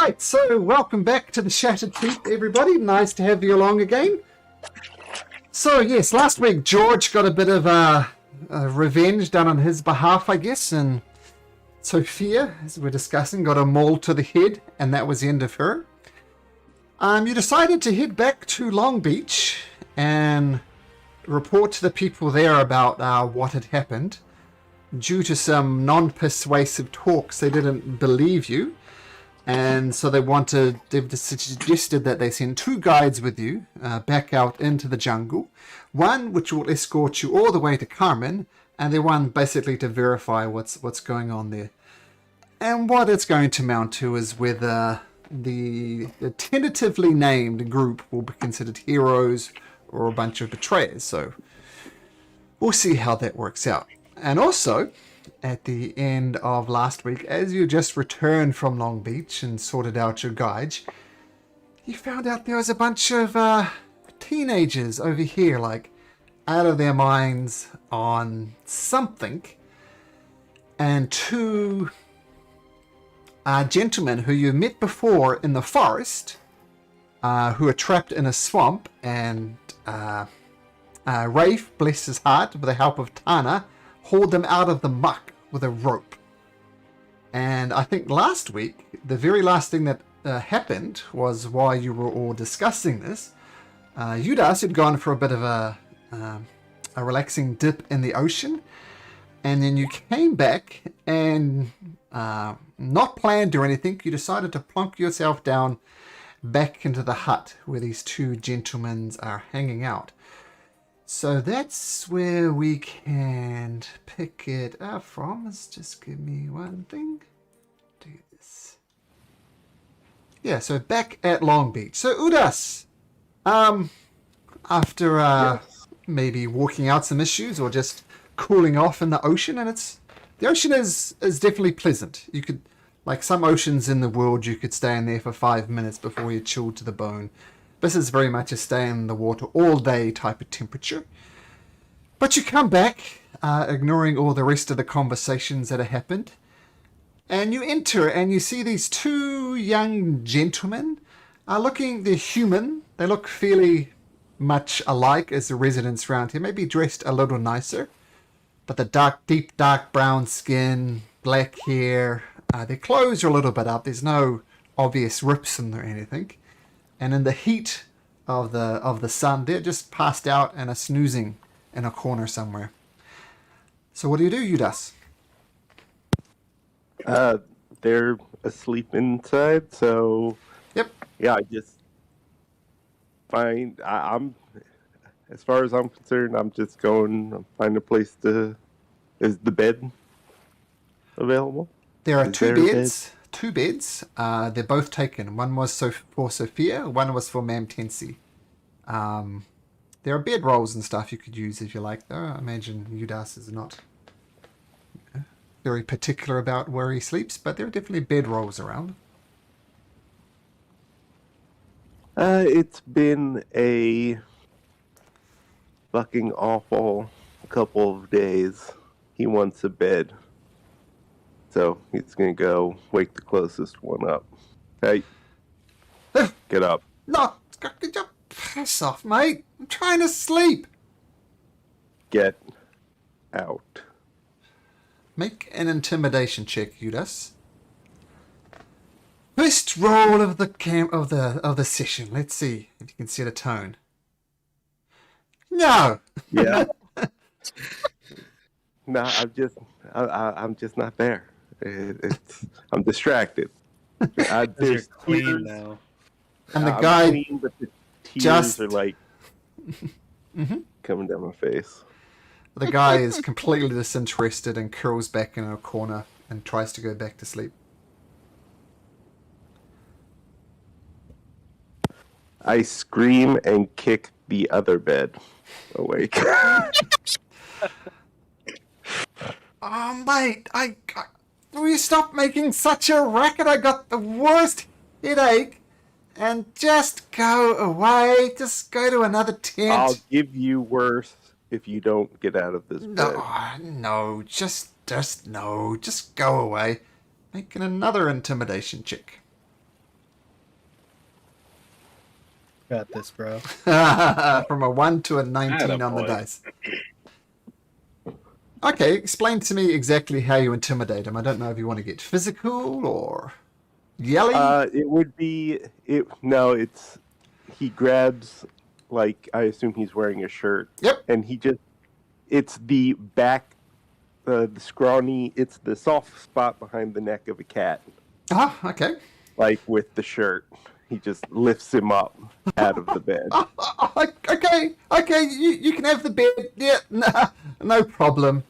Right, so welcome back to the Shattered Tooth, everybody. Nice to have you along again. So yes, last week George got a bit of revenge done on his behalf, I guess, and Sophia, as we're discussing, got a maul to the head, and that was the end of her. You decided to head back to Long Beach and report to the people there about what had happened. Due to some non-persuasive talks, they didn't believe you. And so they've suggested that they send two guides with you back out into the jungle. One which will escort you all the way to Carmen, and the one basically to verify what's going on there. And what it's going to amount to is whether the tentatively named group will be considered heroes or a bunch of betrayers. So we'll see how that works out. And also, at the end of last week, as you just returned from Long Beach and sorted out your guides, you found out there was a bunch of teenagers over here, like, out of their minds on something. And two gentlemen who you met before in the forest, who are trapped in a swamp, and Rafe, bless his heart, with the help of Tana, hauled them out of the muck with a rope. And I think last week, the very last thing that happened was while you were all discussing this, Udas had gone for a bit of a relaxing dip in the ocean, and then you came back and not planned or anything, you decided to plonk yourself down back into the hut where these two gentlemen are hanging out. So that's where we can pick it up from. Let's just give me one thing. Do this. Yeah, so back at Long Beach. So Udas, after Yes. maybe walking out some issues or just cooling off in the ocean, and the ocean is definitely pleasant. You could, like some oceans in the world, you could stay in there for 5 minutes before you're chilled to the bone. This is very much a stay in the water all day type of temperature. But you come back, ignoring all the rest of the conversations that have happened, and you enter and you see these two young gentlemen they're human. They look fairly much alike as the residents around here, maybe dressed a little nicer. But the deep dark brown skin, black hair, their clothes are a little bit up. There's no obvious rips in there or anything. And in the heat of the sun, they're just passed out and are snoozing in a corner somewhere. So what do, Udas? They're asleep inside, so Yep. yeah, I just I'm as far as I'm concerned, I'm just going find a place to. Is the bed available? There are Is two there a beds. Two beds. They're both taken. One was for Sophia. One was for Ma'am Tensi. There are bed rolls and stuff you could use if you like, though. I imagine Udas is not very particular about where he sleeps, but there are definitely bed rolls around. It's been a fucking awful couple of days. He wants a bed. So he's gonna go wake the closest one up. Hey, get up. No, piss off, mate. I'm trying to sleep. Get out. Make an intimidation check, Udas. First roll of the session. Let's see if you can set a tone. No. Yeah. No, I'm just not there. I'm distracted. You're There's clean tears. now. And the I'm guy clean, but the tears just- are like coming down my face. The guy is completely disinterested and curls back in a corner and tries to go back to sleep. I scream and kick the other bed awake. Oh, mate, will you stop making such a racket? I got the worst headache. And just go away. Just go to another tent. I'll give you worse if you don't get out of this bed. No, just no. Just go away. Making another intimidation check. Got this, bro. From a 1 to a 19 on the Attaboy. dice. Okay, explain to me exactly how you intimidate him. I don't know if you want to get physical or yelly. It would be it. No, he grabs, like, I assume he's wearing a shirt. Yep. And it's the back, the scrawny. It's the soft spot behind the neck of a cat. Ah, okay. Like with the shirt, he just lifts him up out of the bed. Okay, you can have the bed. Yeah, no problem.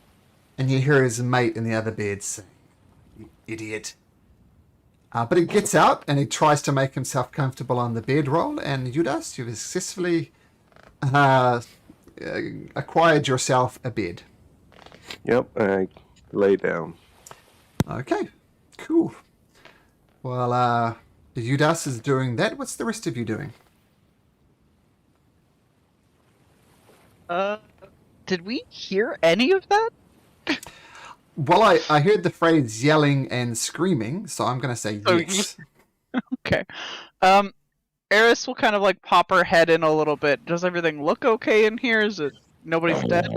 And you hear his mate in the other bed saying, "You idiot." But he gets out and he tries to make himself comfortable on the bedroll. And Udas, you've successfully acquired yourself a bed. Yep, I lay down. Okay, cool. Well, Udas is doing that. What's the rest of you doing? Did we hear any of that? Well, I heard the phrase yelling and screaming, so I'm going to say Oh, yes. Okay. Eris will kind of like pop her head in a little bit. Does everything look okay in here? Is it nobody's dead?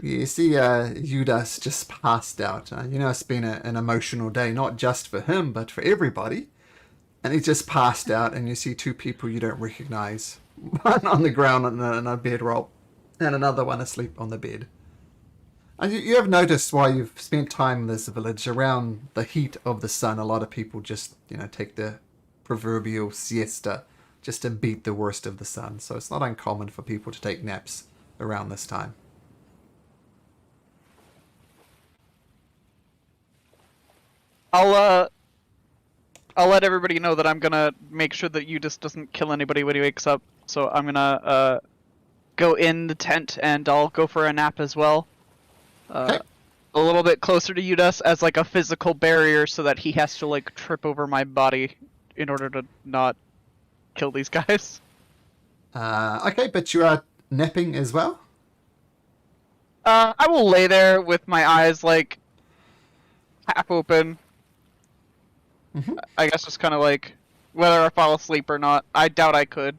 You see Udas just passed out. It's been an emotional day, not just for him, but for everybody. And he just passed out, and you see two people you don't recognize. One on the ground in a bedroll, and another one asleep on the bed. And you have noticed while you've spent time in this village, around the heat of the sun, a lot of people just, take the proverbial siesta just to beat the worst of the sun. So it's not uncommon for people to take naps around this time. I'll let everybody know that I'm gonna make sure that Udas doesn't kill anybody when he wakes up. So I'm gonna go in the tent and I'll go for a nap as well. Okay. A little bit closer to Udas as like a physical barrier so that he has to like trip over my body in order to not kill these guys. Okay, but you are napping as well? I will lay there with my eyes like half open. Mm-hmm. I guess just kind of like whether I fall asleep or not. I doubt I could.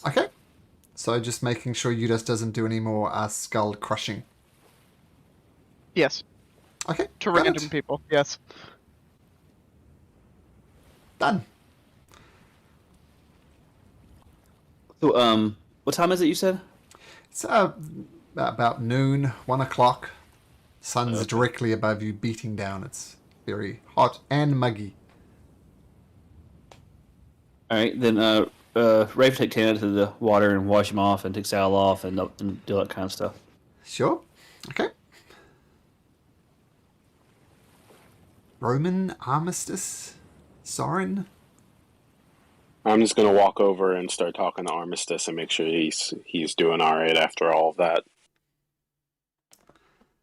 Okay. So just making sure Udas doesn't do any more skull crushing. Yes. Okay. To got random it. people. Yes. Done. So, what time is it you said? It's about noon, 1 o'clock. Sun's Okay. directly above you, beating down. It's very hot and muggy. Alright, then, Rafe take Tana to the water and wash him off and take Sal off and do that kind of stuff. Sure. Okay. Roman armistice? Sorin? I'm just gonna walk over and start talking to Armistice and make sure he's doing all right after all of that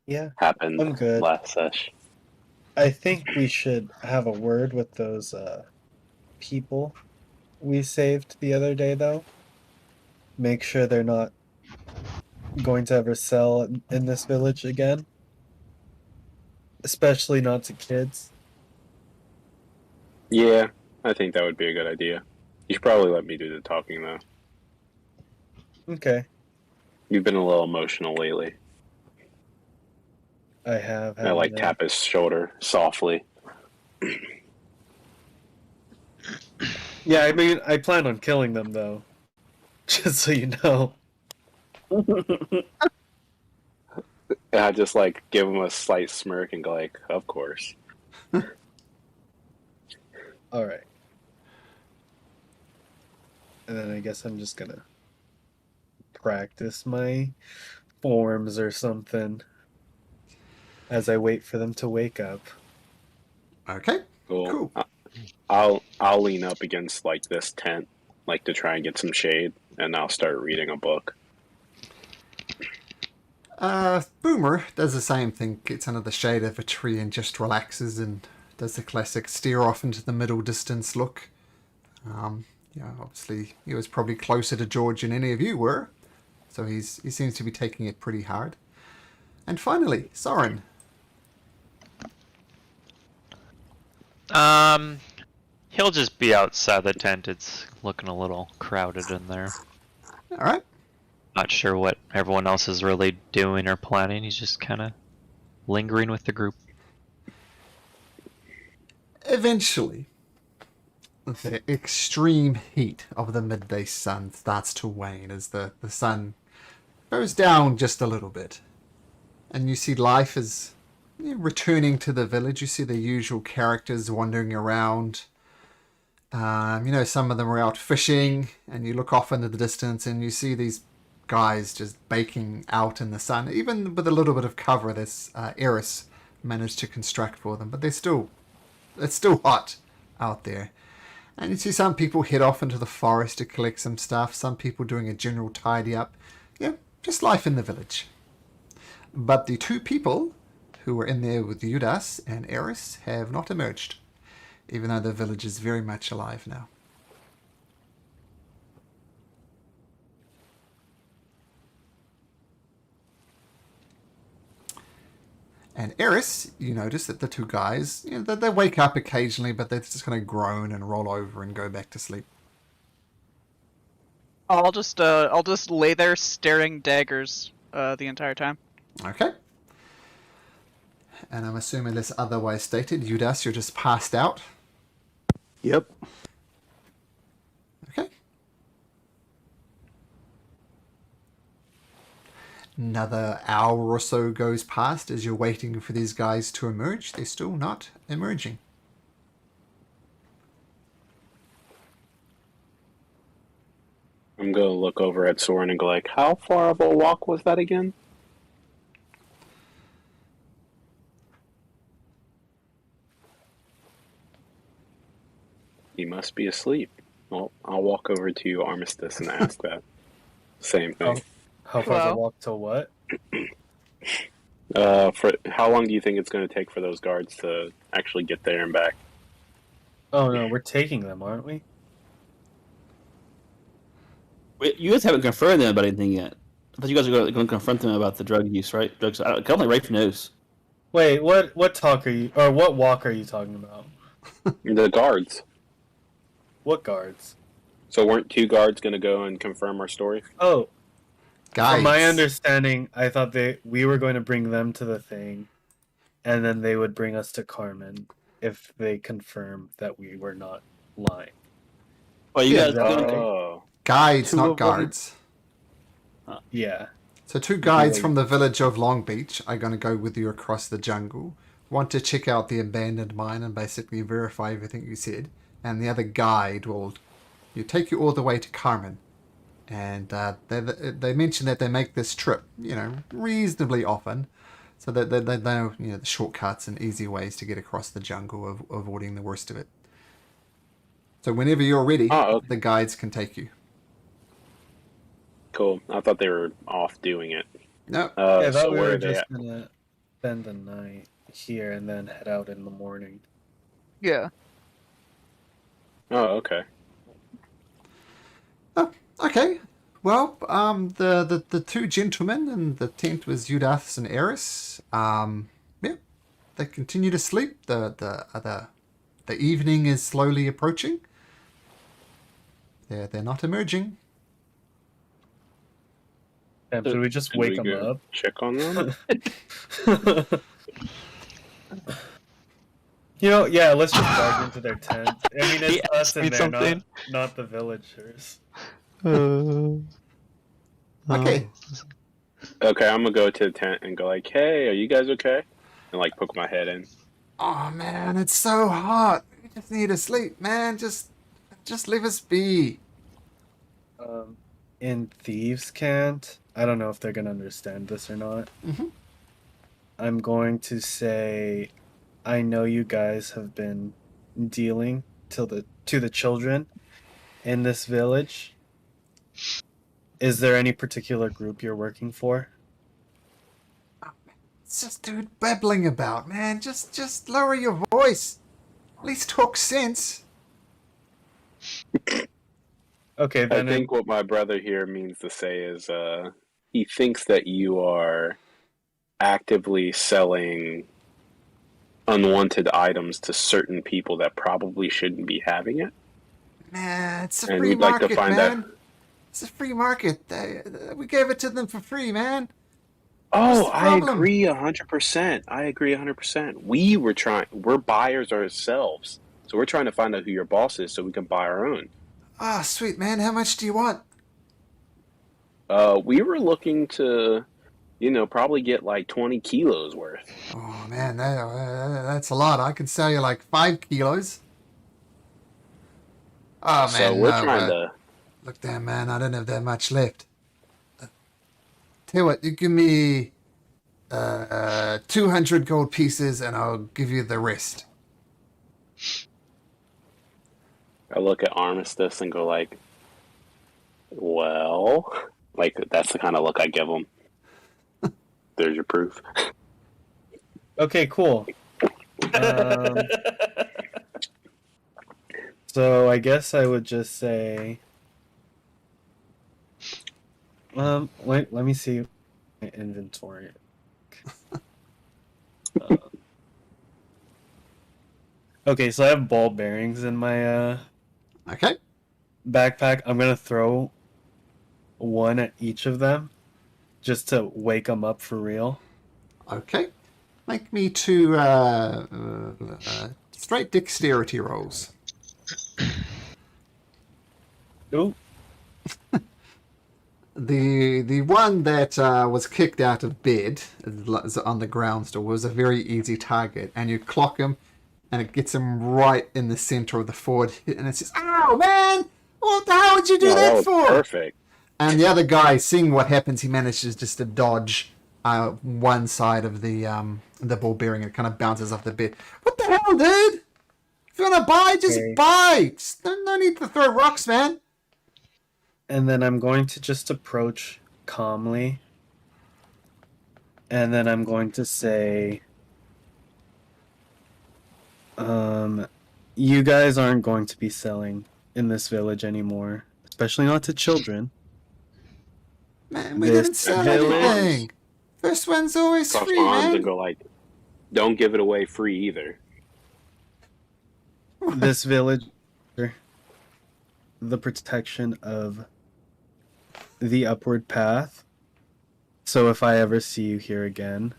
Yeah, happened I'm good. last sesh. I think we should have a word with those people we saved the other day, though. Make sure they're not going to ever sell in this village again. Especially not to kids. Yeah, I think that would be a good idea. You should probably let me do the talking though. Okay, You've been a little emotional lately. I have. I like haven't I? tap his shoulder softly. Yeah, I mean, I plan on killing them, though. Just so you know. And I just like give him a slight smirk and go like, "Of course." Alright. And then I guess I'm just gonna practice my forms or something as I wait for them to wake up. Okay. Cool. Cool. I'll lean up against like this tent, like to try and get some shade, and I'll start reading a book. Boomer does the same thing, gets under the shade of a tree and just relaxes and does the classic stare off into the middle distance look. Obviously he was probably closer to George than any of you were, so he seems to be taking it pretty hard. And finally, Soren. He'll just be outside the tent. It's looking a little crowded in there. All right. Not sure what everyone else is really doing or planning. He's just kind of lingering with the group. Eventually, the extreme heat of the midday sun starts to wane as the sun goes down just a little bit. And you see life is returning to the village. You see the usual characters wandering around. Some of them are out fishing, and you look off into the distance and you see these guys just baking out in the sun. Even with a little bit of cover, this Eris managed to construct for them, but it's still hot out there. And you see some people head off into the forest to collect some stuff, some people doing a general tidy up. Yeah, just life in the village. But the two people who were in there with Udas and Eris have not emerged, even though the village is very much alive now. And Eris, you notice that the two guys, they wake up occasionally, but they're just going to groan and roll over and go back to sleep. I'll just lay there staring daggers the entire time. Okay. And I'm assuming this otherwise stated, Udas, you're just passed out. Yep. Okay. Another hour or so goes past as you're waiting for these guys to emerge. They're still not emerging. I'm gonna look over at Soren and go like, how far of a walk was that again? He must be asleep. Well, I'll walk over to Armistice and ask that. Same thing. How far the Hello? walk to what? For how long do you think it's going to take for those guards to actually get there and back? Oh no, we're taking them, aren't we? Wait, you guys haven't confirmed them about anything yet. I thought you guys are going to confront them about the drug use, right? Drugs. I don't think Rafe knows. Wait, what talk are you, or what walk are you talking about? The guards. What guards? So weren't two guards going to go and confirm our story? Oh, Guys. from my understanding, I thought we were going to bring them to the thing, and then they would bring us to Carmen if they confirm that we were not lying. Oh, you Yeah, guys. Oh. Guides, Two not of them. guards. Yeah. So two guides from the village of Long Beach are going to go with you across the jungle. Want to check out the abandoned mine and basically verify everything you said. And the other guide will take you all the way to Carmen. And they mention that they make this trip, reasonably often. So that they know, the shortcuts and easy ways to get across the jungle, avoiding the worst of it. So whenever you're ready, okay. the guides can take you. Cool. I thought they were off doing it. No. Yeah, I thought So we where were are they just at? gonna spend the night here and then head out in the morning. Yeah. Oh, okay. Oh, okay. Well, the two gentlemen in the tent was Udas and Eris. Yeah, they continue to sleep. The evening is slowly approaching. They're not emerging. And should we just Should wake we them go up? check on them? Yeah, let's just barge into their tent. I mean, He it's us asked in me there, something. not the villagers. Okay. Okay, I'm gonna go to the tent and go like, hey, are you guys okay? And like poke my head in. Oh man, it's so hot. We just need to sleep, man. Just leave us be. In Thieves' Cant, I don't know if they're gonna understand this or not. Mhm. I'm going to say, I know you guys have been dealing to the children in this village. Is there any particular group you're working for? It's just dude babbling about, man. Just lower your voice. At least talk sense. Okay, I then think what my brother here means to say is he thinks that you are actively selling unwanted items to certain people that probably shouldn't be having it. Man, it's a And free we'd like to market, find man. out. It's a free market. We gave it to them for free, man. Oh, the I problem? agree 100%. I agree 100%. We're buyers ourselves. So we're trying to find out who your boss is so we can buy our own. Ah, sweet, man. How much do you want? We were looking to, probably get like 20 kilos worth. Oh, man, that's a lot. I can sell you like 5 kilos. Oh, So man, we're no. trying to. Look there, man. I don't have that much left. Tell you what, you give me 200 gold pieces and I'll give you the rest. I look at Armistice and go like, well, like that's the kind of look I give them. There's your proof. Okay, cool. So I guess I would just say, wait, let me see my inventory. Okay, so I have ball bearings in my Okay. backpack. I'm gonna throw one at each of them, just to wake them up for real. Okay. Make me two straight dexterity rolls. Ooh. The one that was kicked out of bed on the ground still was a very easy target, and you clock him, and it gets him right in the center of the forward hit, and it says, "Ow, man! What the hell would you do No, that was for?" perfect. And the other guy, seeing what happens, he manages just to dodge one side of the ball bearing, and it kind of bounces off the bed. What the hell, dude? If you want to buy, just Okay. buy. Just no need to throw rocks, man. And then I'm going to just approach calmly. And then I'm going to say, you guys aren't going to be selling in this village anymore, especially not to children. Man, we This didn't sell village- anything. First one's always Cross free, my arms man. and go like, don't give it away free either. This village, the protection of the upward path. So if I ever see you here again,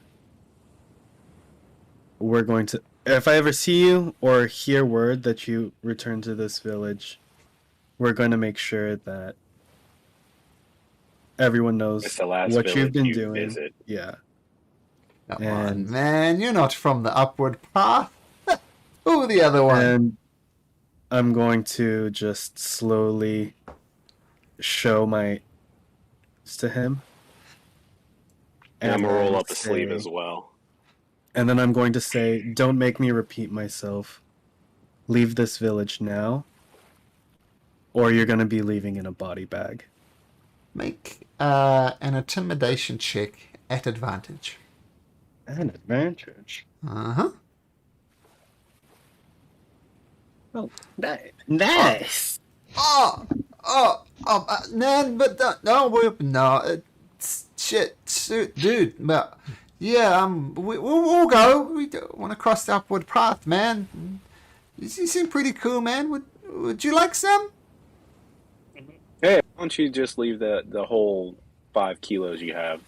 if I ever see you or hear word that you return to this village, we're going to make sure that everyone knows It's the last what you've village been you doing. visit. Yeah. Come And- on, man. You're not from the upward path. Who the other one? And I'm going to just slowly show my to him. And I'm gonna roll then up a sleeve say- as well. And then I'm going to say, don't make me repeat myself. Leave this village now, or you're going to be leaving in a body bag. Make an intimidation check at advantage. An advantage. Uh-huh. Oh, nice. Man, but no, shit, dude, but yeah, we'll go. We want to cross the upward path, man. You seem pretty cool, man. Would you like some? Hey, why don't you just leave the whole 5 kilos you have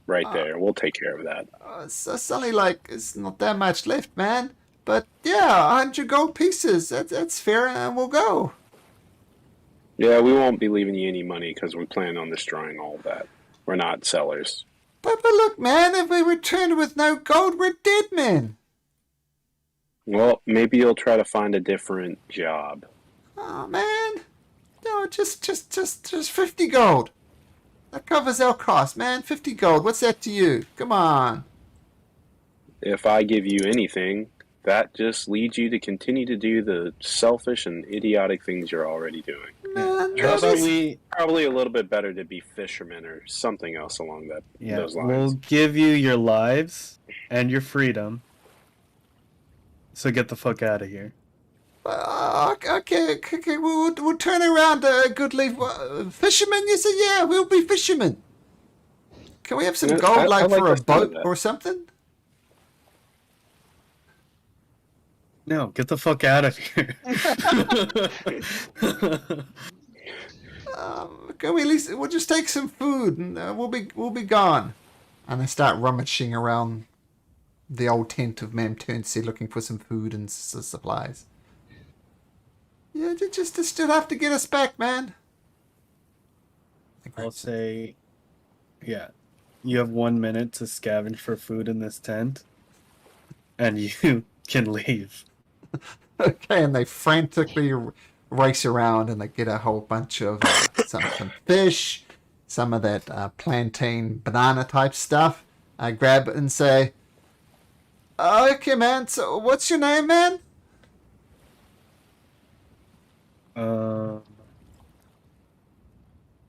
right there? We'll take care of that. It's only like it's not that much left, man. But yeah, 100 gold pieces. That's fair, and we'll go. Yeah, we won't be leaving you any money because we plan on destroying all of that. We're not sellers. But look, man, if we return with no gold, we're dead men. Well, maybe you'll try to find a different job. Oh man, no, just 50 gold. That covers our cost, man. 50 gold. What's that to you? Come on. If I give you anything, that just leads you to continue to do the selfish and idiotic things you're already doing. Man, How about that's- we? Probably a little bit better to be fishermen or something else along Yeah, those we'll lines. give you your lives and your freedom. So get the fuck out of here. Okay. We'll turn around. Good leave. Fishermen, you say? Yeah, we'll be fishermen. Can we have some Yeah, gold, I like like for the a sound of boat that. or something? now. Get the fuck out of here. Can we at least? We'll just take some food and we'll be gone. And they start rummaging around the old tent of Mam Turnsie looking for some food and supplies. Yeah, they just still have to get us back, man. I'll say, yeah, you have 1 minute to scavenge for food in this tent, and you can leave. Okay, and they frantically race around and they get a whole bunch of some fish, some of that plantain banana type stuff. I grab it and say, okay, man, so what's your name, man?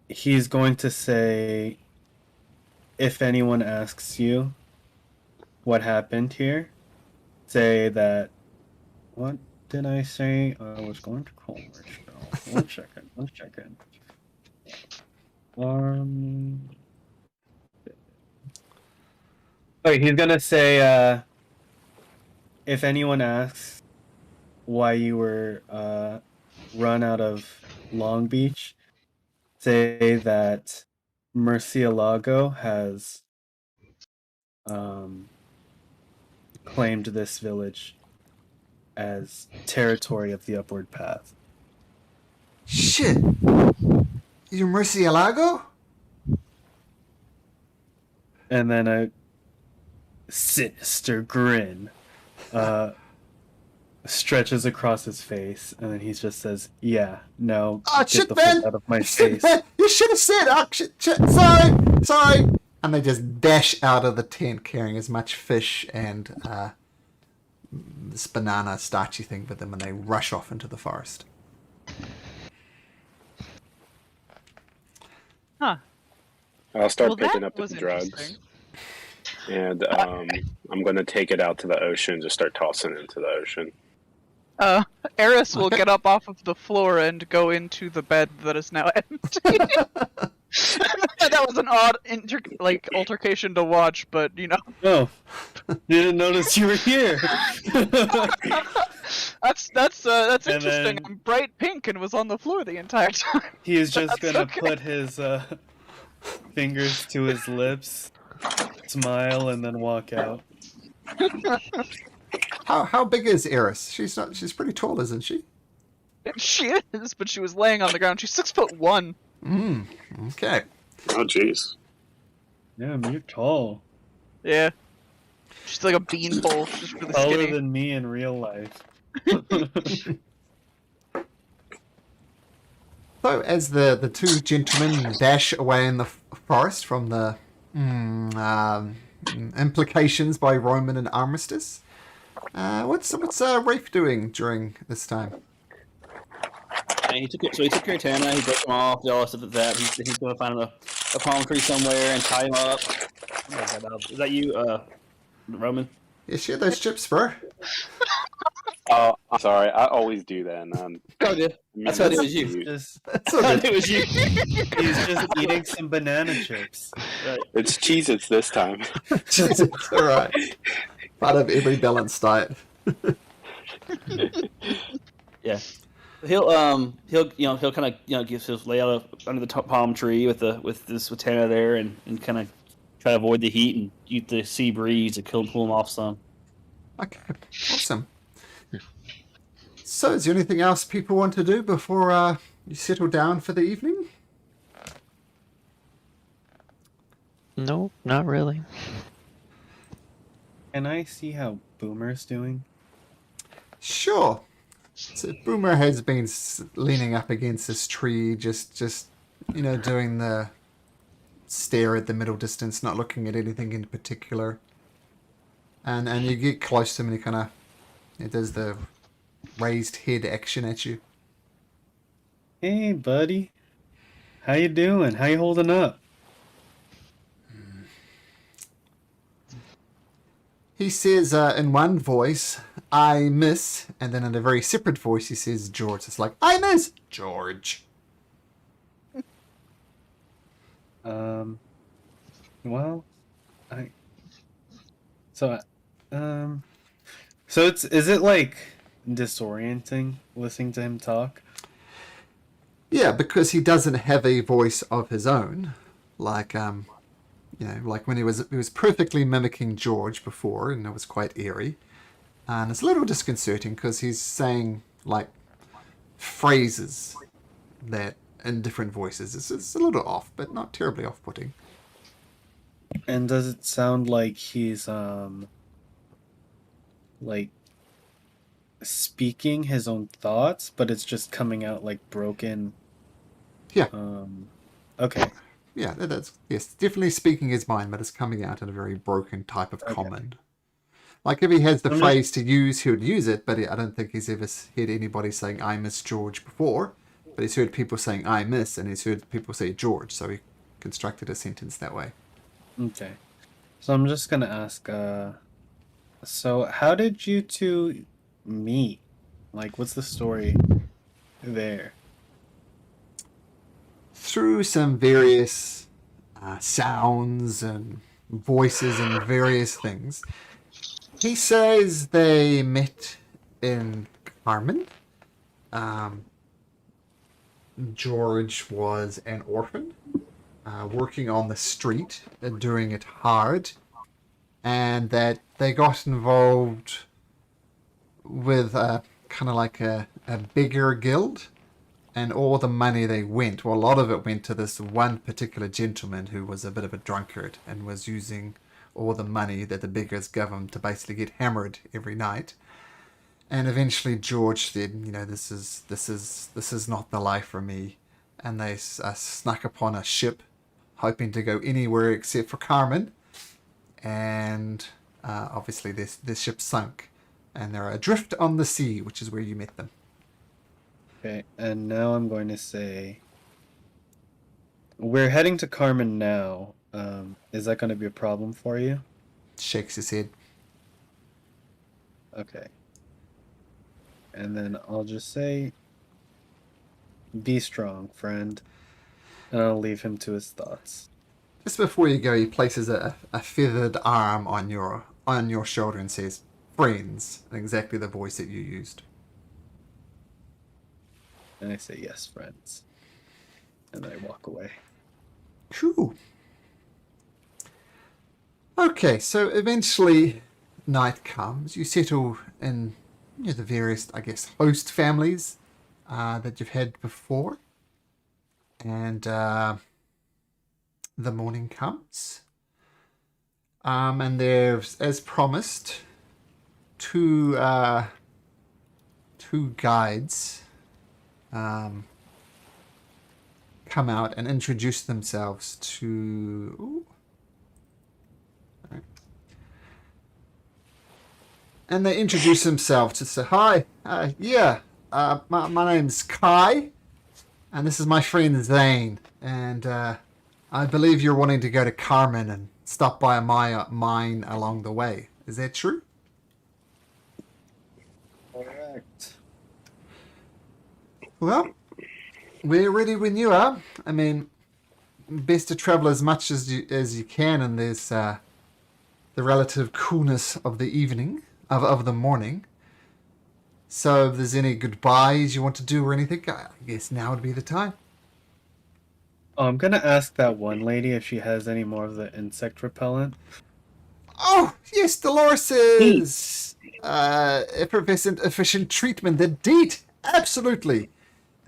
He's going to say, if anyone asks you what happened here, say that, what did I say? I was going to call Rachel. 1 second, 1 second. Okay, he's gonna say, if anyone asks why you were run out of Long Beach, say that Murcielago has claimed this village as territory of the Upward Path. Shit. You Murcielago? And then a sinister grin stretches across his face, and then he just says, "Yeah, no, Oh, get shit, the man! fuck out of my Shit, face." man! You should have said, oh, shit, sorry! And they just dash out of the tent carrying as much fish and this banana starchy thing with them, and they rush off into the forest. Huh. I'll start Well, picking that up the was drugs, interesting. and I'm going to take it out to the ocean, just start tossing it into the ocean. Eris will get up off of the floor and go into the bed that is now empty. That was an odd altercation to watch, but you know. No, didn't notice you were here. That's And interesting. then- I'm bright pink and was on the floor the entire time. He is just That's gonna okay. put his fingers to his lips, smile, and then walk out. How big is Eris? She's pretty tall, isn't she? She is, but she was laying on the ground. She's 6'1". Okay. Oh, jeez. Yeah, you're tall. Yeah. She's like a beanpole. She's really Taller skinny. than me in real life. So, as the two gentlemen dash away in the forest from the implications by Roman and Armistice, what's Rafe doing during this time? And he took care of Tana, he broke him off, did all stuff like that. He's going to find a palm tree somewhere and tie him up. Is that you, Roman? Yeah, share those chips, bro. Oh, I'm sorry. I always do that, and Oh, dude. That's what it was you. Just, That's I okay. thought it was you. he's just eating some banana chips. Right. It's Cheez-Its this time. Jesus, all right. Part of every balanced diet. Yeah. He'll kind of give his layout under the palm tree with Tana there and kind of try to avoid the heat and use the sea breeze to pull him off some. Okay, awesome. So, is there anything else people want to do before you settle down for the evening? No, not really. Can I see how Boomer's doing? Sure. So Boomer has been leaning up against this tree, just doing the stare at the middle distance, not looking at anything in particular. And you get close to him, and he does the raised head action at you. Hey, buddy. How you doing? How you holding up? He says in one voice, "I miss," and then in a very separate voice he says, "George." It's like, "I miss George." Well, so is it like disorienting listening to him talk. Yeah, because he doesn't have a voice of his own, like like when he was perfectly mimicking George before, and it was quite eerie, and it's a little disconcerting because he's saying like phrases that in different voices. It's a little off, but not terribly off-putting. And does it sound like he's like speaking his own thoughts, but it's just coming out like broken? Yeah. Okay. Yeah, that's yes, definitely speaking his mind, but it's coming out in a very broken type of common. Like if he has the phrase to use, he would use it, but I don't think he's ever heard anybody saying "I miss George" before. But he's heard people saying "I miss," and he's heard people say George, so he constructed a sentence that way. Okay. So I'm just gonna ask, so how did you two meet? Like, what's the story there? Through some various sounds and voices and various things. He says they met in Carmen. George was an orphan, working on the street, doing it hard, and that they got involved with kind of like a bigger guild. And all the money they went, well, a lot of it went to this one particular gentleman who was a bit of a drunkard and was using all the money that the beggars gave him to basically get hammered every night. And eventually George said, this is not the life for me. And they snuck upon a ship, hoping to go anywhere except for Carmen. And obviously this ship sunk, and they're adrift on the sea, which is where you met them. Okay, and now I'm going to say we're heading to Carmen now. Is that going to be a problem for you? Shakes his head. Okay. And then I'll just say, be strong, friend. And I'll leave him to his thoughts. Just before you go, he places a feathered arm on your shoulder and says, "Friends," in exactly the voice that you used. And I say, yes, friends. And I walk away. Cool. Okay, so eventually night comes. You settle in the various, I guess, host families that you've had before. And the morning comes. And there's, as promised, two guides come out and introduce themselves to... Ooh. Right. And they introduce themselves to say, "Hi, my name's Kai, and this is my friend Zane, and I believe you're wanting to go to Carmen and stop by my mine along the way. Is that true?" Correct. Well, we're ready when you are. I mean, best to travel as much as you can, and there's the relative coolness of the evening, of the morning. So if there's any goodbyes you want to do or anything, I guess now would be the time. Oh, I'm gonna ask that one lady if she has any more of the insect repellent. Oh, yes, Dolores' efficient treatment, the DEET, absolutely.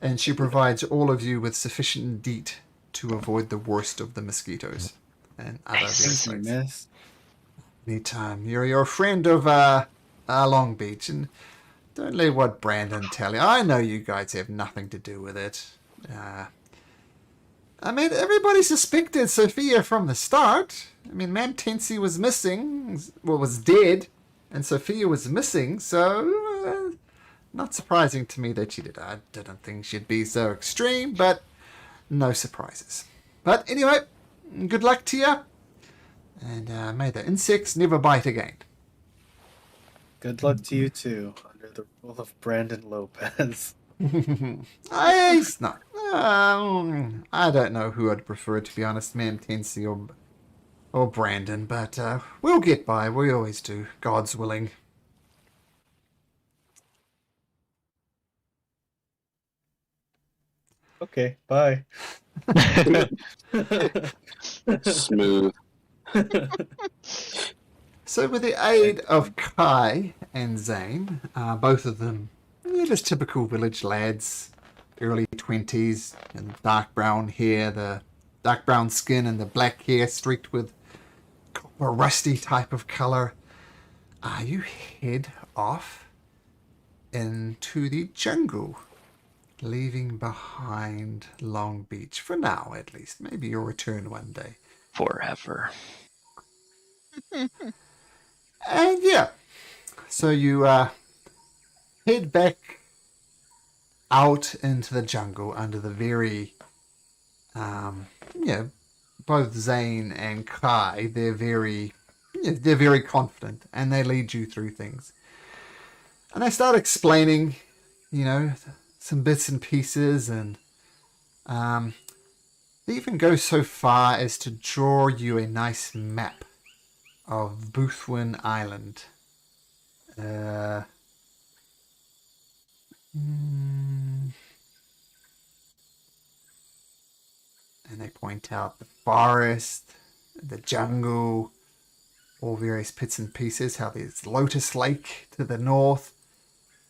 And she provides all of you with sufficient DEET to avoid the worst of the mosquitoes and other Thank you, parasites. miss. Anytime. You're a friend of Long Beach, and don't let what Brandon tell you. I know you guys have nothing to do with it. I mean, everybody suspected Sophia from the start. I mean, Ma'am Tensi was missing, was dead, and Sophia was missing, so not surprising to me that she did. I didn't think she'd be so extreme, but no surprises. But anyway, good luck to you, and may the insects never bite again. Good luck to you too, under the rule of Brandon Lopez. He's not. I don't know who I'd prefer, to be honest, Ma'am Tensi or Brandon, but we'll get by. We always do, God's willing. Okay, bye. Smooth. So with the aid of Kai and Zane, both of them, just typical village lads, early 20s, and dark brown hair, the dark brown skin and the black hair streaked with copper rusty type of colour, you head off into the jungle, leaving behind Long Beach, for now at least. Maybe you'll return one day. Forever. And yeah, so you head back out into the jungle under the very, both Zane and Kai, they're very confident, and they lead you through things. And they start explaining, some bits and pieces, and they even go so far as to draw you a nice map of Boothwyn Island. And they point out the forest, the jungle, all various bits and pieces, how there's Lotus Lake to the north,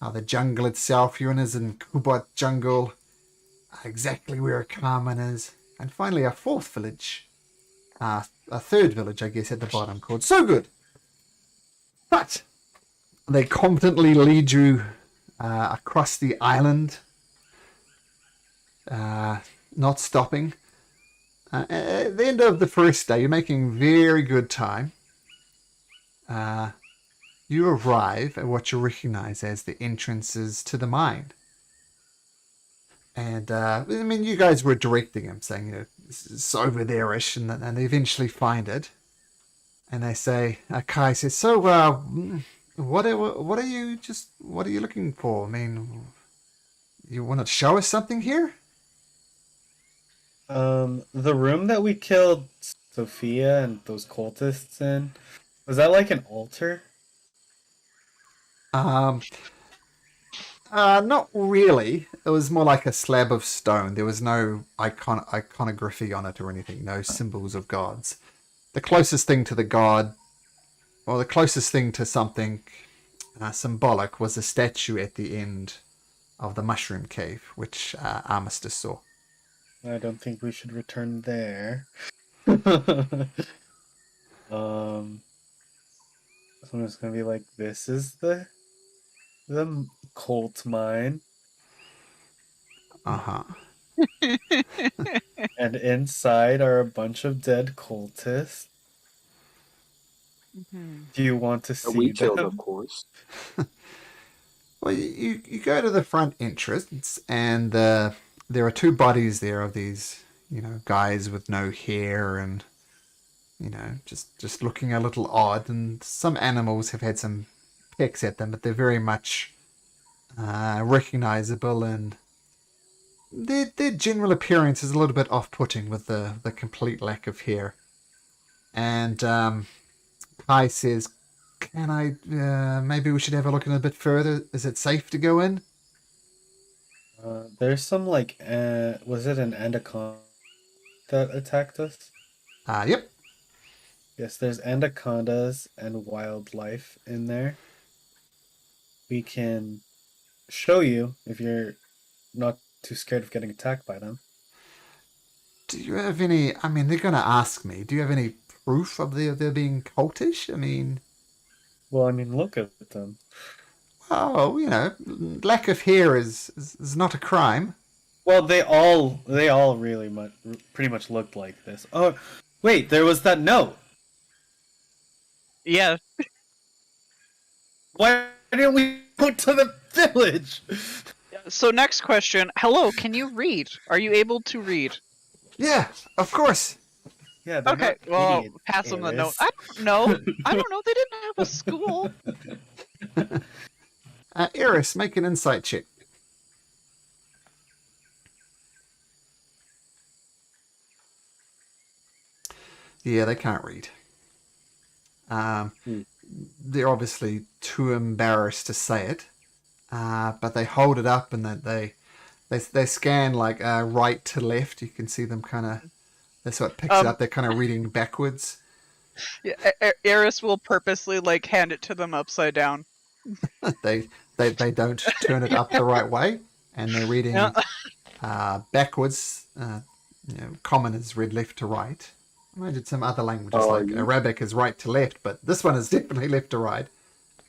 how the jungle itself, Yuan is in Kubot jungle, exactly where Carmen is, and finally a fourth village, a third village, I guess, at the bottom, called So Good. But they confidently lead you across the island, not stopping. At the end of the first day, you're making very good time. You arrive at what you recognize as the entrances to the mine. And, you guys were directing him, saying, it's over there-ish, and they eventually find it. And they say, Kai says, so, what are you looking for? I mean, you want to show us something here? The room that we killed Sophia and those cultists in, was that like an altar? Not really. It was more like a slab of stone. There was no iconography on it or anything, no symbols of gods. The closest thing to the god, or the closest thing to something symbolic, was a statue at the end of the mushroom cave, which Armistice saw. I don't think we should return there. Someone's gonna be like, this is the cult mine. Uh-huh. And inside are a bunch of dead cultists. Do you want to see We killed, them? of course. Well, you go to the front entrance, and there are two bodies there of these, guys with no hair and, just looking a little odd. And some animals have had some pecks at them, but they're very much recognizable, and their general appearance is a little bit off-putting with the complete lack of hair. And Kai says, can I, maybe we should have a look in a bit further. Is it safe to go in? There's some was it an anaconda that attacked us? Yep. Yes, there's anacondas and wildlife in there. We can show you if you're not too scared of getting attacked by them. Do you have any, they're going to ask me, do you have any proof of their being cultish? Well, look at them. Oh, lack of hair is not a crime. Well, they all really pretty much looked like this. Oh, wait, there was that note. Yeah. Why didn't we go to the village? So next question. Hello, can you read? Are you able to read? Yeah, of course. Yeah. They're Okay, not well, idiots, pass them the note. Aris. I don't know. They didn't have a school. Eris, make an insight check. Yeah, they can't read. They're obviously too embarrassed to say it, but they hold it up and they They scan like right to left. You can see them kind of. That's what picks it Um, up. They're kind of reading backwards. Yeah, Eris will purposely like hand it to them upside down. they they don't turn it up the right way, and they're Yeah. reading backwards. Common is read left to right. I imagine some other languages Oh, like Arabic is right to left, but this one is definitely left to right.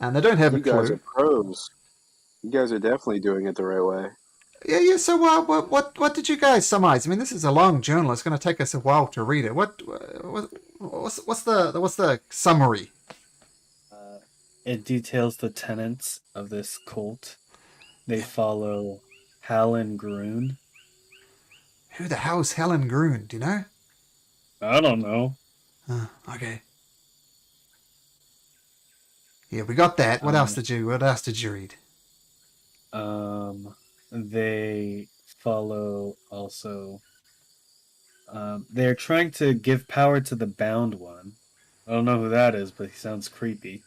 And they don't have a You guys are clue. pros. You guys are definitely doing it the right way. Yeah. So what did you guys summarize? I mean, this is a long journal. It's going to take us a while to read it. What's the summary? It details the tenets of this cult. They follow Helen Groon. Who the hell's Helen Groon? Do you know? I don't know. Okay. Yeah, we got that. What else did you read? They follow also. They're trying to give power to the bound one. I don't know who that is, but he sounds creepy.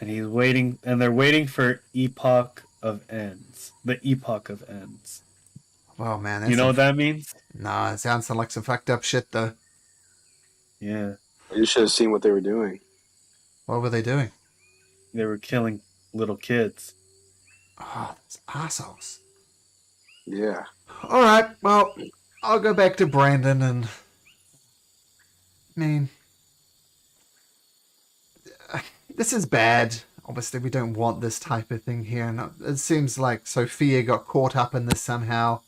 And he's waiting, and they're waiting for Epoch of Ends. The Epoch of Ends. Well, man, You know what that means? Nah, it sounds like some fucked up shit, though. Yeah, You should have seen what they were doing. What were they doing? they were killing little kids. Oh, those assholes. Yeah. All right, well, I'll go back to Brandon and. I mean. This is bad. Obviously, we don't want this type of thing here. And it seems like Sophia got caught up in this somehow.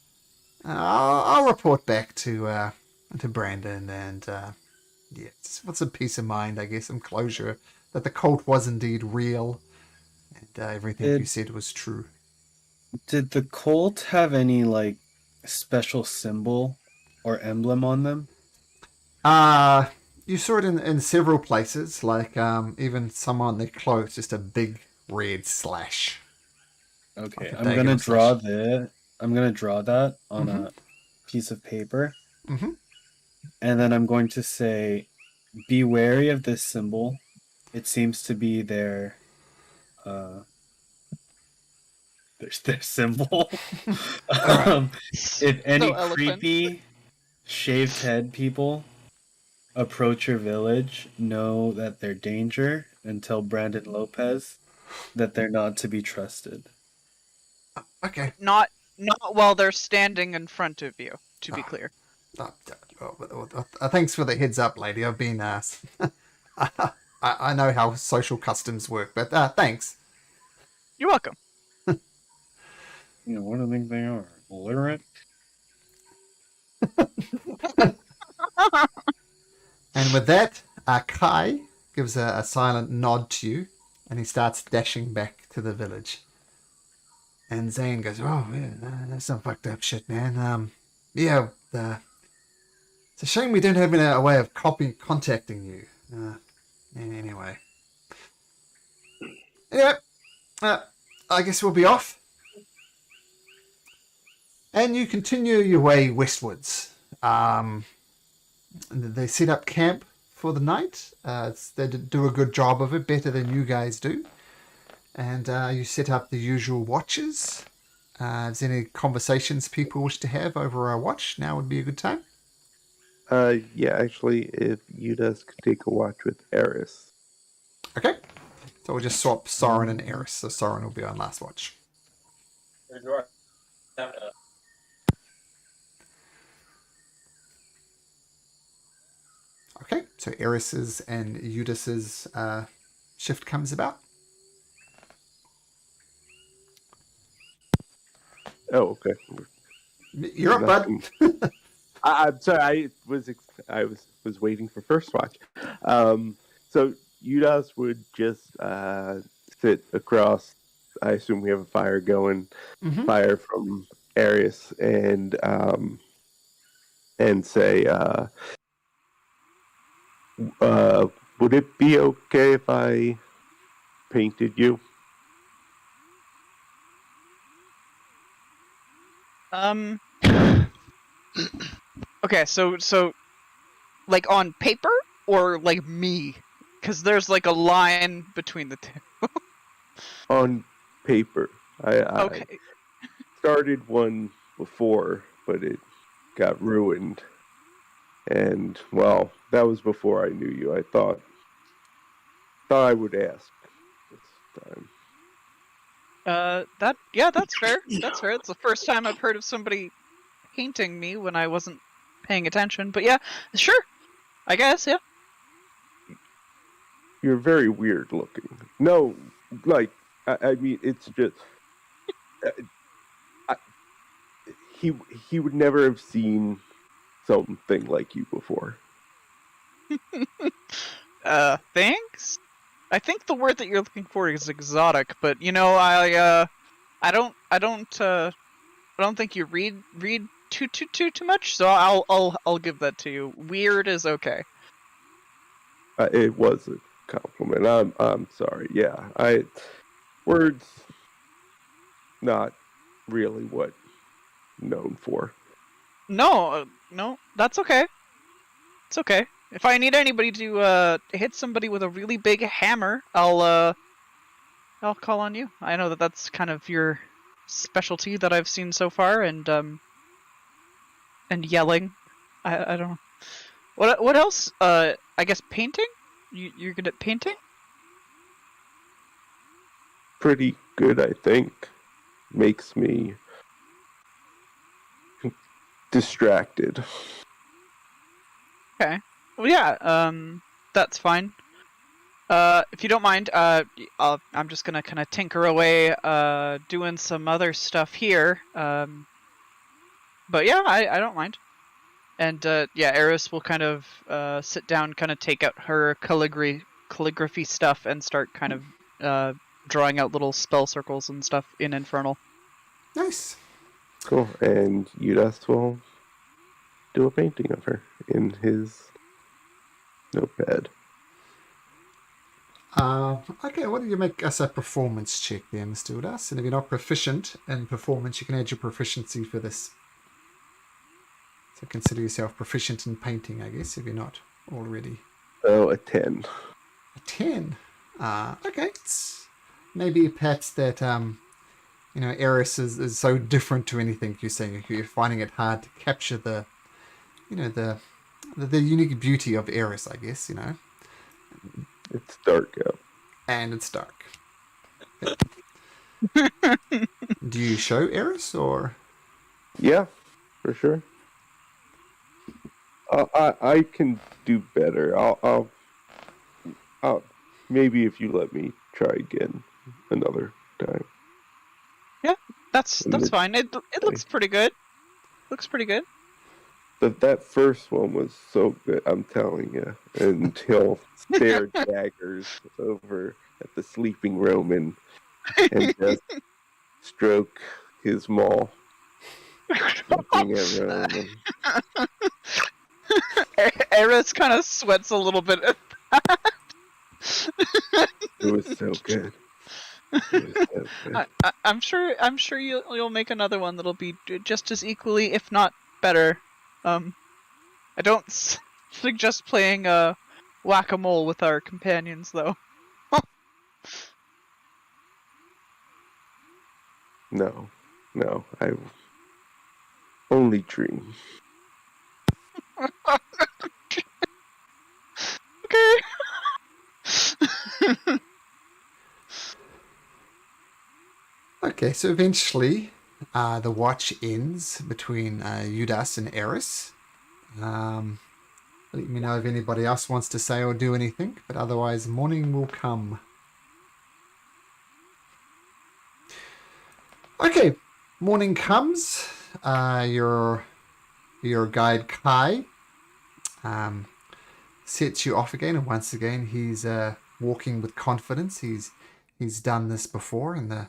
I'll report back to Brandon and yeah, what's a peace of mind, I guess, some closure that the cult was indeed real and everything you said was true. Did the cult have any like special symbol or emblem on them? You saw it in several places, like even some on their clothes, just a big red slash. Okay, Like a I'm dagger gonna or draw slash. that. I'm gonna draw that on a piece of paper, Mhm. and then I'm going to say, "Be wary of this symbol. It seems to be their their symbol. If any So eloquent. creepy shaved head people approach your village, know that they're danger, and tell Brandon Lopez that they're not to be trusted." Okay. Not while they're standing in front of you, to be clear. Thanks for the heads up, lady. I've been I know how social customs work, but thanks. You're welcome. You know, what do you think they are? Illiterate? And with that, Kai gives a silent nod to you, and he starts dashing back to the village. And Zane goes, "Oh, yeah, that's some fucked up shit, man. Yeah, it's a shame we don't have a way of contacting you. Anyway, I guess we'll be off." And you continue your way westwards. They set up camp for the night. They do a good job of it, better than you guys do. And you set up the usual watches. If there's any conversations people wish to have over a watch, now would be a good time. Yeah, actually, if Udas could take a watch with Eris. Okay. So we'll just swap Soren and Eris. So Soren will be on last watch. Okay, so Eris's and Udas's shift comes about. Oh, okay. You're up, bud. I'm sorry. I was waiting for first watch. So Udas would just sit across. I assume we have a fire going, fire from Arius, and say, would it be okay if I painted you? Okay, so like on paper or like me? Because there's like a line between the two. On paper. Okay. started one before, but it got ruined. And well, that was before I knew you. I thought I would ask this time. That's fair. That's fair. It's the first time I've heard of somebody painting me when I wasn't paying attention. But yeah, sure. I guess, yeah. You're very weird looking. No, like I mean, it's just I, he would never have seen something like you before. Thanks? I think the word that you're looking for is exotic, but you know, I don't think you read too much, so I'll give that to you. Weird is okay. It was a compliment. I'm sorry. Yeah, words not really what I'm known for. No, that's okay. It's okay. If I need anybody to hit somebody with a really big hammer, I'll call on you. I know that that's kind of your specialty that I've seen so far, and yelling. I don't know. What else? I guess painting. You're good at painting? Pretty good, I think. Makes me distracted. Okay. Well, yeah. That's fine. If you don't mind, I'm just gonna kind of tinker away, doing some other stuff here. But yeah, I don't mind. And yeah, Eris will kind of sit down, kind of take out her calligraphy stuff, and start kind of drawing out little spell circles and stuff in Infernal. Nice. Cool. And Udas will do a painting of her in his notepad. Okay, why don't you make us a performance check there, Mr. Udas? And if you're not proficient in performance, you can add your proficiency for this. So consider yourself proficient in painting, I guess, if you're not already. Oh, a 10. A 10? Okay. It's maybe perhaps that, Eris is so different to anything you're saying. You're finding it hard to capture the unique beauty of Eris, I guess, It's dark out. And it's dark. Do you show Eris, or? Yeah, for sure. I can do better. I'll maybe if you let me try again another time. Yeah, that's fine. It looks pretty good. Looks pretty good. That first one was so good, I'm telling you. And he'll stare daggers over at the sleeping Roman and just stroke his maul. Looking at Roman. Eris kind of sweats a little bit at that. It was so good. It was so good. I'm sure you'll make another one that'll be just as equally, if not better. I don't suggest playing whack-a-mole with our companions, though. No, I only dream. Okay. Okay, so eventually the watch ends between Udas and Eris. Let me know if anybody else wants to say or do anything, but otherwise morning will come. Okay, morning comes. Your guide Kai sets you off again, and once again he's walking with confidence. He's done this before, and the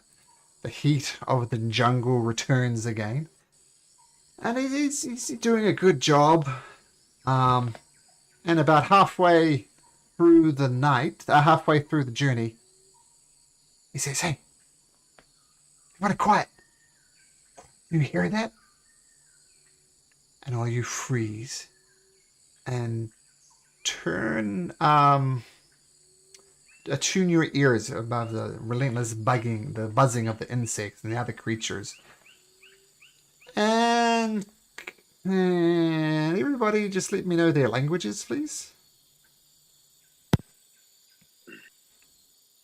heat of the jungle returns again, and he's doing a good job. And about halfway through the night, halfway through the journey, he says, "Hey, everybody quiet. You hear that?" And all you freeze and attune your ears above the relentless buzzing of the insects and the other creatures. And can everybody just let me know their languages, please?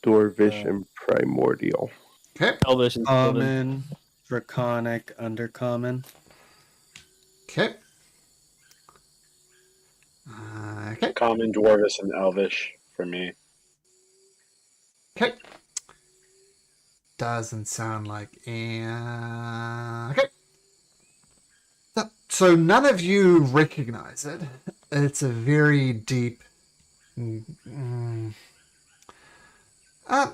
Dwarvish and Primordial. Okay. Elvish and Sylvan. Common, Draconic, Undercommon. Okay. Okay. Common, Dwarvish, and Elvish for me. Okay. Doesn't sound like... Okay. So none of you recognize it. It's a very deep...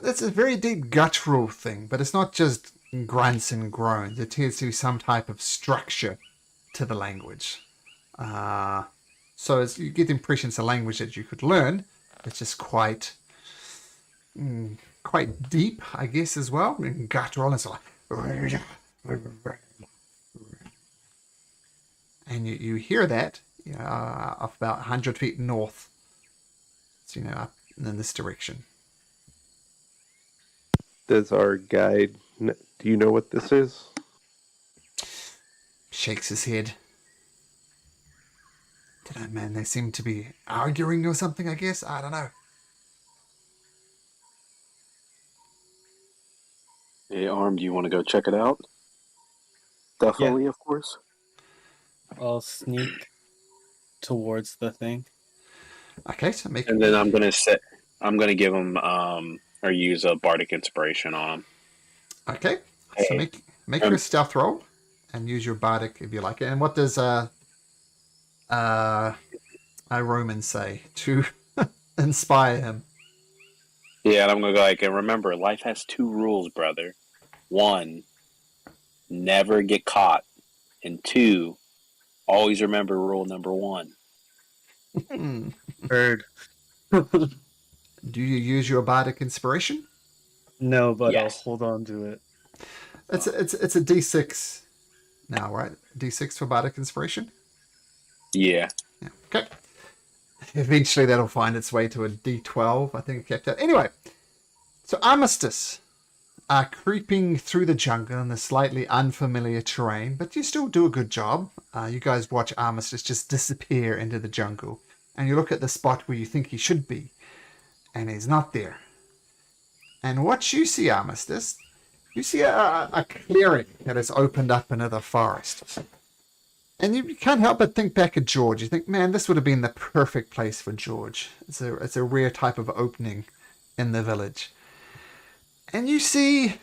it's a very deep guttural thing, but it's not just grunts and groans. There tends to be some type of structure to the language. So you get the impression it's a language that you could learn. It's just quite deep, I guess, as well. And guttural, and it's like... And you hear that off about 100 feet north. So, up in this direction. Does our guide... Do you know what this is? Shakes his head. Dunno, man, they seem to be arguing or something, I guess. I don't know. Hey, Arm, do you want to go check it out? Definitely, of course. I'll sneak towards the thing. Okay, so make... And then I'm gonna give him or use a bardic inspiration on him. Okay, so make your stealth roll and use your bardic if you like it. And what does a Roman say to inspire him? Yeah, and I'm gonna go like, and remember, life has 2 rules, brother. 1, never get caught, and 2, always remember rule number 1. Heard. Do you use your bardic inspiration? No, but Yes. I'll hold on to it. It's a D6 now, right? D6 for bardic inspiration. Yeah. Yeah. Okay. Eventually, that'll find its way to a D12. I think it kept that. Anyway, so Armistice are creeping through the jungle in the slightly unfamiliar terrain, but you still do a good job. You guys watch Armistice just disappear into the jungle, and you look at the spot where you think he should be, and he's not there. And what you see, Armistice, you see a clearing that has opened up into the forest. And you can't help but think back at George. You think, man, this would have been the perfect place for George. It's a rare type of opening in the village. And you see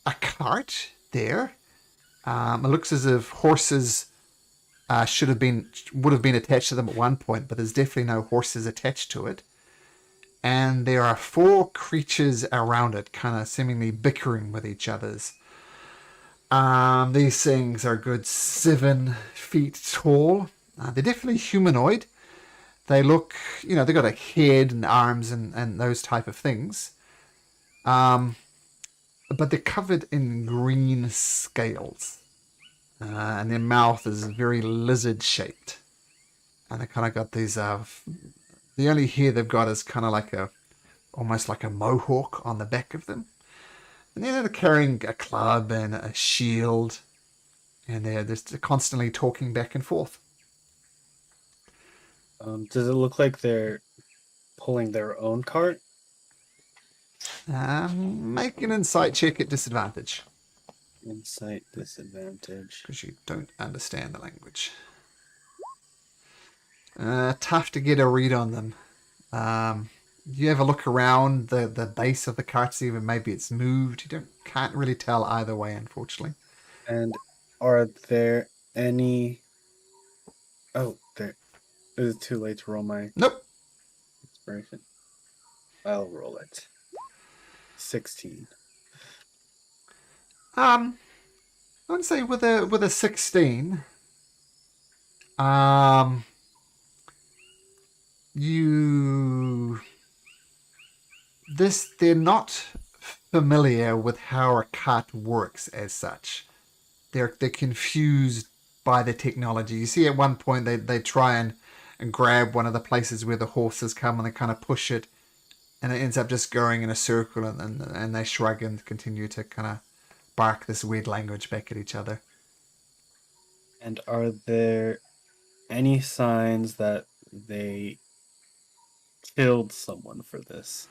a cart there. It looks as if horses would have been attached to them at one point, but there's definitely no horses attached to it. And there are 4 creatures around it, kind of seemingly bickering with each other's. These things are a good 7 feet tall. They're definitely humanoid. They look, they've got a head and arms and those type of things. But they're covered in green scales. And their mouth is very lizard-shaped. And they kind of got these... the only hair they've got is kind of like almost like a mohawk on the back of them. And then they're carrying a club and a shield. And they're just constantly talking back and forth. Does it look like they're pulling their own cart? Make an insight check at disadvantage. Insight disadvantage. Because you don't understand the language. Tough to get a read on them. You have a look around the base of the cart, see if maybe it's moved. You can't really tell either way, unfortunately. And are there any... Oh, there. Is it too late to roll my Nope. inspiration? I'll roll it. 16. I would say with a 16, they're not familiar with how a cart works as such. They're confused by the technology. You see, at one point they try and grab one of the places where the horses come, and they kind of push it, and it ends up just going in a circle, and they shrug and continue to kind of bark this weird language back at each other. And are there any signs that they killed someone for this?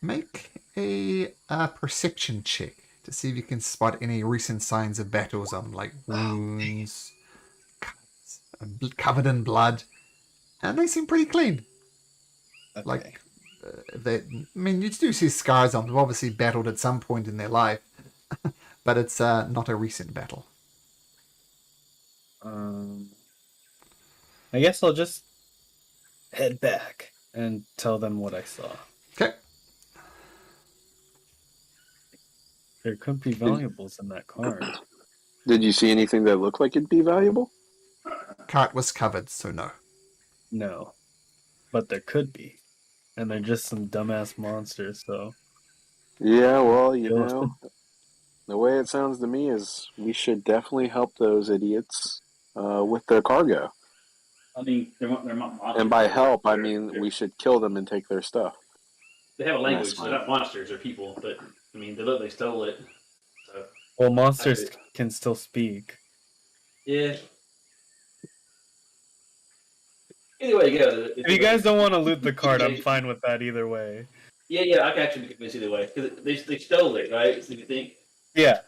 Make a perception check to see if you can spot any recent signs of battles on, like wounds, cuts, covered in blood, and they seem pretty clean. Okay. Like, I mean, you do see scars on them. They've obviously battled at some point in their life, but it's not a recent battle. I guess I'll just head back and tell them what I saw. Okay. There could be valuables in that card. Did you see anything that looked like it'd be valuable? Cart was covered, so no. No. But there could be. And they're just some dumbass monsters, so. Yeah, well, you know, the way it sounds to me is we should definitely help those idiots with their cargo. I mean, they're not monsters. And by help, I mean we should kill them and take their stuff. They have a language, That's so they're not monsters, they're people. But, I mean, they stole it. So, Well, monsters can still speak. yeah. Either way you go. If you guys don't want to loot the card, I'm fine with that either way. Yeah, I can actually be convinced either way. Because they stole it, right? So you think? Yeah.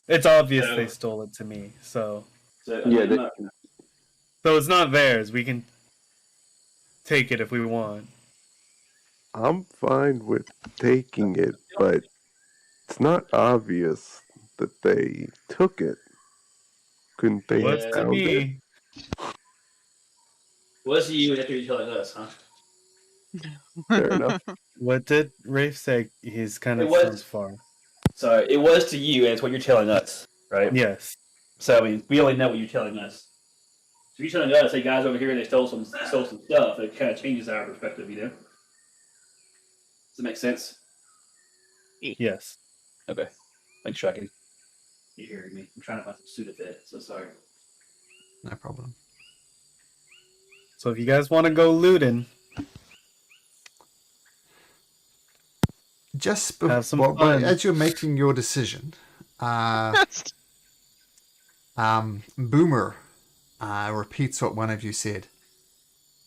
It's obvious So- they stole it to me, so. So, Yeah, I'm they- not- So it's not theirs. We can take it if we want. I'm fine with taking it, but it's not obvious that they took it. Couldn't they What's have to found it? me? What's you after you telling us, huh? Fair enough. What did Rafe say? He's kind of It was- sounds far. Sorry, it was to you, and it's what you're telling us, right? Yes. So I mean, we only know what you're telling us. So you're telling us, hey guys over here, they stole some stuff. It kind of changes our perspective, you know. Does that make sense? Yes. Okay. Make sure I can. You're hearing me. I'm trying to find some Sudafed. So sorry. No problem. So if you guys want to go looting, Just Have some before, fun. as you're making your decision, Boomer repeats what one of you said.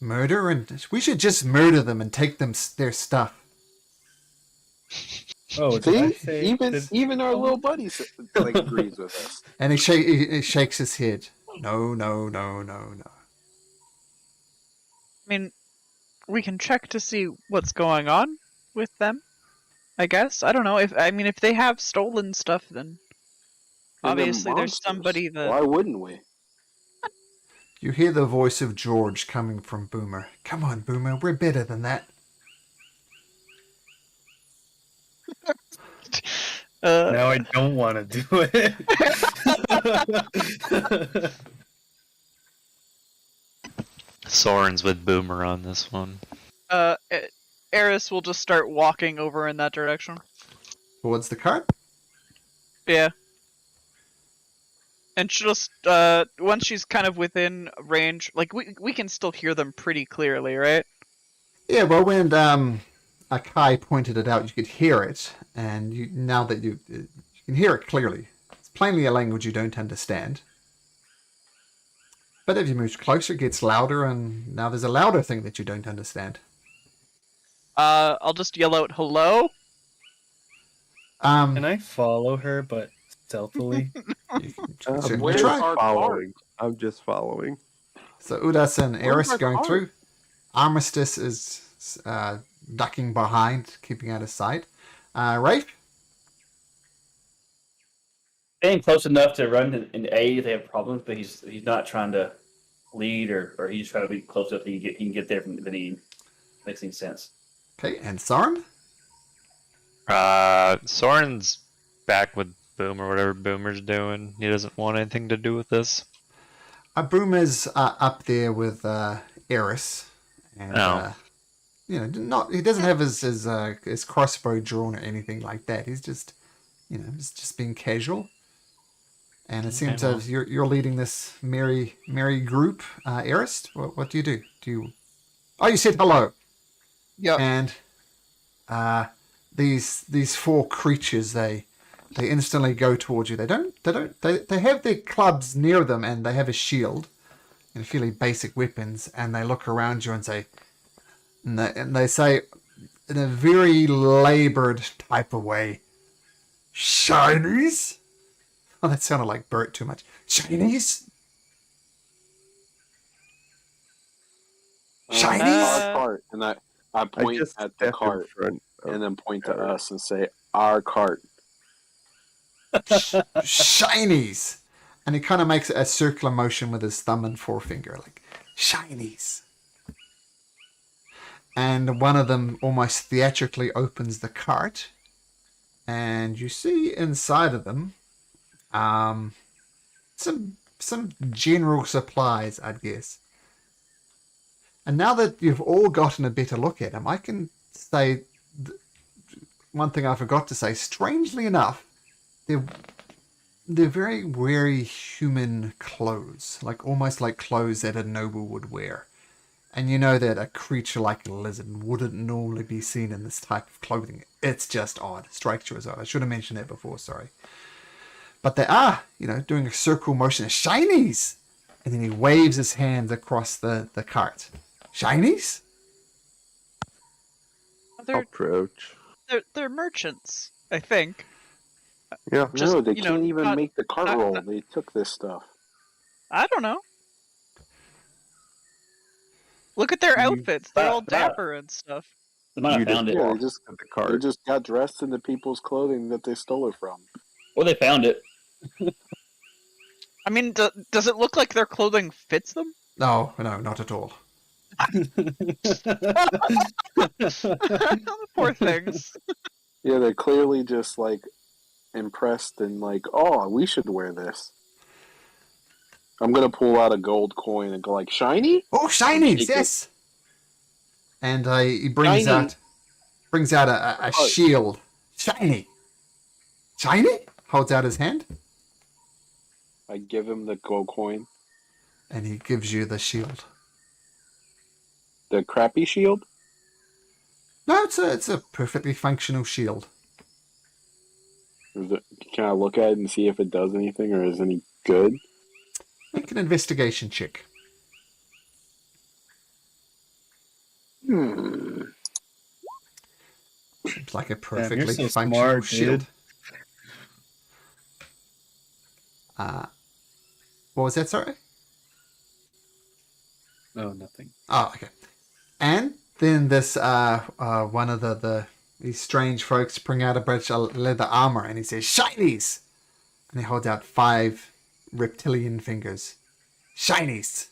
Murder, and we should just murder them and take them their stuff. oh, did I See, say even our little buddy like agrees with us. And he shakes his head. No. I mean, we can check to see what's going on with them. I guess I don't know if they have stolen stuff, then And they're obviously there's monsters. somebody that. Why wouldn't we? You hear the voice of George coming from Boomer. Come on, Boomer, we're better than that. now I don't want to do it. Soren's with Boomer on this one. Eris will just start walking over in that direction. Towards the cart? Yeah. And she'll just, once she's kind of within range, like, we can still hear them pretty clearly, right? Yeah, well, when Akai pointed it out, you could hear it, and now that you can hear it clearly. It's plainly a language you don't understand. But if you move closer, it gets louder, and now there's a louder thing that you don't understand. I'll just yell out, hello? Can I follow her, but stealthily? You can certainly Where's try. our Following. I'm just following. So Udas and Eris our going cart? through. Armistice is ducking behind, keeping out of sight. Rafe? Staying close enough to run and aid if they have problems, but he's not trying to lead or he's trying to be close enough that he can get there from the need. Makes any sense. Okay, and Soren? Soren's back with Boomer, whatever Boomer's doing. He doesn't want anything to do with this. Boomer's up there with Eris. And, Oh. he doesn't have his crossbow drawn or anything like that. He's just, he's just being casual. And it seems well. as you're leading this merry group. Eris, what do you do? Oh, you said hello. Yeah. And these four creatures, they they instantly go towards you. They have their clubs near them, and they have a shield and fairly basic weapons, and they look around you and say, and they say in a very labored type of way, "Shinies?" Oh, that sounded like Bert too much. "Shinies? Shinies?" Our cart, and I I point just at the step in cart front of and then point to Eric. us and say, "Our cart." Shinies. And he kind of makes a circular motion with his thumb and forefinger, like, "Shinies." And one of them almost theatrically opens the cart, and you see inside of them some general supplies, I'd guess. And now that you've all gotten a better look at him, I can say one thing I forgot to say. Strangely enough, they're very human clothes, like almost like clothes that a noble would wear. And you know that a creature like a lizard wouldn't normally be seen in this type of clothing. It's just odd. Strikes you as odd. I should have mentioned that before, sorry. But they are, doing a circle motion. "Shinies!" And then he waves his hands across the cart. "Shinies?" They're Approach. they're merchants, I think. Yeah. Just, No, they can't even not- make the cart not- roll. not- They took this stuff. I don't know. Look at their outfits. They're all dapper and stuff. They might You have found just it. walk Yeah, to the They cart. just got dressed in the people's clothing that they stole it from. Or they found it. I mean, does it look like their clothing fits them? No, not at all. Poor things. Yeah, they're clearly just like impressed and like, oh, we should wear this. I'm gonna pull out a gold coin and go like, "Shiny?" "Oh, shinies, Shake it. yes!" And he brings Shiny. out a Oh. shield. "Shiny! Shiny?" Holds out his hand, I give him the gold coin. and he gives you the shield. The crappy shield. No, it's a perfectly functional shield. Can I look at it and see if it does anything or is any good? Make an investigation check. Seems like a perfectly so functional smart, shield. dude. What was that, sorry? Oh, nothing. Oh, okay. And then this one of these strange folks bring out a bunch of leather armor, and he says, "Shinies!" And he holds out 5 reptilian fingers. "Shinies!"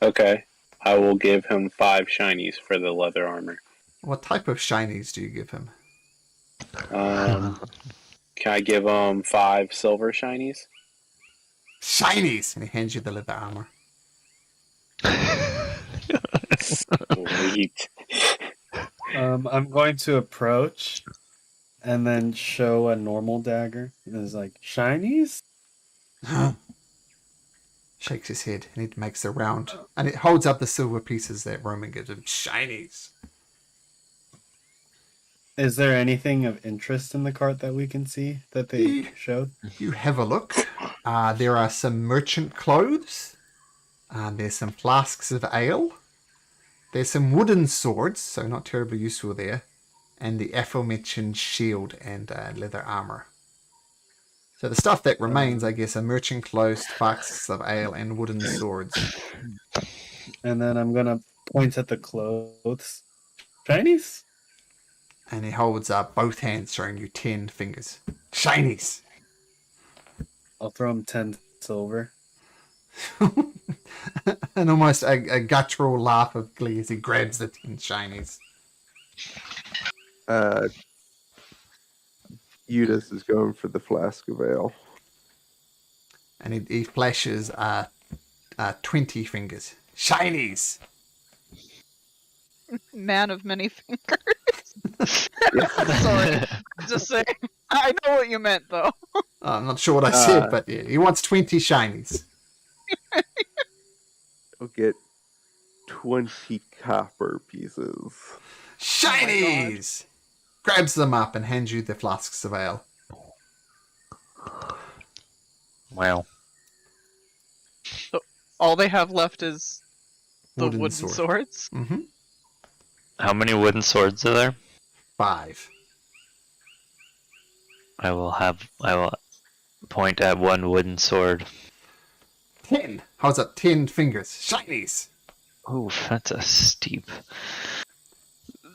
Okay. I will give him 5 shinies for the leather armor. What type of shinies do you give him? Can I give him 5 silver shinies? "Shinies!" And he hands you the leather armor. Sweet. I'm going to approach and then show a normal dagger. It's like, "Shinies?" Shakes his head, and he makes a round. And it holds up the silver pieces that Roman gives him. "Shinies!" Is there anything of interest in the cart that we can see that they showed? You have a look. There are some merchant clothes. There's some flasks of ale. There's some wooden swords, so not terribly useful there. And the aforementioned shield and leather armor. So the stuff that remains, I guess, are merchant clothes, flasks of ale, and wooden swords. And then I'm gonna point at the clothes. "Shinies?" And he holds up both hands, showing you 10 fingers. "Shinies!" I'll throw him 10 silver. And almost a guttural laugh of glee as he grabs the 10 shinies. Udas is going for the flask of ale. And he flashes 20 fingers. "Shinies!" Man of many fingers. Sorry, just saying. I know what you meant, though. I'm not sure what I said, but yeah, he wants 20 shinies. He'll get 20 copper pieces. Shinies! Grabs them up and hands you the flasks of ale. Wow. All they have left is the Wooden wooden sword. swords. Mm-hmm. How many wooden swords are there? 5. I will point at one wooden sword. 10. How's that? 10 fingers. Shinies! Ooh, that's a steep.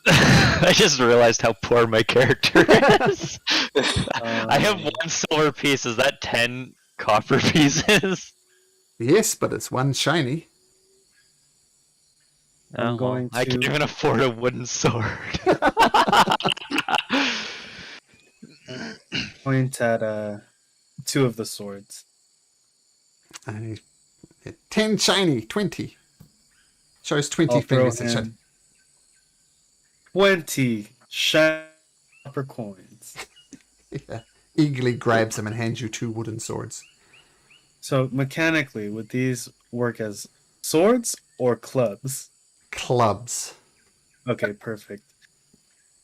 I just realized how poor my character is. I have 1 silver piece. Is that 10 copper pieces? Yes, but it's 1 shiny. I'm going I can't to- even afford a wooden sword. Point at 2 of the swords. 10 shiny. 20. Shows 20 I'll throw fingers. Shiny. him 20 shiny copper coins. Yeah. Eagerly grabs them and hands you 2 wooden swords. So mechanically, would these work as swords or clubs? Clubs. Okay, perfect.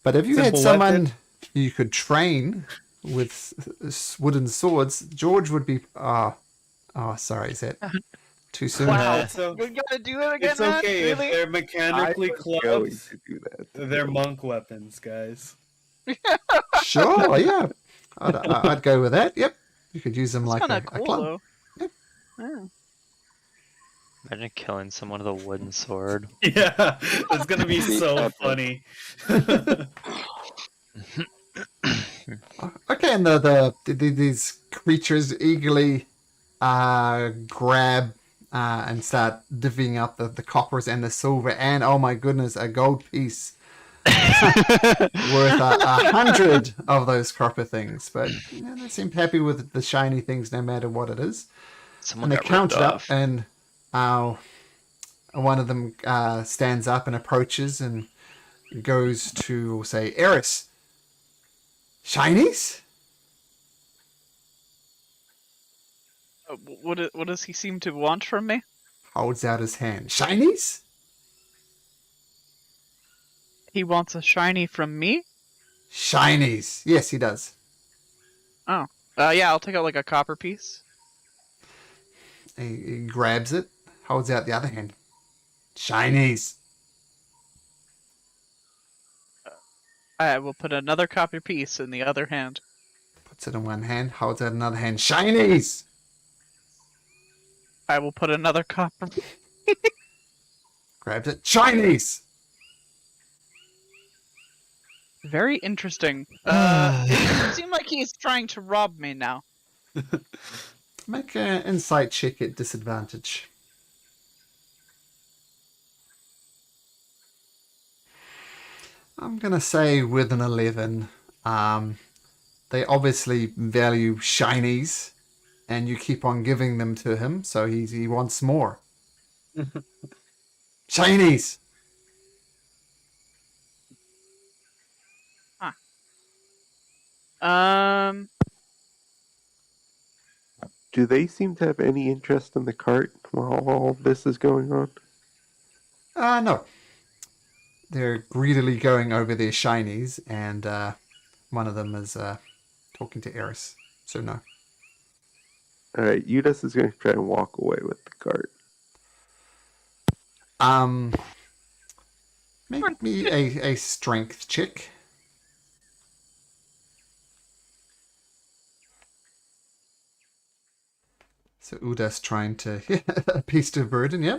But if you had Simple someone weapon. you could train with wooden swords, George would be. Oh, sorry, is that too soon? Wow. So We gotta do it again, it's man? okay Really? if they're I mechanically was going clubs. to do that. They're monk weapons, guys. Sure, yeah. I'd go with that. Yep. You could use them It's like kind a of cool, club. though. Yep. Yeah. Imagine killing someone with a wooden sword. Yeah, it's gonna be so funny. Okay, and these creatures eagerly grab and start divvying up the coppers and the silver, and oh my goodness, a gold piece worth 100 of those copper things. But yeah, they seem happy with the shiny things no matter what it is. Someone And they got count ripped it up, off. and one of them stands up and approaches and goes to say, Eris, shinies? What does he seem to want from me? Holds out his hand. Shinies? He wants a shiny from me? Shinies. Yes, he does. Yeah, I'll take out like a copper piece. He grabs it, holds out the other hand. Shinies. I will put another copper piece in the other hand. Puts it in one hand, holds out another hand. Shinies. I will put another copper. Grabs it. Shinies. Very interesting. It seems like he's trying to rob me now. Make an insight check at disadvantage. I'm going to say with an 11. They obviously value shinies, and you keep on giving them to him, so he wants more. Shinies! Do they seem to have any interest in the cart while all this is going on? No. They're greedily going over their shinies, and one of them is talking to Eris. So no. Alright, Udas is going to try and walk away with the cart. Make me a strength check. So Udas trying to appease to burden, yeah?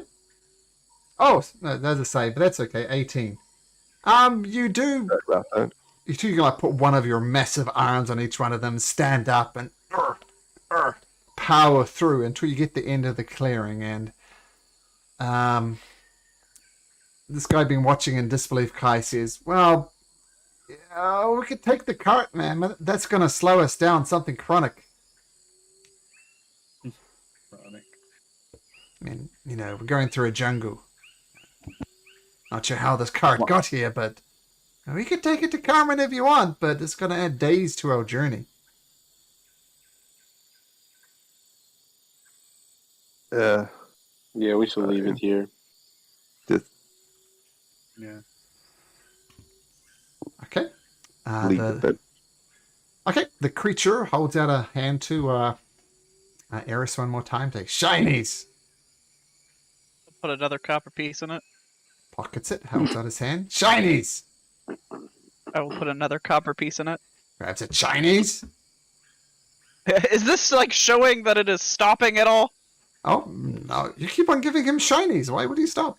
Oh, no, that's a save, but that's okay. 18. You do Sorry about that. you two can like put one of your massive arms on each one of them, stand up, and power through until you get the end of the clearing. And this guy been watching in disbelief, Kai says, "Well, we could take the cart, man. But that's going to slow us down. Something chronic. Chronic. I mean, we're going through a jungle. Not sure how this cart got here, but we could take it to Carmen if you want, but it's going to add days to our journey." Yeah, we should leave it here. Just Yeah. Okay. Lead with it. Okay, the creature holds out a hand to Eris one more time. Say, shinies! Put another copper piece in it. Pockets it, holds out his hand. Shinies! I will put another copper piece in it. Grabs it. Shinies! Is this like showing that it is stopping at all? Oh, no. You keep on giving him shinies. Why would he stop?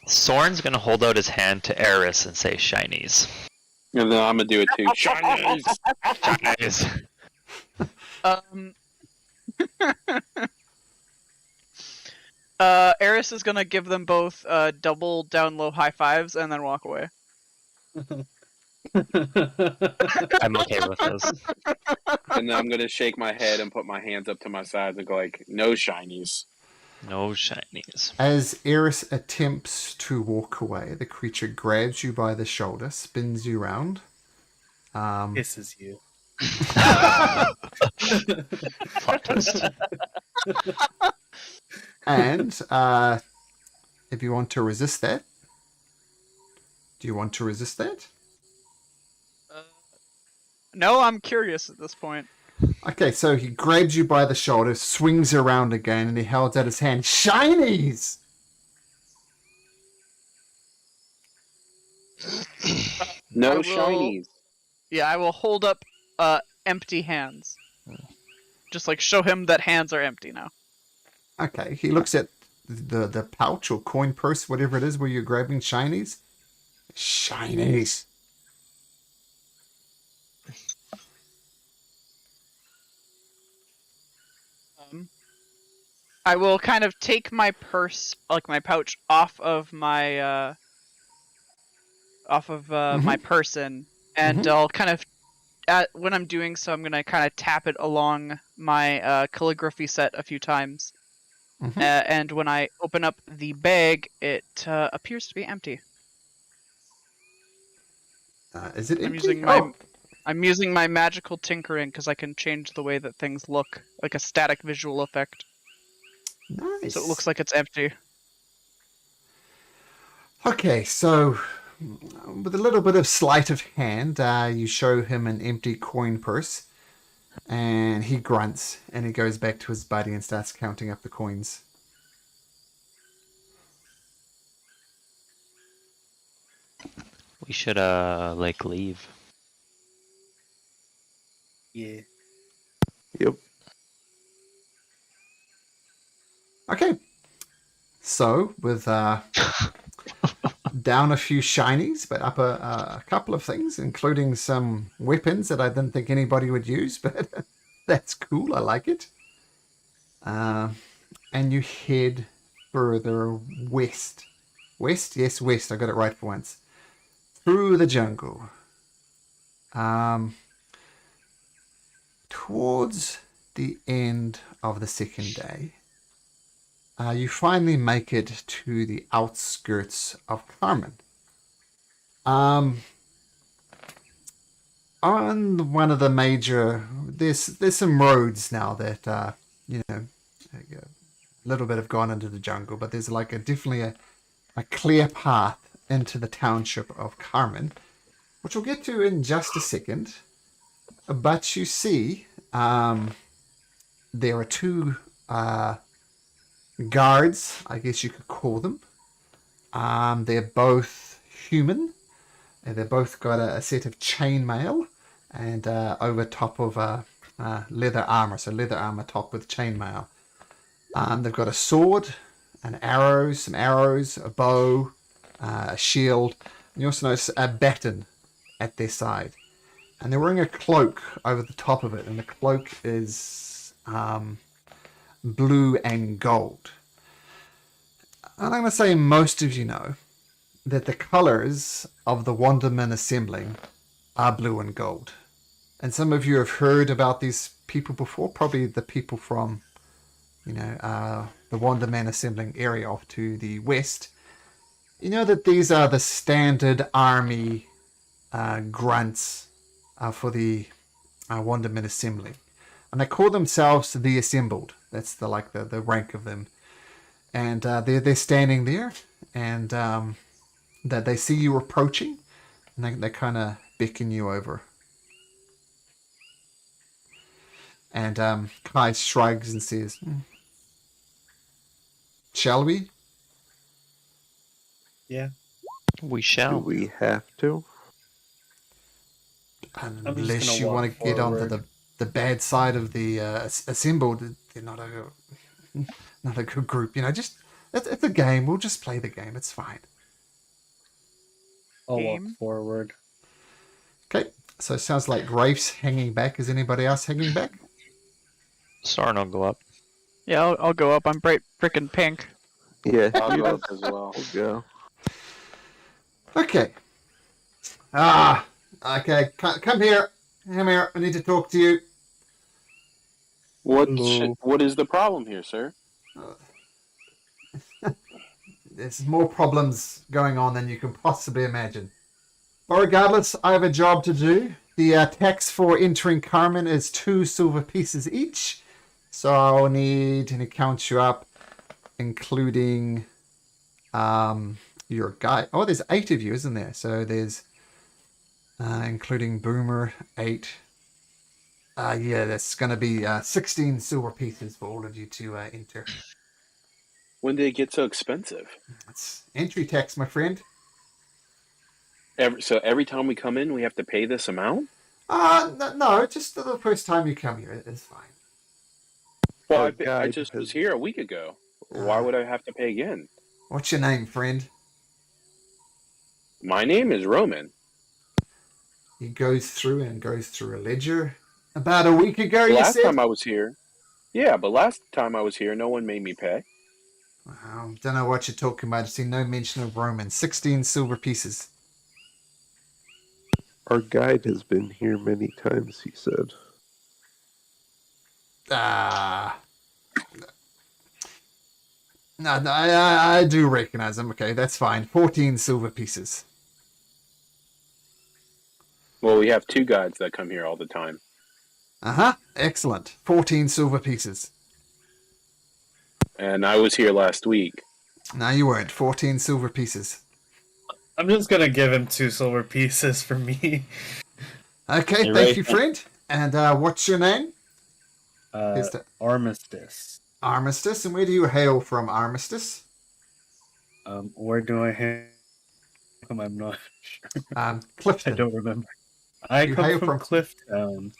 Soren's gonna hold out his hand to Eris and say shinies. And then I'm gonna do it too. Shinies! Shinies. Eris is gonna give them both double down low high fives and then walk away. I'm okay with this. And then I'm gonna shake my head and put my hands up to my sides and go like, no shinies. No shinies. As Eris attempts to walk away, the creature grabs you by the shoulder, spins you round. Kisses you. Plot twist. And if you want to resist that, do you want to resist that? No, I'm curious at this point. Okay, so he grabs you by the shoulder, swings around again, and he holds out his hand. Shinies! No I will- shinies. Yeah, I will hold up empty hands. Just like show him that hands are empty now. Okay, he looks at the pouch or coin purse, whatever it is, where you're grabbing shinies. Shinies! I will kind of take my purse, like my pouch, off of my my person, and I'll kind of, when I'm doing so, I'm gonna kind of tap it along my calligraphy set a few times, and when I open up the bag, it appears to be empty. Is it empty? I'm using my magical tinkering because I can change the way that things look, like a static visual effect. Nice. So it looks like it's empty. Okay, so with a little bit of sleight of hand, you show him an empty coin purse, and he grunts, and he goes back to his buddy and starts counting up the coins. We should leave. Yeah. Yep. Okay, so with down a few shinies, but up a couple of things, including some weapons that I didn't think anybody would use, but that's cool. I like it. And you head further west. West? Yes, west. I got it right for once. Through the jungle. Towards the end of the second day, you finally make it to the outskirts of Carmen. On one of the major, there's some roads now that a little bit have gone into the jungle, but there's like definitely a clear path into the township of Carmen, which we'll get to in just a second. But you see, there are two guards, I guess you could call them. They're both human, and they've both got a set of chainmail and over top of leather armor, so leather armor topped with chainmail. They've got a sword, an arrow, some arrows, a bow, a shield, and you also notice a baton at their side. And they're wearing a cloak over the top of it, and the cloak is blue and gold. And I'm going to say most of you know that the colors of the Wandermen assembling are blue and gold. And some of you have heard about these people before, probably the people from, the Wandermen assembling area off to the west. You know that these are the standard army grunts for the Wandermen assembling. And they call themselves the Assembled. That's the rank of them. and they're standing there, and that they see you approaching, and they kind of beckon you over. And Kai shrugs and says, "Shall we?" Yeah. We Do shall. we have to? Unless gonna you walk want to get onto forward. the bad side of the assembled, they're not a good group. You know, just it's a game. We'll just play the game. It's fine. I'll walk Game. forward. Okay. So it sounds like Grafe's hanging back. Is anybody else hanging back? Soren will go up. Yeah, I'll go up. I'm bright frickin' pink. Yeah, I'll go Udas up as well. will go. Okay. Okay. Come here. Come here. I need to talk to you. What is the problem here, sir? There's more problems going on than you can possibly imagine. But regardless, I have a job to do. The tax for entering Carmen is 2 silver pieces each. So I'll need to count you up, including your guy. Oh, there's 8 of you, isn't there? So there's, including Boomer, 8. Yeah, that's going to be 16 silver pieces for all of you to enter. When did it get so expensive? It's entry tax, my friend. So every time we come in, we have to pay this amount? No, just the first time you come here. It's fine. Well, Our I guide just has- was here a week ago. Why would I have to pay again? What's your name, friend? My name is Roman. He goes through a ledger. About a week ago, you Last said? time I was here, yeah, but last time I was here, no one made me pay. Don't know what you're talking about. I've seen no mention of Roman. 16 silver pieces. Our guide has been here many times, he said. No, I do recognize him. Okay, that's fine. 14 silver pieces. Well, we have 2 guides that come here all the time. Excellent. 14 silver pieces. And I was here last week. No, you weren't. 14 silver pieces. I'm just gonna give him 2 silver pieces for me. Okay, You're thank right. you, friend. And what's your name? Here's the Armistice. Armistice. And where do you hail from, Armistice? Where do I have him? I'm not sure. I Clifton. don't remember. I You come hail from from- Clifftown.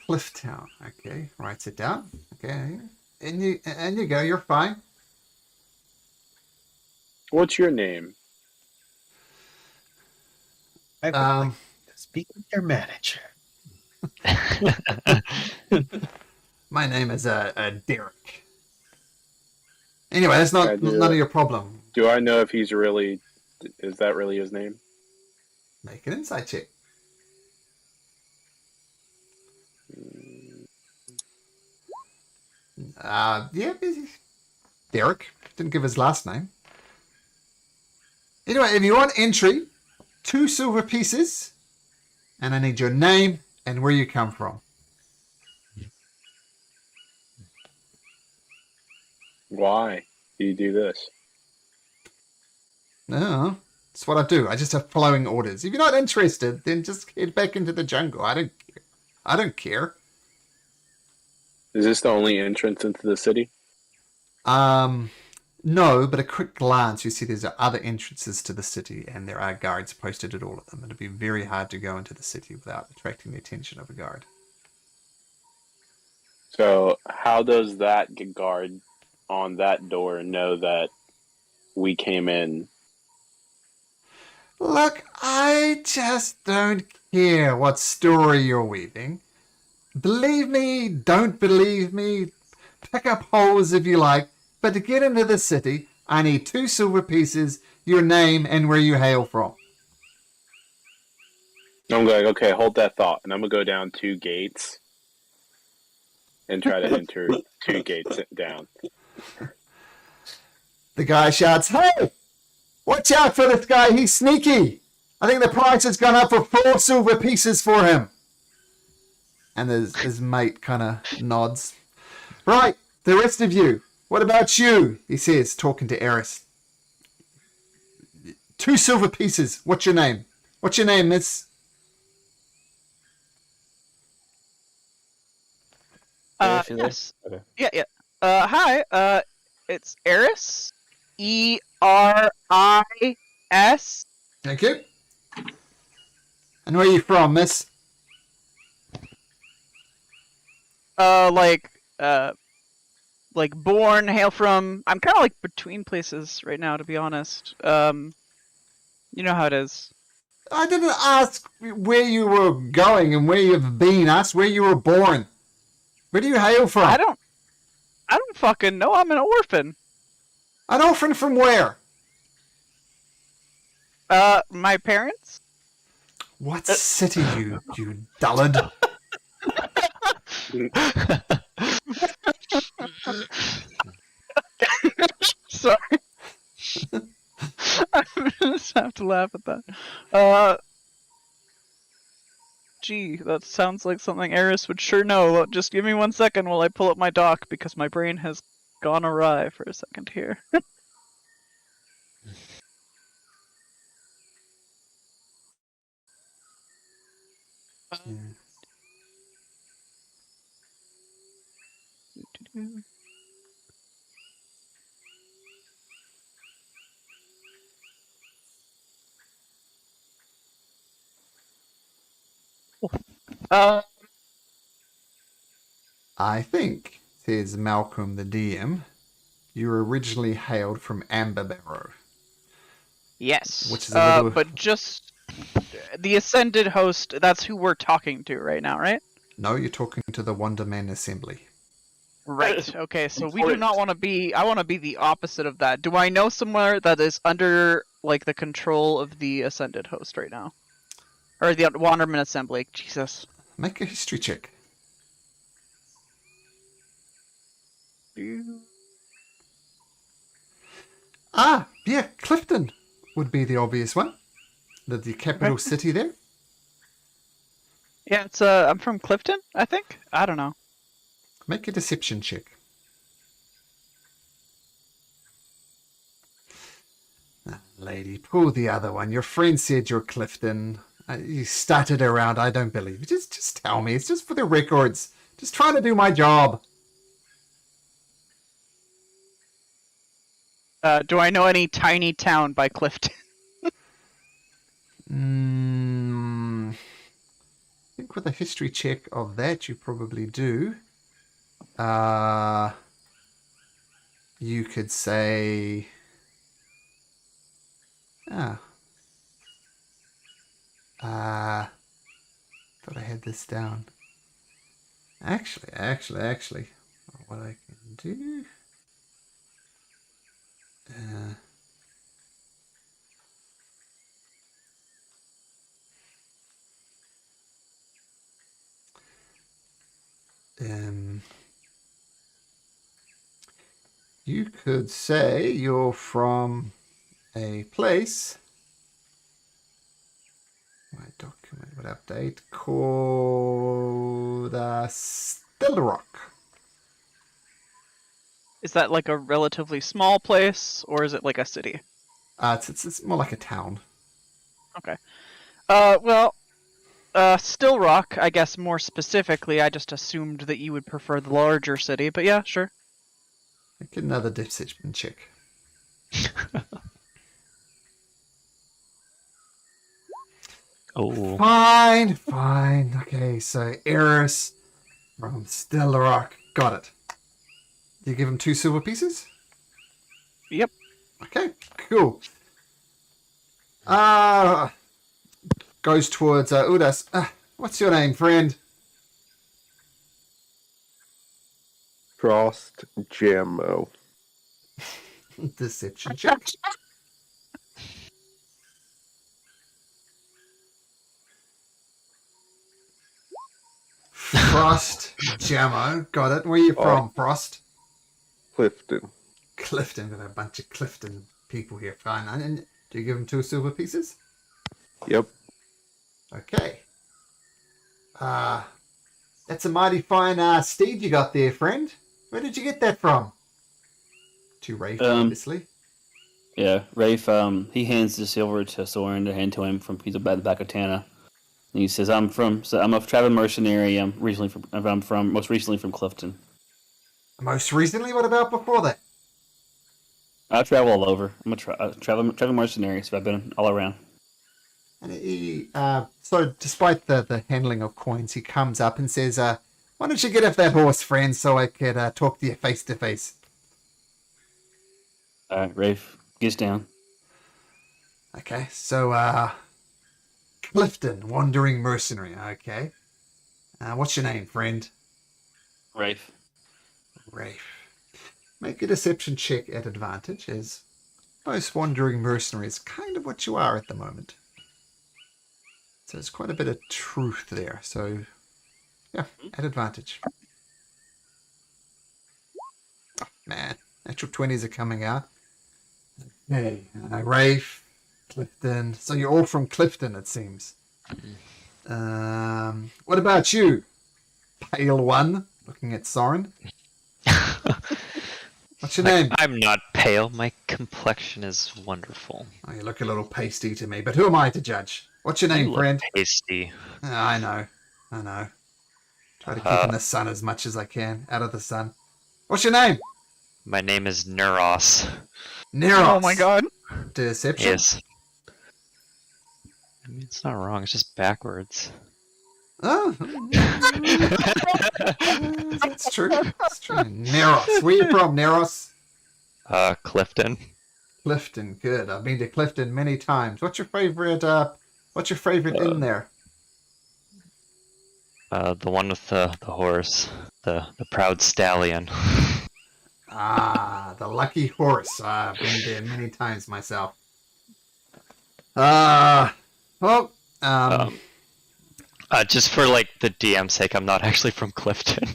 Clifftown. Okay, writes it down. Okay, and you go. You're fine. What's your name? I would like to speak with your manager. My name is Derek. Anyway, that's not none of your problem. Do I know if he's really... Is that really his name? Make an insight check. Yeah, Derek didn't give his last name. Anyway, if you want entry, 2 silver pieces, and I need your name and where you come from. Why do you do this? No, that's what I do. I just have flowing orders. If you're not interested, then just head back into the jungle. I don't care. I don't care. Is this the only entrance into the city? No, but a quick glance, you see there's other entrances to the city, and there are guards posted at all of them. It'd be very hard to go into the city without attracting the attention of a guard. So how does that guard on that door know that we came in? Look, I just don't care what story you're weaving. Believe me, don't believe me, pick up holes if you like, but to get into the city, I need 2 silver pieces, your name, and where you hail from. I'm like, okay, hold that thought, and I'm gonna go down 2 gates and try to enter 2 gates down. The guy shouts, "Hey! Watch out for this guy, he's sneaky! I think the price has gone up for 4 silver pieces for him." And his mate kind of nods. Right, the rest of you, What about you? He says, talking to Eris. 2 silver pieces. What's your name? What's your name, miss? Eris, you there? Yes. Okay. Yeah. Hi. It's Eris. Eris. Thank you. And where are you from, miss? Like born, hail from. I'm kind of like between places right now, to be honest. You know how it is. I didn't ask where you were going and where you've been. I asked where you were born. Where do you hail from? I don't fucking know. I'm an orphan. An orphan from where? My parents. What city, you dullard? Sorry. I just have to laugh at that. Gee, that sounds like something Eris would sure know. Just give me 1 second while I pull up my doc because my brain has gone awry for a second here. Uh, I think, says Malcolm the DM, you were originally hailed from Amber Barrow. yes. Which is a little... But just the Ascended Host, that's who we're talking to right now, right? No, you're talking to the Wonderman Assembly. Right. Okay, so we do not want to be... I want to be the opposite of that. Do I know somewhere that is under, like, the control of the Ascended Host right now? Or the Wanderman Assembly? Jesus. Make a history check. Ah, yeah, Clifton would be the obvious one. The capital city there. Yeah, it's I'm from Clifton, I think. I don't know. Make a deception check. Ah, lady, pull the other one. Your friend said you're Clifton. You stuttered around. I don't believe it. Just tell me. It's just for the records. Just trying to do my job. Do I know any tiny town by Clifton? I think with a history check of that, you probably do. You could say... thought I had this down. Actually, what I can do... you could say you're from a place... My document would update, called Still Rock. Is that like a relatively small place, or is it like a city? It's more like a town. Okay. Still Rock, I guess more specifically, I just assumed that you would prefer the larger city, but yeah, sure. Get another deception check. Oh. Fine. Okay, so Eris from Still Rock. Got it. You give him 2 silver pieces? Yep. Okay, cool. Goes towards Udas. What's your name, friend? Frost Jammo. Deception check. Frost Jammo. Got it. Where are you from, Frost? Clifton. Clifton. Got a bunch of Clifton people here. Fine. And do you give him 2 silver pieces? Yep. Okay. That's a mighty fine steed you got there, friend. Where did you get that from? To Rafe, Um, obviously. Yeah, Rafe. He hands the silver to Soren to hand to him from he's about the back of Tana. And he says, I'm a traveling mercenary. I'm from most recently from Clifton. Most recently, what about before that? I travel all over. I'm a traveling mercenary, so I've been all around. And so despite the handling of coins, he comes up and says, why don't you get off that horse, friend, so I could talk to you face to face? All right, Rafe gets down. Okay, so, Clifton, wandering mercenary, okay. What's your name, friend? Rafe. Rafe. Make a deception check at advantage, as most wandering mercenaries kind of what you are at the moment. So there's quite a bit of truth there, so yeah, at advantage. Oh, man, natural 20s are coming out. Okay, Rafe, Clifton. So you're all from Clifton, it seems. What about you? Pale one, looking at Soren. What's your name? I'm not pale. My complexion is wonderful. Oh, you look a little pasty to me, but who am I to judge? What's your name, You look friend? pasty. I know. Try to keep in the sun as much as I can, out of the sun. What's your name? My name is Neuros. Neros. Oh my god. Deception? Yes. I mean, it's not wrong. It's just backwards. Oh. That's true. That's true. Neros. Where you from, Neros? Clifton. Clifton. Good. I've been to Clifton many times. What's your favorite in there? The one with the horse. The proud stallion. Ah, the lucky horse. I've been there many times myself. Just for like the DM's sake, I'm not actually from Clifton.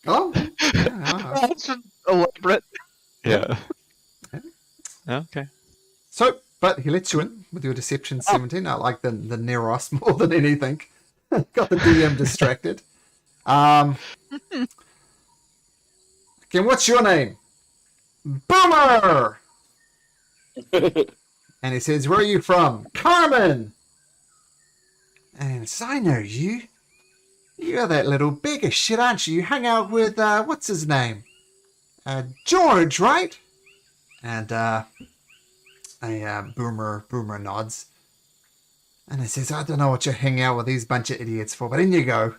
Oh. Yeah. That's just elaborate. Yeah. Okay. So, but he lets you in with your deception 17. I like the Neros more than anything. Got the DM distracted. Okay, what's your name? Boomer! And he says, where are you from? Carmen! And he says, I know you. You're that little beggar shit, aren't you? You hung out with, what's his name? George, right? And, Boomer nods. And he says, I don't know what you're hanging out with these bunch of idiots for, but in you go.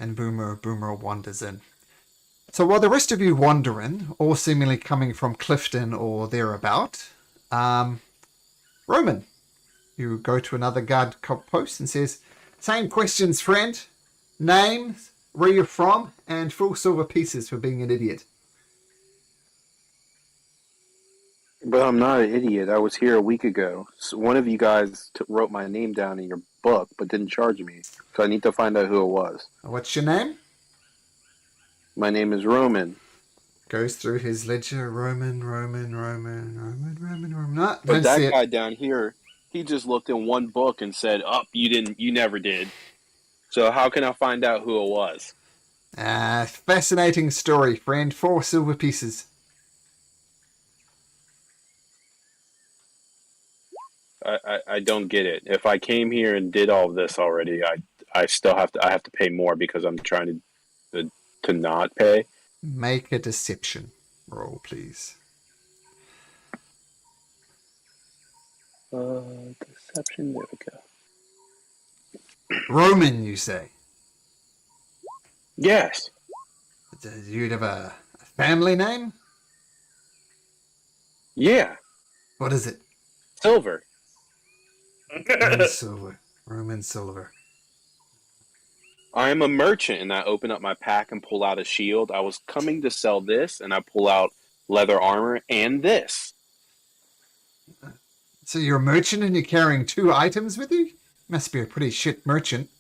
And Boomer wanders in. So while the rest of you wander in, all seemingly coming from Clifton or thereabout, Roman, you go to another guard post and says, same questions, friend. Name, where you're from, and full silver pieces for being an idiot. But I'm not an idiot. I was here a week ago. So one of you guys wrote my name down in your book, but didn't charge me. So I need to find out who it was. What's your name? My name is Roman. Goes through his ledger. Roman. No, But don't that see guy it. down here, he just looked in one book and said, "Oh, you never did." So how can I find out who it was? Fascinating story, friend. 4 silver pieces. I don't get it. If I came here and did all of this already, I still have to pay more because I'm trying to not pay. Make a deception roll, please. Deception. There we go. Roman, you say? Yes. Do you have a family name? Yeah. What is it? Silver. Roman silver. I am a merchant, and I open up my pack and pull out a shield. I was coming to sell this, and I pull out leather armor and this. So you're a merchant and you're carrying 2 items with you? Must be a pretty shit merchant.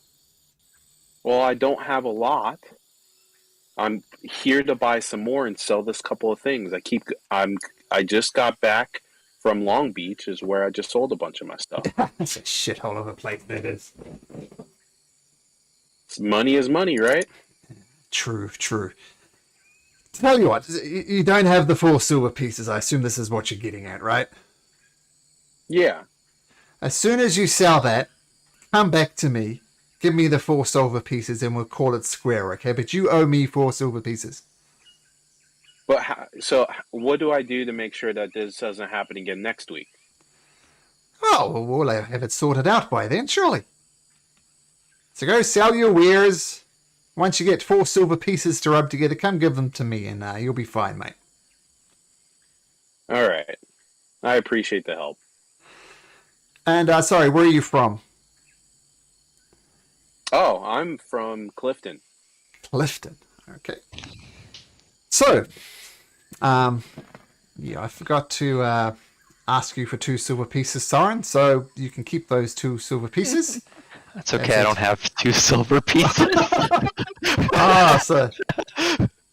Well, I don't have a lot. I'm here to buy some more and sell this couple of things. I just got back from Long Beach, is where I just sold a bunch of my stuff. That's a shithole of a place that is. Money is money, right? True. Tell you what, you don't have the 4 silver pieces. I assume this is what you're getting at, right? Yeah. As soon as you sell that, come back to me, give me the 4 silver pieces, and we'll call it square, okay? But you owe me 4 silver pieces. But so what do I do to make sure that this doesn't happen again next week? Oh, well, we'll have it sorted out by then, surely. So go sell your wares. Once you get 4 silver pieces to rub together, come give them to me, and you'll be fine, mate. All right. I appreciate the help. And, sorry, where are you from? Oh, I'm from Clifton. Clifton. Okay. So, yeah, I forgot to ask you for 2 silver pieces, Soren, so you can keep those 2 silver pieces. That's okay. I don't have 2 silver pieces. Ah,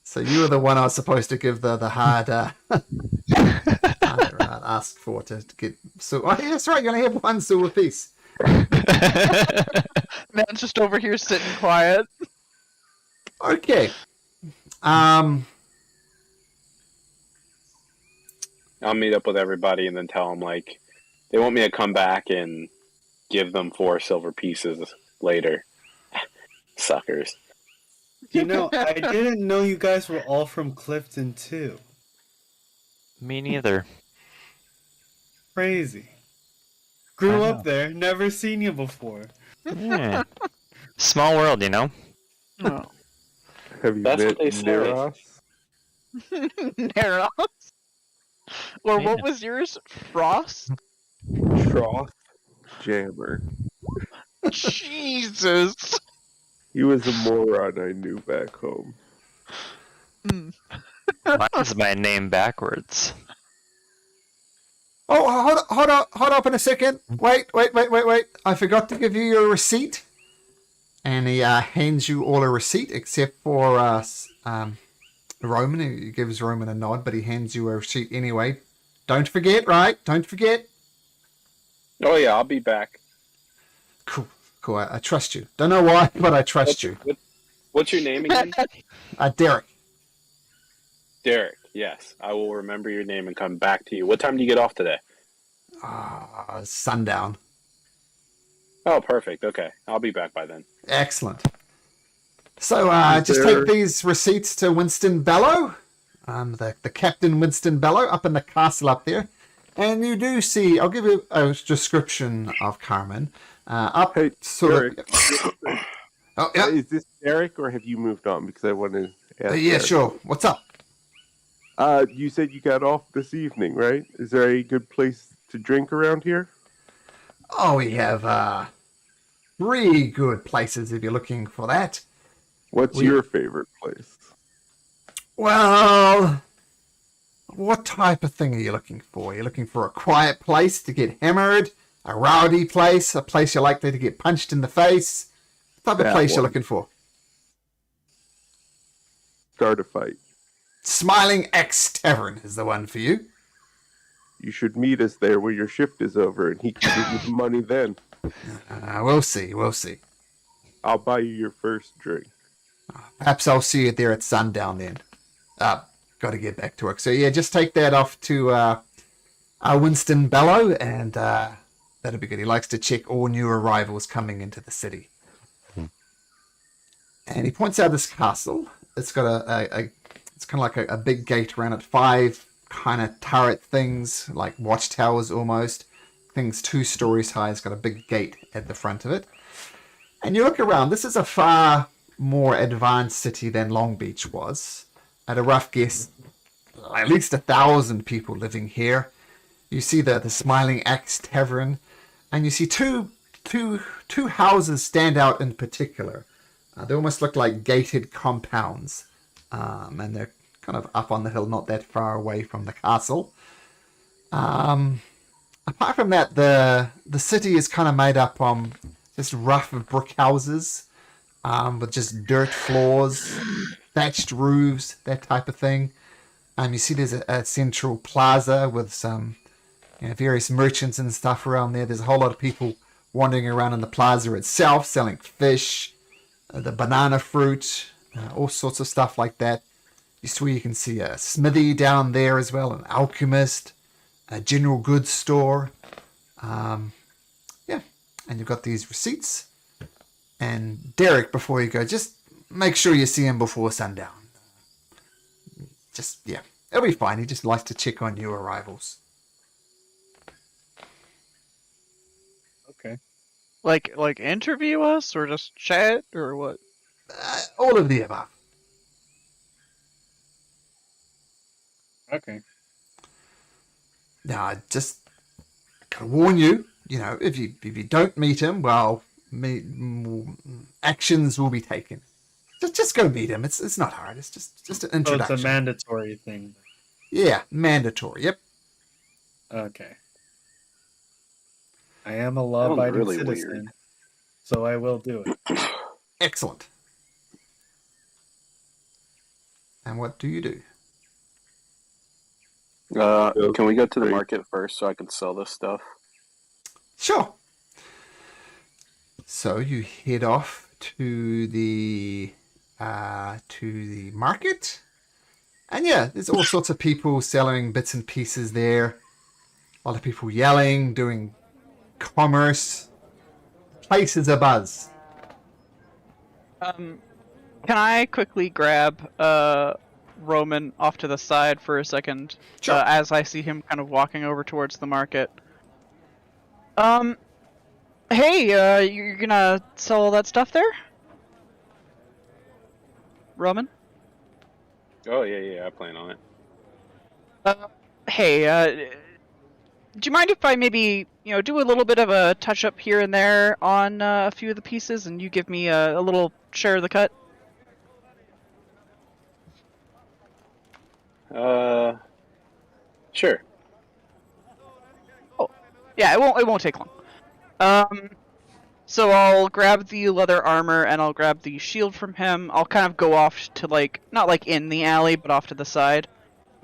so you were the one I was supposed to give the hard, ask for to get. So, oh, yeah, that's right. You only have 1 silver piece. Man's just over here sitting quiet. Okay. I'll meet up with everybody and then tell them, like, they want me to come back and give them 4 silver pieces later. Suckers. You know, I didn't know you guys were all from Clifton too. Me neither. Crazy. Grew I up know. there, never seen you before. Yeah. Small world, you know? Oh. Have you That's met what they say. Neros? Neros. Or Yeah. what was yours? Frost? Troth Jammer. Jesus. He was a moron I knew back home. Mm. Mine's my name backwards. Oh, hold up in a second. Wait. I forgot to give you your receipt. And he hands you all a receipt except for Roman. He gives Roman a nod, but he hands you a receipt anyway. Don't forget, right? Don't forget. Oh, yeah, I'll be back. Cool. I trust you. Don't know why, but I trust you. What's your name again? Derek. Derek. Yes, I will remember your name and come back to you. What time do you get off today? Sundown. Oh, perfect. Okay, I'll be back by then. Excellent. So just there- take these receipts to Winston Bellow, the Captain Winston Bellow up in the castle up there. And you do see, I'll give you a description of Carmen. Up Hey, sort Derek. of. Oh, yeah. Is this Derek or have you moved on? Because I want to ask. Yeah, Derek. sure. What's up? You said you got off this evening, right? Is there a good place to drink around here? Oh, we have 3 good places if you're looking for that. What's your favorite place? Well, what type of thing are you looking for? You're looking for a quiet place to get hammered, a rowdy place, a place you're likely to get punched in the face. What type of That place you're one. looking for? Start a fight. Smiling Axe Tavern is the one for you. You should meet us there when your shift is over, and he can give you the money then. We'll see. I'll buy you your first drink. Perhaps I'll see you there at sundown then. Got to get back to work. So yeah, just take that off to Winston Bellow, and that'll be good. He likes to check all new arrivals coming into the city. And he points out this castle. It's got it's kind of like a big gate around it. 5 kind of turret things, like watchtowers almost. Things 2 stories high. It's got a big gate at the front of it. And you look around. This is a far more advanced city than Long Beach was. At a rough guess, at least 1,000 people living here. You see the Smiling Axe Tavern, and you see two houses stand out in particular. They almost look like gated compounds, and they're kind of up on the hill, not that far away from the castle. Apart from that, the city is kind of made up from just rough brick houses with just dirt floors, thatched roofs, that type of thing. You see there's a central plaza with some various merchants and stuff around there. There's a whole lot of people wandering around in the plaza itself, selling fish, the banana fruit, all sorts of stuff like that. You swear you can see a smithy down there as well, an alchemist, a general goods store. Yeah, and you've got these receipts. And Derek, before you go, just make sure you see him before sundown. Just, yeah, it'll be fine. He just likes to check on new arrivals. Okay. Like interview us or just chat or what? All of the above. Okay. Now, I just gotta warn you, if you don't meet him, well, actions will be taken. Just go meet him. It's not hard. It's just an So introduction. it's a mandatory thing. Yeah, mandatory. Yep. Okay. I am a law-abiding really citizen, weird. so I will do it. Excellent. And what do you do? Can we go to the market first so I can sell this stuff? Sure. So you head off to the market, and yeah, there's all sorts of people selling bits and pieces there. A lot of people yelling, doing commerce. Place is abuzz. Can I quickly grab Roman off to the side for a second, Sure. as I see him kind of walking over towards the market? Hey, you're gonna sell all that stuff there, Roman? Oh yeah, I plan on it. Hey, do you mind if I maybe, do a little bit of a touch up here and there on a few of the pieces, and you give me a little share of the cut? Sure. Oh, yeah, it won't take long. So I'll grab the leather armor and I'll grab the shield from him. I'll kind of go off to not like in the alley, but off to the side.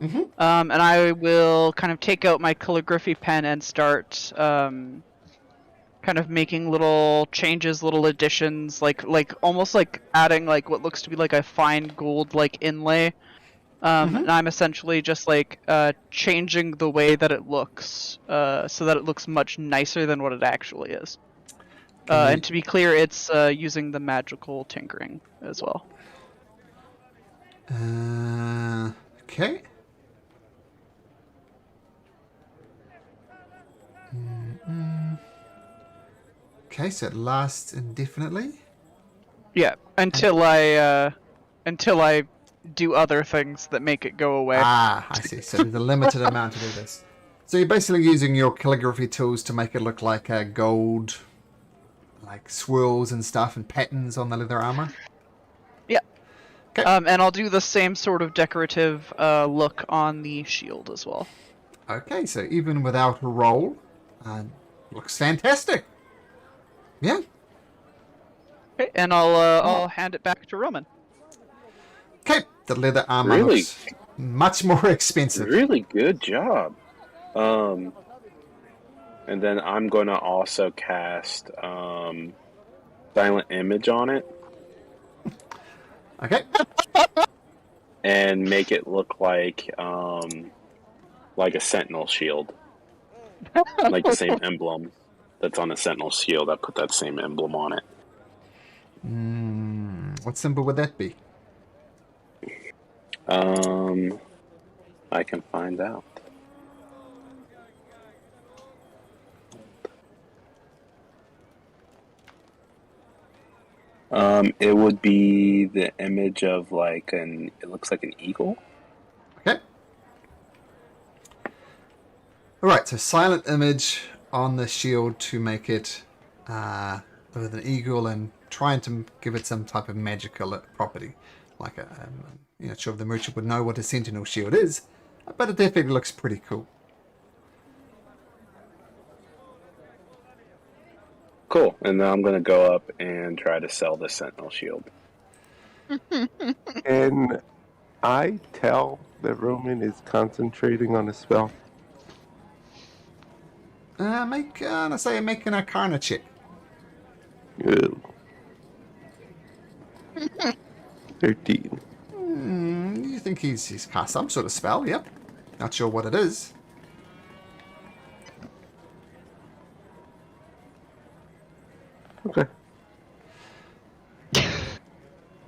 Mm-hmm. And I will kind of take out my calligraphy pen and start kind of making little changes, little additions, like almost like adding like what looks to be like a fine gold like inlay. And I'm essentially just changing the way that it looks, so that it looks much nicer than what it actually is. And to be clear, it's using the magical tinkering as well. Okay. Okay, so it lasts indefinitely. Yeah, until I do other things that make it go away. Ah, I see. So there's a limited amount to do this. So you're basically using your calligraphy tools to make it look like a gold, like swirls and stuff and patterns on the leather armor. Yeah. Okay. And I'll do the same sort of decorative look on the shield as well. Okay, so even without a roll, looks fantastic. Yeah. Okay, and I'll hand it back to Roman. Okay, the leather armor Really? looks much more expensive. Really good job. And then I'm going to also cast Silent Image on it Okay. and make it look like a Sentinel shield, like the same emblem that's on the Sentinel shield. I put that same emblem on it. What symbol would that be? I can find out. It would be the image of it looks like an eagle. Okay. Alright, so silent image on the shield to make it with an eagle and trying to give it some type of magical property. Like not sure if the merchant would know what a sentinel shield is, but it definitely looks pretty cool. Cool. And then I'm going to go up and try to sell the Sentinel shield. And I tell that Roman is concentrating on a spell. Make an Arcana check. Ew. 13. You think he's cast some sort of spell, yep. Not sure what it is. Okay.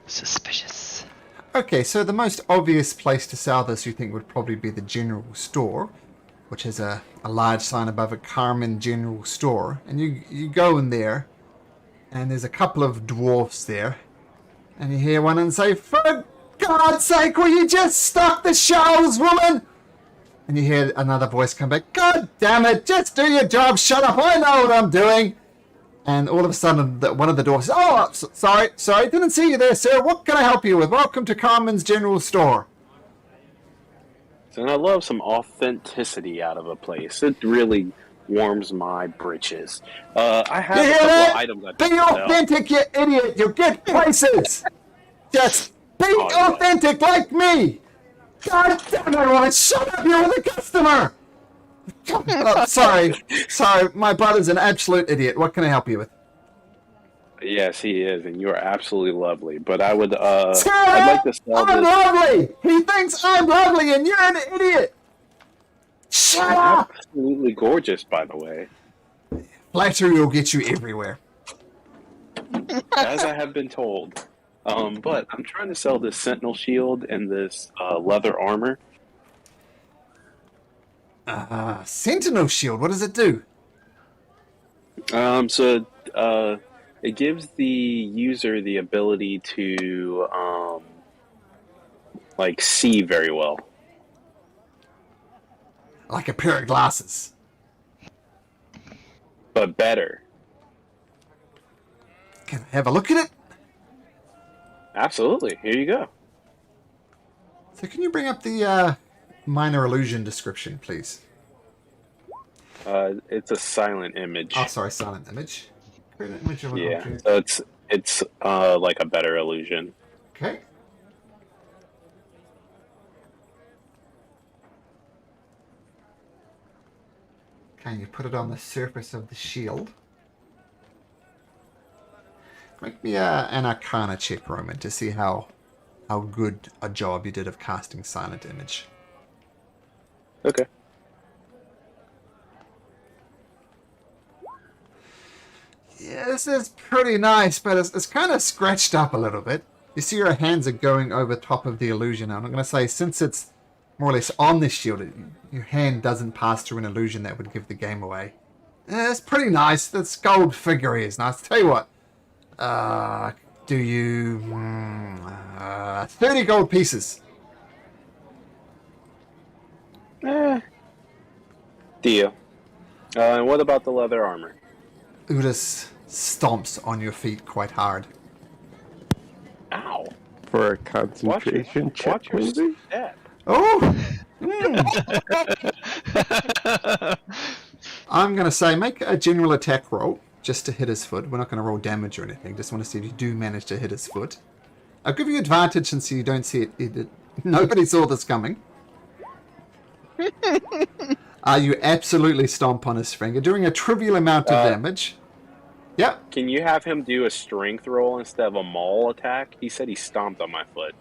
Suspicious. Okay, so the most obvious place to sell this you think would probably be the general store, which has a large sign above it, Carmen General Store. And you go in there, and there's a couple of dwarfs there, and you hear one and say, "For God's sake, will you just stock the shelves, woman?" And you hear another voice come back, "God damn it, just do your job, shut up, I know what I'm doing." And all of a sudden, one of the dwarfs says, "Oh, sorry, didn't see you there, sir. What can I help you with? Welcome to Carmen's General Store." And I love some authenticity out of a place. It really warms my britches. I have You a hear couple that? of items I Be authentic, you idiot. You'll get places. Just be yeah. authentic like me. God damn it, Ron. Shut up, you're with a customer. Oh, sorry, my brother's an absolute idiot. What can I help you with? Yes, he is, and you are absolutely lovely. But I would, Sarah, I'd like to sell I'm this. lovely. He thinks I'm lovely, and you're an idiot. Shut up. Absolutely gorgeous, by the way. Flattery will get you everywhere. As I have been told. But I'm trying to sell this Sentinel Shield and this leather armor. Sentinel Shield, what does it do? It gives the user the ability to, see very well. Like a pair of glasses. But better. Can I have a look at it? Absolutely. Here you go. So can you bring up the minor illusion description, please? It's a silent image. Oh, sorry, silent image. Create an image of an Yeah. object. So it's like a better illusion. Okay. Can you put it on the surface of the shield? Make me an Arcana check, Roman, to see how good a job you did of casting silent image. Okay. Yeah, this is pretty nice, but it's kind of scratched up a little bit. You see your hands are going over top of the illusion. I'm going to say, since it's more or less on the shield, your hand doesn't pass through an illusion that would give the game away. It's pretty nice. This gold figure is nice. Tell you what, do you... 30 gold pieces. Deal. And what about the leather armor? Udas stomps on your feet quite hard. Ow. For a concentration check, Watch your maybe? step. Oh! I'm going to say make a general attack roll just to hit his foot. We're not going to roll damage or anything. Just want to see if you do manage to hit his foot. I'll give you advantage since you don't see it. Nobody saw this coming. You absolutely stomp on his finger, doing a trivial amount of damage. Yep. Can you have him do a strength roll instead of a maul attack? He said he stomped on my foot.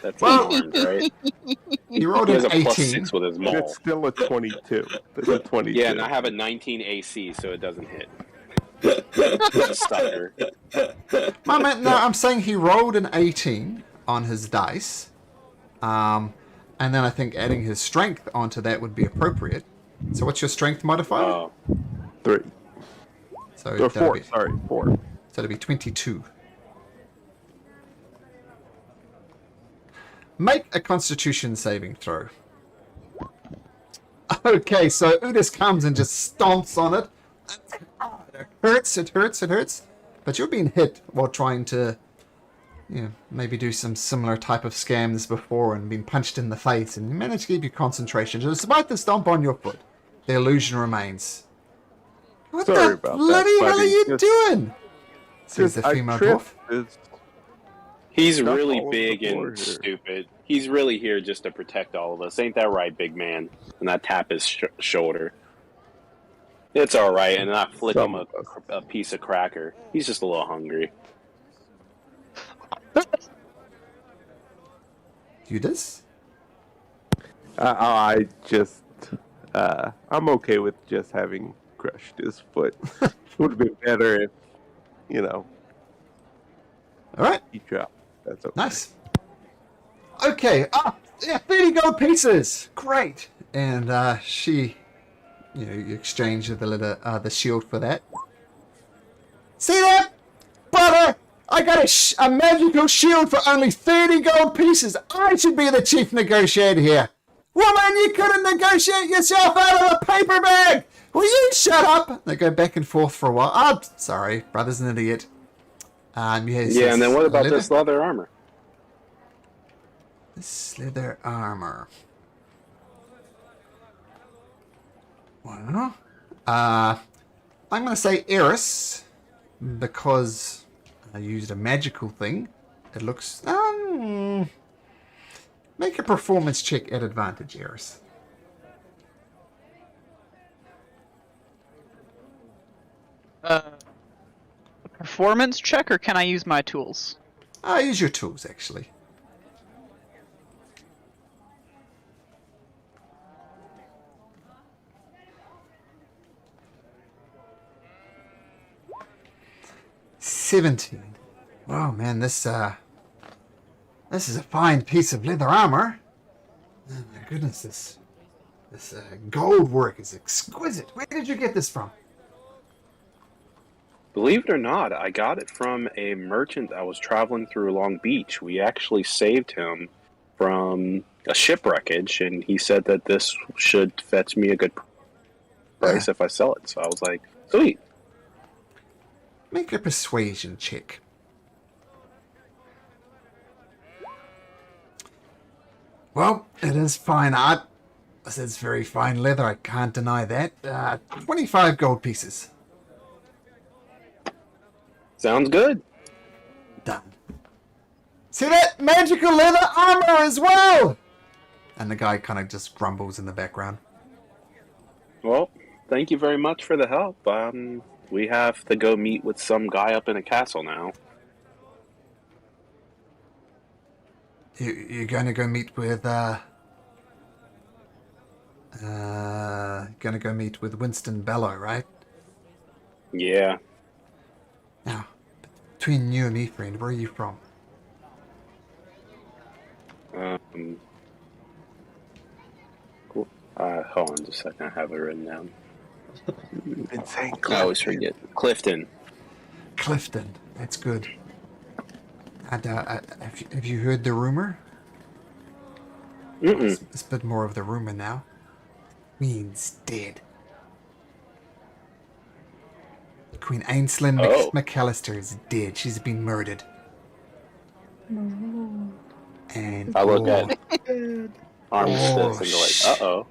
That's unarmed, right? He rolled He has an a 18. +6 with his maul. It's still a 22. It's a 22. Yeah, and I have a 19 AC, so it doesn't hit. Sucker. No, I'm saying he rolled an 18 on his dice. And then I think adding his strength onto that would be appropriate. So what's your strength modifier? 3. So Or that'll 4, be, sorry, 4. So it'll be 22. Make a constitution saving throw. Okay, so Udas comes and just stomps on it. It hurts. But you're being hit while trying to, maybe do some similar type of scams before and being punched in the face, and you manage to keep your concentration. So despite the stomp on your foot, the illusion remains. What Sorry the about bloody that, hell are buddy. you Just- doing? Says the I female tripped. dwarf. He's Stuff really all over big the floor and here. stupid. He's really here just to protect all of us. Ain't that right, big man? And I tap his shoulder. It's all right, and I flick him a piece of cracker. He's just a little hungry. Udas? I just, I'm okay with just having crushed his foot. It would have been better if, All right. he dropped. That's okay. Nice. Okay. Yeah, 30 gold pieces. Great. And she, you exchange the shield for that. See that, brother? I got a magical shield for only 30 gold pieces. I should be the chief negotiator here. Woman, you couldn't negotiate yourself out of a paper bag. Will you shut up? They go back and forth for a while. Oh, sorry, brother's an idiot. Yeah, and then what about this leather armor? This leather armor. Well, I'm going to say Eris, because I used a magical thing. It looks... make a performance check at advantage, Eris. Performance check, or can I use my tools? Use your tools, actually. $17. Wow, man, this is a fine piece of leather armor. Oh my goodness, this gold work is exquisite. Where did you get this from? Believe it or not, I got it from a merchant that was traveling through Long Beach. We actually saved him from a shipwreckage, and he said that this should fetch me a good price if I sell it. So I was like, sweet. Make a persuasion check. Well, it is fine art. It's very fine leather, I can't deny that. 25 gold pieces. Sounds good. Done. See that magical leather armor as well! And the guy kind of just grumbles in the background. Well, thank you very much for the help. We have to go meet with some guy up in a castle now. You're going to go meet with, Winston Bellow, right? Yeah. Now, between you and me, friend, where are you from? Cool. Hold on just a second. I have it written down. Been saying I always forget. Clifton. Clifton. That's good. And, have you heard the rumor? Mm-mm. It's a bit more of the rumor now. Queen's dead. Queen Ainsley Oh. McAllister is dead. She's been murdered. And I look at Oh, Armistice and go like,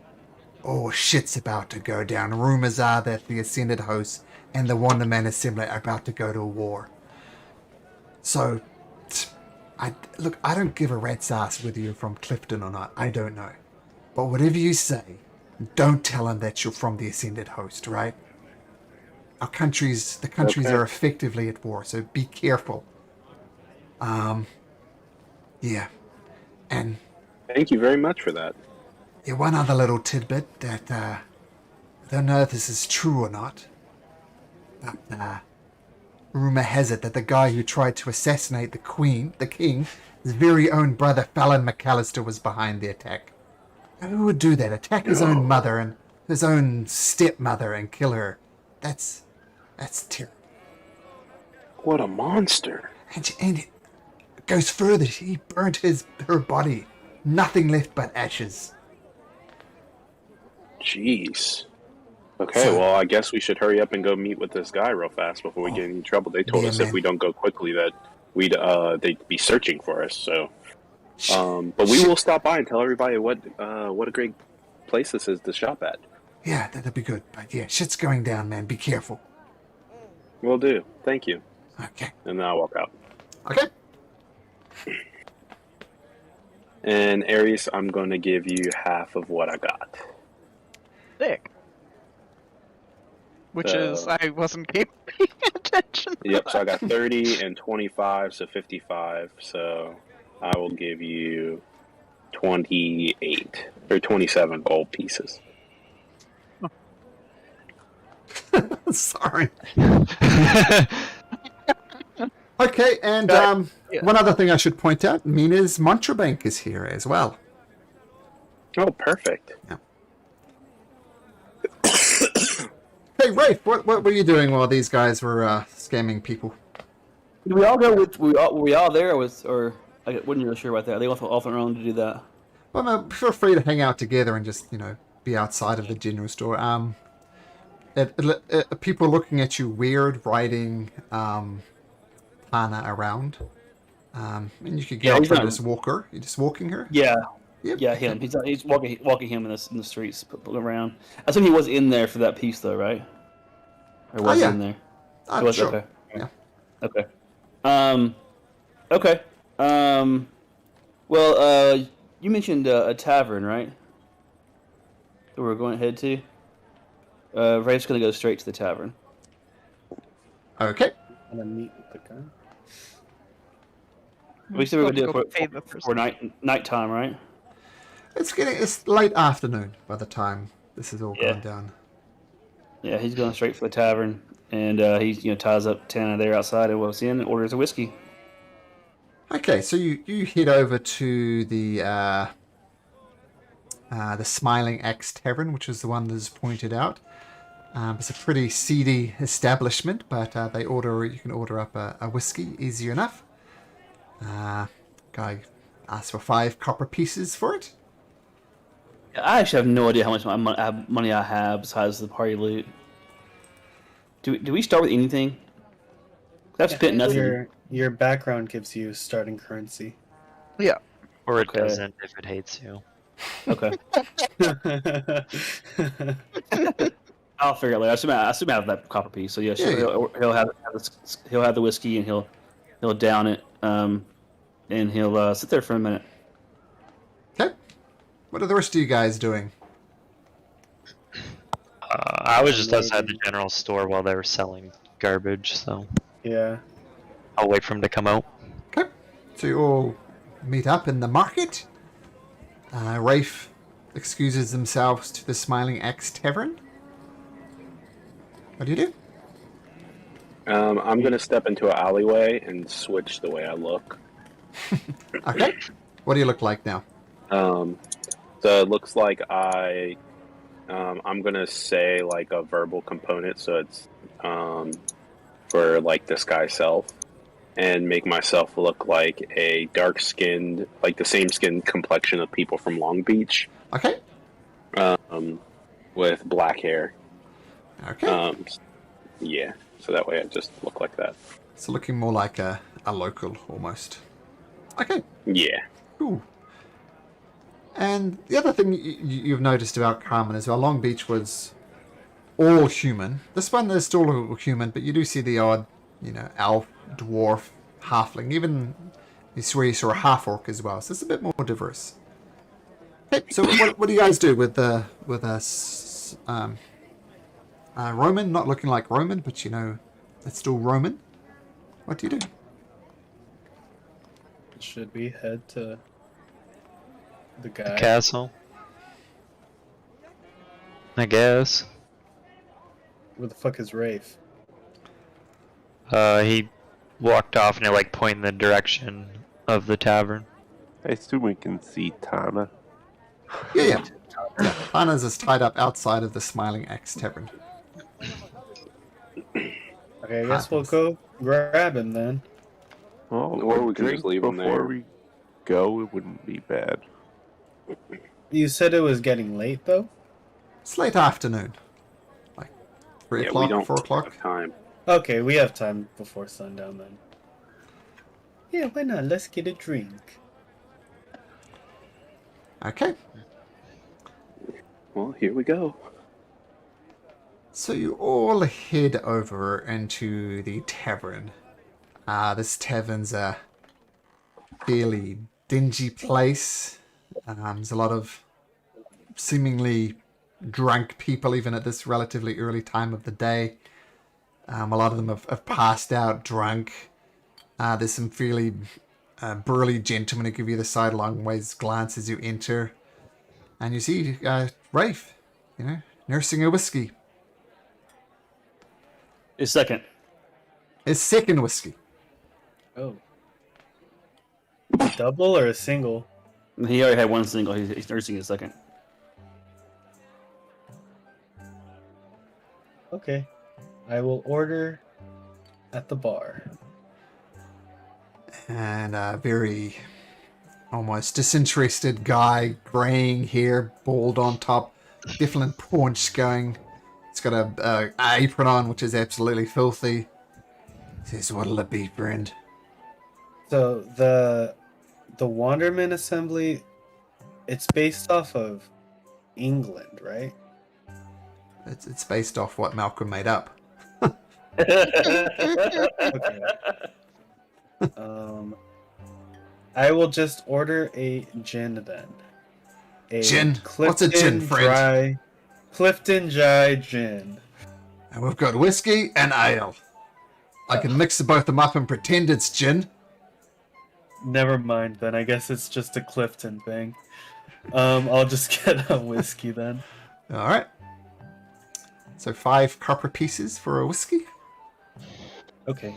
uh-oh. Shit's about to go down. Rumors are that the Ascended Host and the Wonderman Assembly are about to go to war. So, I don't give a rat's ass whether you're from Clifton or not. I don't know. But whatever you say, don't tell him that you're from the Ascended Host, right? The countries Okay. are effectively at war, so be careful. Yeah. And Thank you very much for that. yeah, one other little tidbit that I don't know if this is true or not, but rumor has it that the guy who tried to assassinate the king, his very own brother Fallon McAllister was behind the attack. Now, who would do that? Attack his own mother and his own stepmother and kill her? That's terrible. What a monster. And it goes further. He burnt her body. Nothing left but ashes. Jeez. Okay, So- well, I guess we should hurry up and go meet with this guy real fast before we get in trouble. They told Yeah, us man. if we don't go quickly that they'd be searching for us. So, but we will stop by and tell everybody what a great place this is to shop at. Yeah, that'd be good. But yeah, shit's going down, man. Be careful. Will do. Thank you. Okay. And then I'll walk out. Okay. And Aries, I'm going to give you half of what I got. Sick. Which is, So- I wasn't paying attention. Yep, so I got 30 and 25, so 55. So I will give you 28. Or 27 gold pieces. Sorry. Okay, and Yeah. one other thing I should point out, Mina's Montrabank is here as well. Oh, perfect. Hey, Rafe, what were you doing while these guys were scamming people? Did we all go with? Were we all there, or I wasn't really sure about that. They all off their own to do that. Well, no, feel free to hang out together and just, be outside of the general store. People looking at you weird riding Tana around. And you could get he's up and not- just walk her. You're just walking her? Yeah, Yep. yeah, him. He's walking him in the streets around. I assume he was in there for that piece though, right? Or was yeah. in there? I'm He was? sure. Okay. Yeah. Okay. Okay. Well, you mentioned a tavern, right? That we're going to head to. Rafe's going to go straight to the tavern. Okay. I'm gonna meet with the guy. We said we would do Go it pay the for person. nighttime, right? It's late afternoon by the time this is all Yeah. going down. Yeah, he's going straight for the tavern, and he ties up Tana there outside and walks in and orders a whiskey. Okay, so you head over to the Smiling Axe Tavern, which is the one that's pointed out. It's a pretty seedy establishment, but you can order up a whiskey, easy enough. Guy asks for 5 copper pieces for it. I actually have no idea how much money I have besides the party loot. Do we start with anything? I've spent nothing. Your background gives you starting currency. Yeah. Or it Okay. doesn't if it hates you. Okay. I'll figure it later. I assume I have that copper piece. So yeah, Yeah. he'll have the whiskey and he'll down it. And he'll sit there for a minute. Okay. What are the rest of you guys doing? I was just outside the general store while they were selling garbage, so Yeah. I'll wait for him to come out. Okay. So you all meet up in the market. Rafe excuses themselves to the Smiling Axe Tavern. What do you do? I'm going to step into an alleyway and switch the way I look. Okay. What do you look like now? So it looks like I'm going to say like a verbal component, so it's for like disguise self, and make myself look like a dark-skinned, like the same skin complexion of people from Long Beach, Okay. with black hair. Okay. Yeah, so that way I just look like that. So looking more like a local almost. Okay. Yeah. Cool. And the other thing you've noticed about Carmen as well, Long Beach was all human. This one is still all human, but you do see the odd, elf, dwarf, halfling. Even you swear you saw a half orc as well. So it's a bit more diverse. Okay, so what do you guys do with us? Roman, not looking like Roman, but it's still Roman. What do you do? Should we head to the guy? Castle. I guess. Where the fuck is Rafe? He walked off and he pointed in the direction of the tavern. I assume we can see Tana. Yeah. Hana's is tied up outside of the Smiling Axe Tavern. Okay, I guess we'll go grab him then. Well, Or we a can just drink leave 'em before there. we go. It wouldn't be bad. You said it was getting late though? It's late afternoon. Like 3 Yeah, we o'clock, don't 4 o'clock. have time. Okay, we have time before sundown then. Yeah, why not? Let's get a drink. Okay. Well, here we go. So you all head over into the tavern. This tavern's a fairly dingy place. There's a lot of seemingly drunk people, even at this relatively early time of the day. A lot of them have passed out drunk. There's some fairly burly gentlemen who give you the sidelong ways glance as you enter. And you see Rafe, nursing a whiskey. His second. His second whiskey. Oh. Double or a single? He already had one single. He's nursing his second. Okay. I will order at the bar. And a very almost disinterested guy, graying hair, bald on top, different paunch going. He's got a apron on, which is absolutely filthy. He says, "What'll it be, friend?" So the Wanderman Assembly, it's based off of England, right? It's based off what Malcolm made up. Okay. I will just order a gin then. A Gin? What's a gin, friend? Clifton Dry gin. And we've got whiskey and ale. I can mix both them up and pretend it's gin. Never mind then. I guess it's just a Clifton thing. I'll just get a whiskey then. All right. So 5 copper pieces for a whiskey. Okay.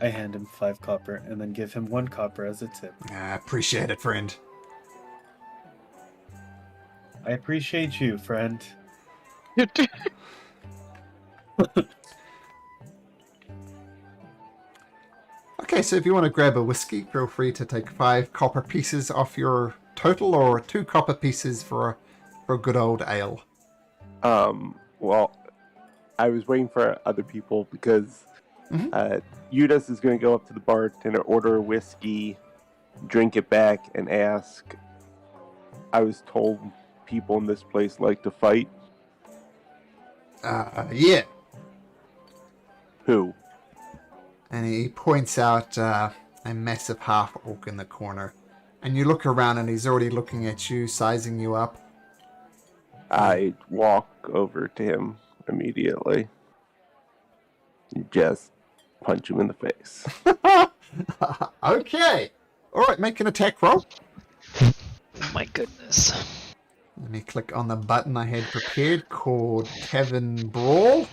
I hand him 5 copper and then give him 1 copper as a tip. I appreciate it, friend. I appreciate you, friend. Okay, so if you want to grab a whiskey, feel free to take 5 copper pieces off your total, or 2 copper pieces for good old ale. Well, I was waiting for other people because Udas is going to go up to the bartender, order a whiskey, drink it back, and ask. I was told people in this place like to fight. Yeah. Who? And he points out a massive half-orc in the corner. And you look around and he's already looking at you, sizing you up. I walk over to him immediately. Just punch him in the face. Okay. All right, make an attack roll. Oh my goodness. Let me click on the button I had prepared called Tavern Brawl.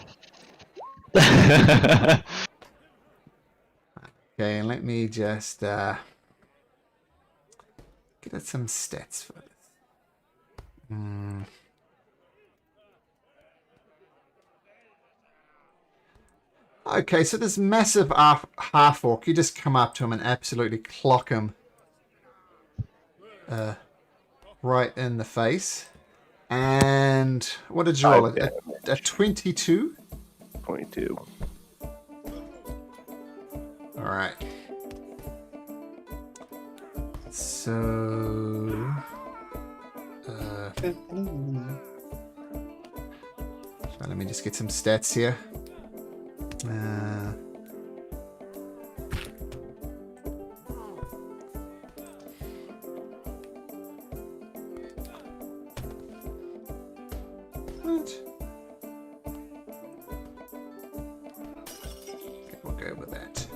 Okay, let me just get at some stats for this. Okay, so this massive half-orc, you just come up to him and absolutely clock him right in the face. And what did you roll? A 22? 22. Alright. So... so let me just get some stats here. What? Okay, we'll go with that.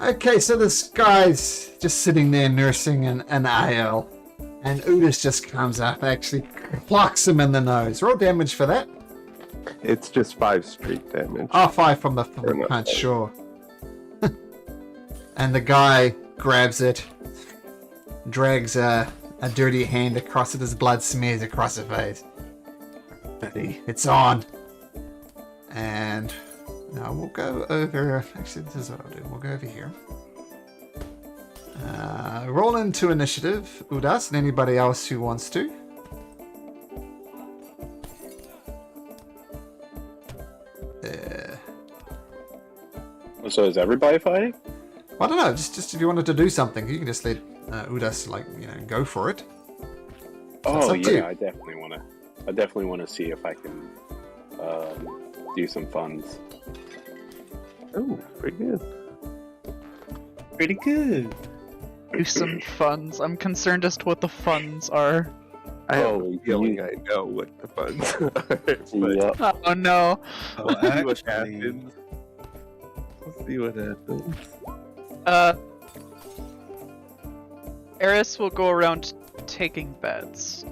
Okay, so this guy's just sitting there nursing an ale, and Udas just comes up, actually clocks him in the nose. Roll damage for that. It's just 5 straight damage. Oh, 5 from the punch, sure. And the guy grabs it, drags a dirty hand across it, his blood smears across his face. It's on. And now we'll go over... Actually, this is what I'll do. We'll go over here. Roll into initiative, Udas, and anybody else who wants to. So is everybody fighting? I don't know. Just if you wanted to do something, you can just let Udas, go for it. Oh up to you. yeah, I definitely want to see if I can do some funds. Oh, pretty good. Pretty good. Do some funds. I'm concerned as to what the funds are. I have Oh, a feeling I know what the funds are. But Yeah. Oh no. Oh, we'll see what actually, happens. We'll see what happens. Eris will go around taking bets.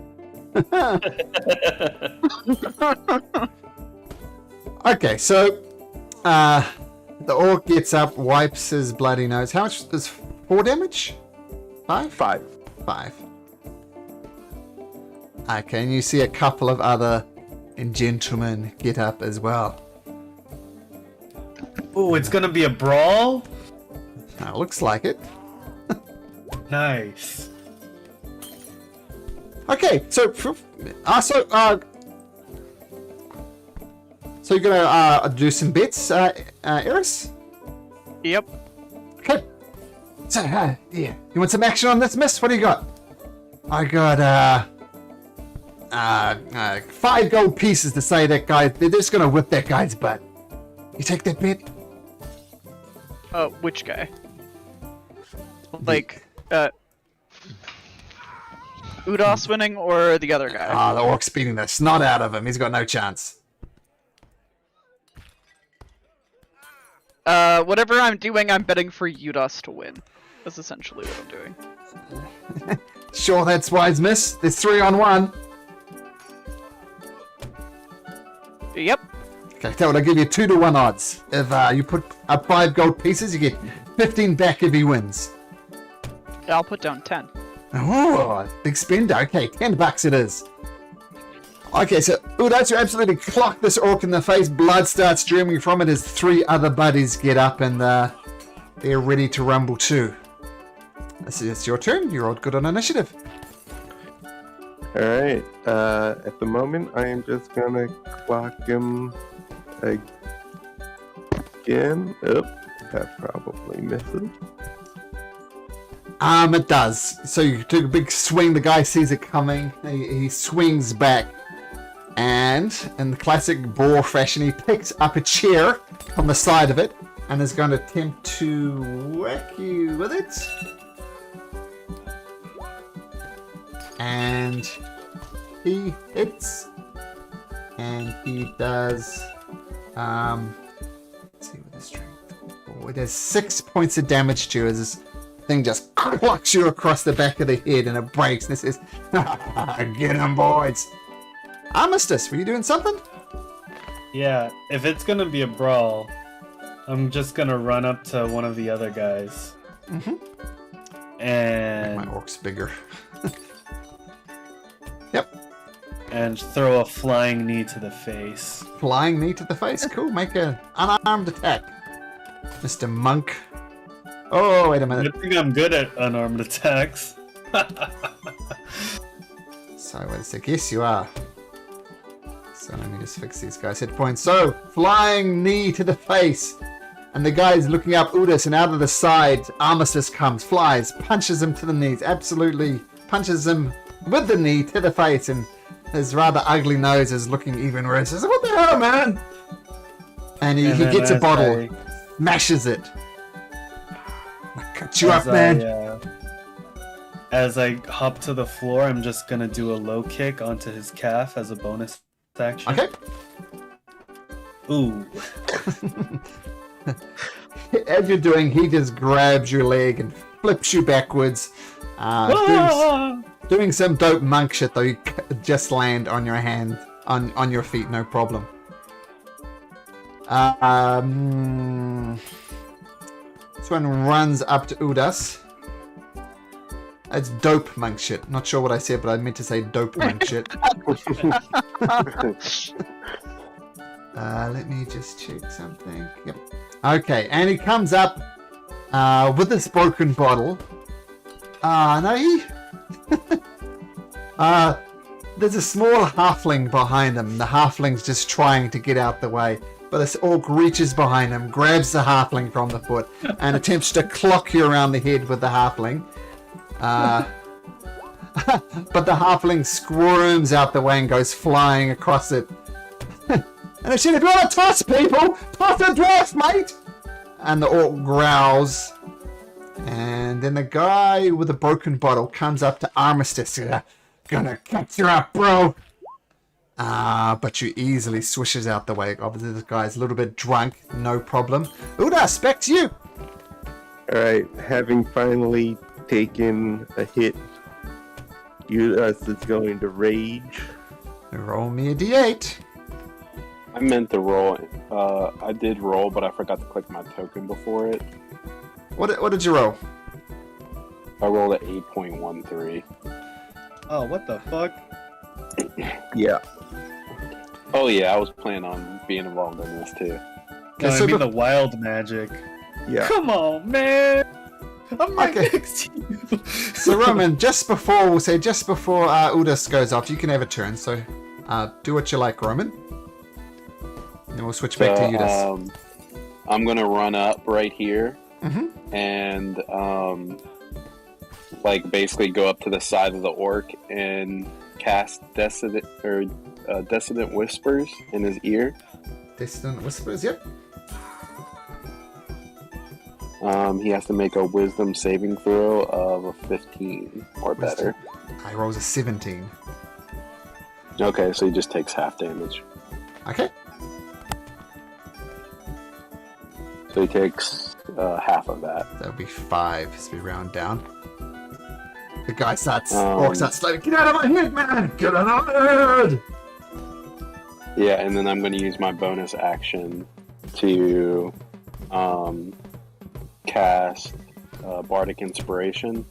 Okay, so the orc gets up, wipes his bloody nose. How much is 4 damage? 5? 5. 5. Okay, and you see a couple of other gentlemen get up as well. Oh, it's gonna be a brawl? Looks like it. Nice. Okay, so you're gonna do some bets, Eris? Yep. Okay. So, yeah, you want some action on this, miss? What do you got? I got 5 gold pieces to say that guy. They're just gonna whip that guy's butt. You take that bet? Which guy? Like, Udas winning or the other guy? The orc's beating the snot out of him. He's got no chance. Whatever I'm doing, I'm betting for Udas to win. That's essentially what I'm doing. Sure, that's wise, miss. There's 3 on 1. Yep. Okay, tell what, I'll give you 2 to 1 odds. If you put up 5 gold pieces, you get 15 back if he wins. I'll put down 10. Oh, big spender. Okay, $10 it is. Okay, so Udas, you absolutely clock this orc in the face. Blood starts streaming from it as 3 other buddies get up and they're ready to rumble too. It's your turn. You're all good on initiative. Alright, at the moment, I am just gonna clock him again. Oh, that probably misses. It does. So you took a big swing. The guy sees it coming. He swings back. And in the classic boar fashion, he picks up a chair from the side of it and is going to attempt to whack you with it. And he hits. And he does... let's see what the strength... Oh, it does 6 points of damage to you as this thing just clocks you across the back of the head and it breaks. And it says, get him, boys. Armistice, were you doing something? Yeah, if it's gonna be a brawl, I'm just gonna run up to one of the other guys. Mm-hmm. And My orc's bigger. Yep. and throw a flying knee to the face. Flying knee to the face. Cool. Make an unarmed attack. Mr. Monk. Oh, wait a minute. I think I'm good at unarmed attacks. So, wait a sec. Yes, you are. So, let me just fix these guys' hit points. So, flying knee to the face. And the guy's looking up Udas, and out of the side, Armistice comes, flies, punches him to the knees, absolutely punches him with the knee to the face, and his rather ugly nose is looking even worse. He says, what the hell, man? And he gets a bottle, mashes it. I'll cut you up, man. As I hop to the floor, I'm just gonna do a low kick onto his calf as a bonus action. Okay. Ooh. As you're doing, he just grabs your leg and flips you backwards. Doing some dope monk shit though. You just land on your hand, on your feet, no problem. This one runs up to Udas. It's dope monk shit. Not sure what I said, but I meant to say dope monk shit. Let me just check something. Yep. Okay, and he comes up with this broken bottle. No, he... there's a small halfling behind him. The halfling's just trying to get out the way. But this orc reaches behind him, grabs the halfling from the foot, and attempts to clock you around the head with the halfling. But the halfling squirms out the way and goes flying across it. And if you want to toss people, toss a dwarf, mate! And the orc growls. And then the guy with the broken bottle comes up to Armistice. Gonna cut you up, bro! But you easily swishes out the way. Obviously, this guy's a little bit drunk. No problem. Udas, back to you! Alright, having finally taking a hit. Udas is going to rage. Roll me a d8. I meant to roll. I did roll, but I forgot to click my token before it. What did you roll? I rolled at 8.13. Oh, what the fuck? Yeah. Oh yeah, I was planning on being involved in this too. No, so I mean be- the wild magic. Yeah. Come on, man. I'm right Okay. next to you. So Roman, just before Udas goes off, you can have a turn. So do what you like, Roman. And then we'll switch back to Udas. I'm gonna run up right here Mm-hmm. and like basically go up to the side of the orc and cast Dissonant Whispers in his ear. Distant Whispers, yep. He has to make a Wisdom saving throw of a 15 or better. I rolls a 17. Okay, so he just takes half damage. Okay. So he takes half of that. That would be 5 as we round down. The guy starts, Um, orc starts like, get out of my head, man! Get out of my head! Yeah, and then I'm going to use my bonus action to cast Bardic Inspiration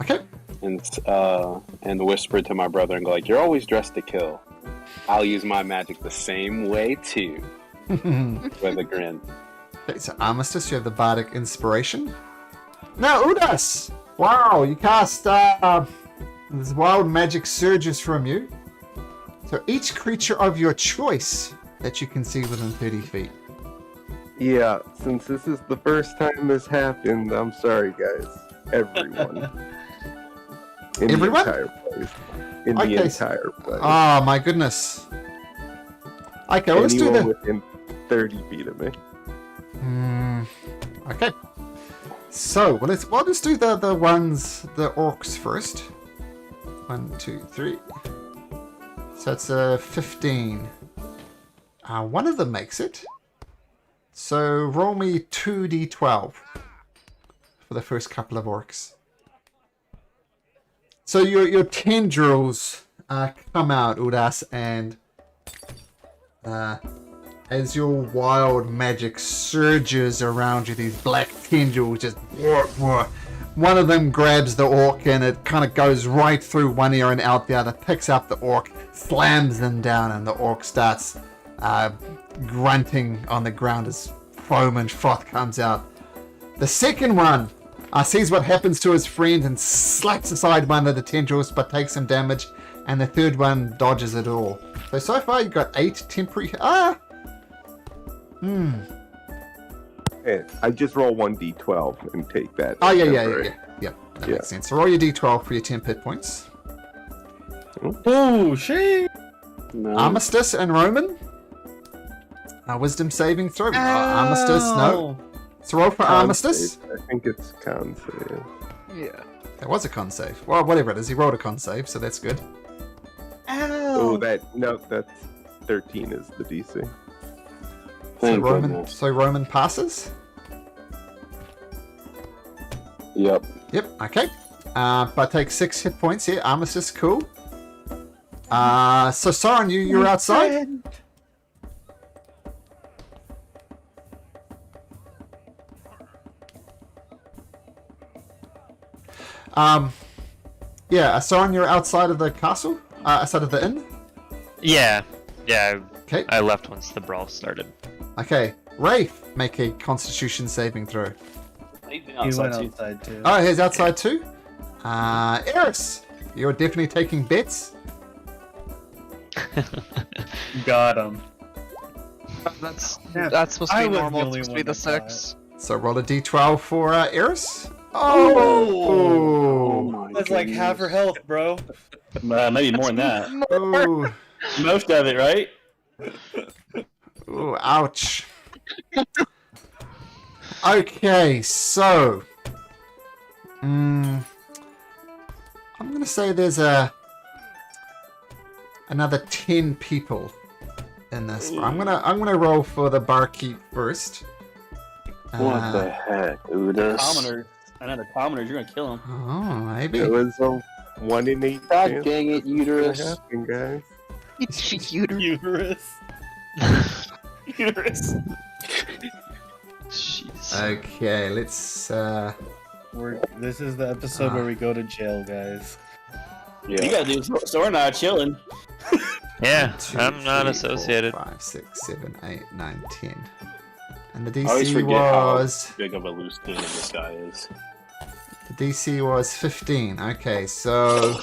Okay. and whisper to my brother and go like, "You're always dressed to kill. I'll use my magic the same way too." With a grin. Okay, so Armistice, you have the Bardic Inspiration. Now, Udas! Wow, you cast this wild magic surges from you. So each creature of your choice that you can see within 30 feet. Yeah, since this is the first time this happened, I'm sorry, guys. Everyone. In Everyone? the entire place. In Okay. the entire place. Oh my goodness. Okay, well, let's do Anyone the... within 30 feet of me. Okay. So, well, we'll just do the orcs first. 1, 2, 3. So it's a 15. One of them makes it. So roll me 2d12 for the first couple of orcs. So your tendrils come out, Udas, and as your wild magic surges around you, these black tendrils just... One of them grabs the orc and it kind of goes right through one ear and out the other, picks up the orc, slams them down, and the orc starts grunting on the ground as foam and froth comes out. The second one sees what happens to his friend and slaps aside one of the tendrils but takes some damage, and the third one dodges it all. So far you've got 8 temporary... Hey, I just roll 1d12 and take that. Oh, yeah. That Yeah. makes sense. So roll your d12 for your 10 hit points. Oh, shit. No. Armistice and Roman. Wisdom saving throw. Armistice, no. So roll for Armistice. I think it's con save. Yeah. That was a con save. Well, whatever it is, he rolled a con save, so that's good. Oh, that's 13 is the DC. Thank goodness. So Roman passes. Yep. Yep. Okay. But take 6 hit points here. Armistice, cool. So Soren, you're outside. Yeah, Soren, you're outside of the castle. Outside of the inn. Yeah. Okay. I left once the brawl started. Okay. Rafe, make a Constitution saving throw. He went Outside too. outside too. Oh, he's outside too. Eris, you're definitely taking bets. Got him. That's Yeah, supposed to I be was the normal. only It's supposed to be one the that got 6. So roll a d12 for Eris. Oh! my That's like half her goodness. health, bro. Maybe more than that. Oh! Most of it, right? Ooh, ouch. Okay, so... I'm gonna say there's another 10 people in this. I'm gonna roll for the barkeep first. What the heck, Udas? Commoners. I know the commoners. You're gonna kill them. Oh, maybe. It was a 1 in 8 God chance dang it, it's gonna Uterus. happen, guys. Uterus. Uterus. Jeez. Okay, let's. This is the episode where we go to jail, guys. You Yeah. gotta do Sora and I are chilling. Yeah, 2, I'm not 3, associated. 4, 5, 6, 7, 8, 9, 10. And the I always DC forget was. how big of a loose cannon this guy is. The DC was 15. Okay, so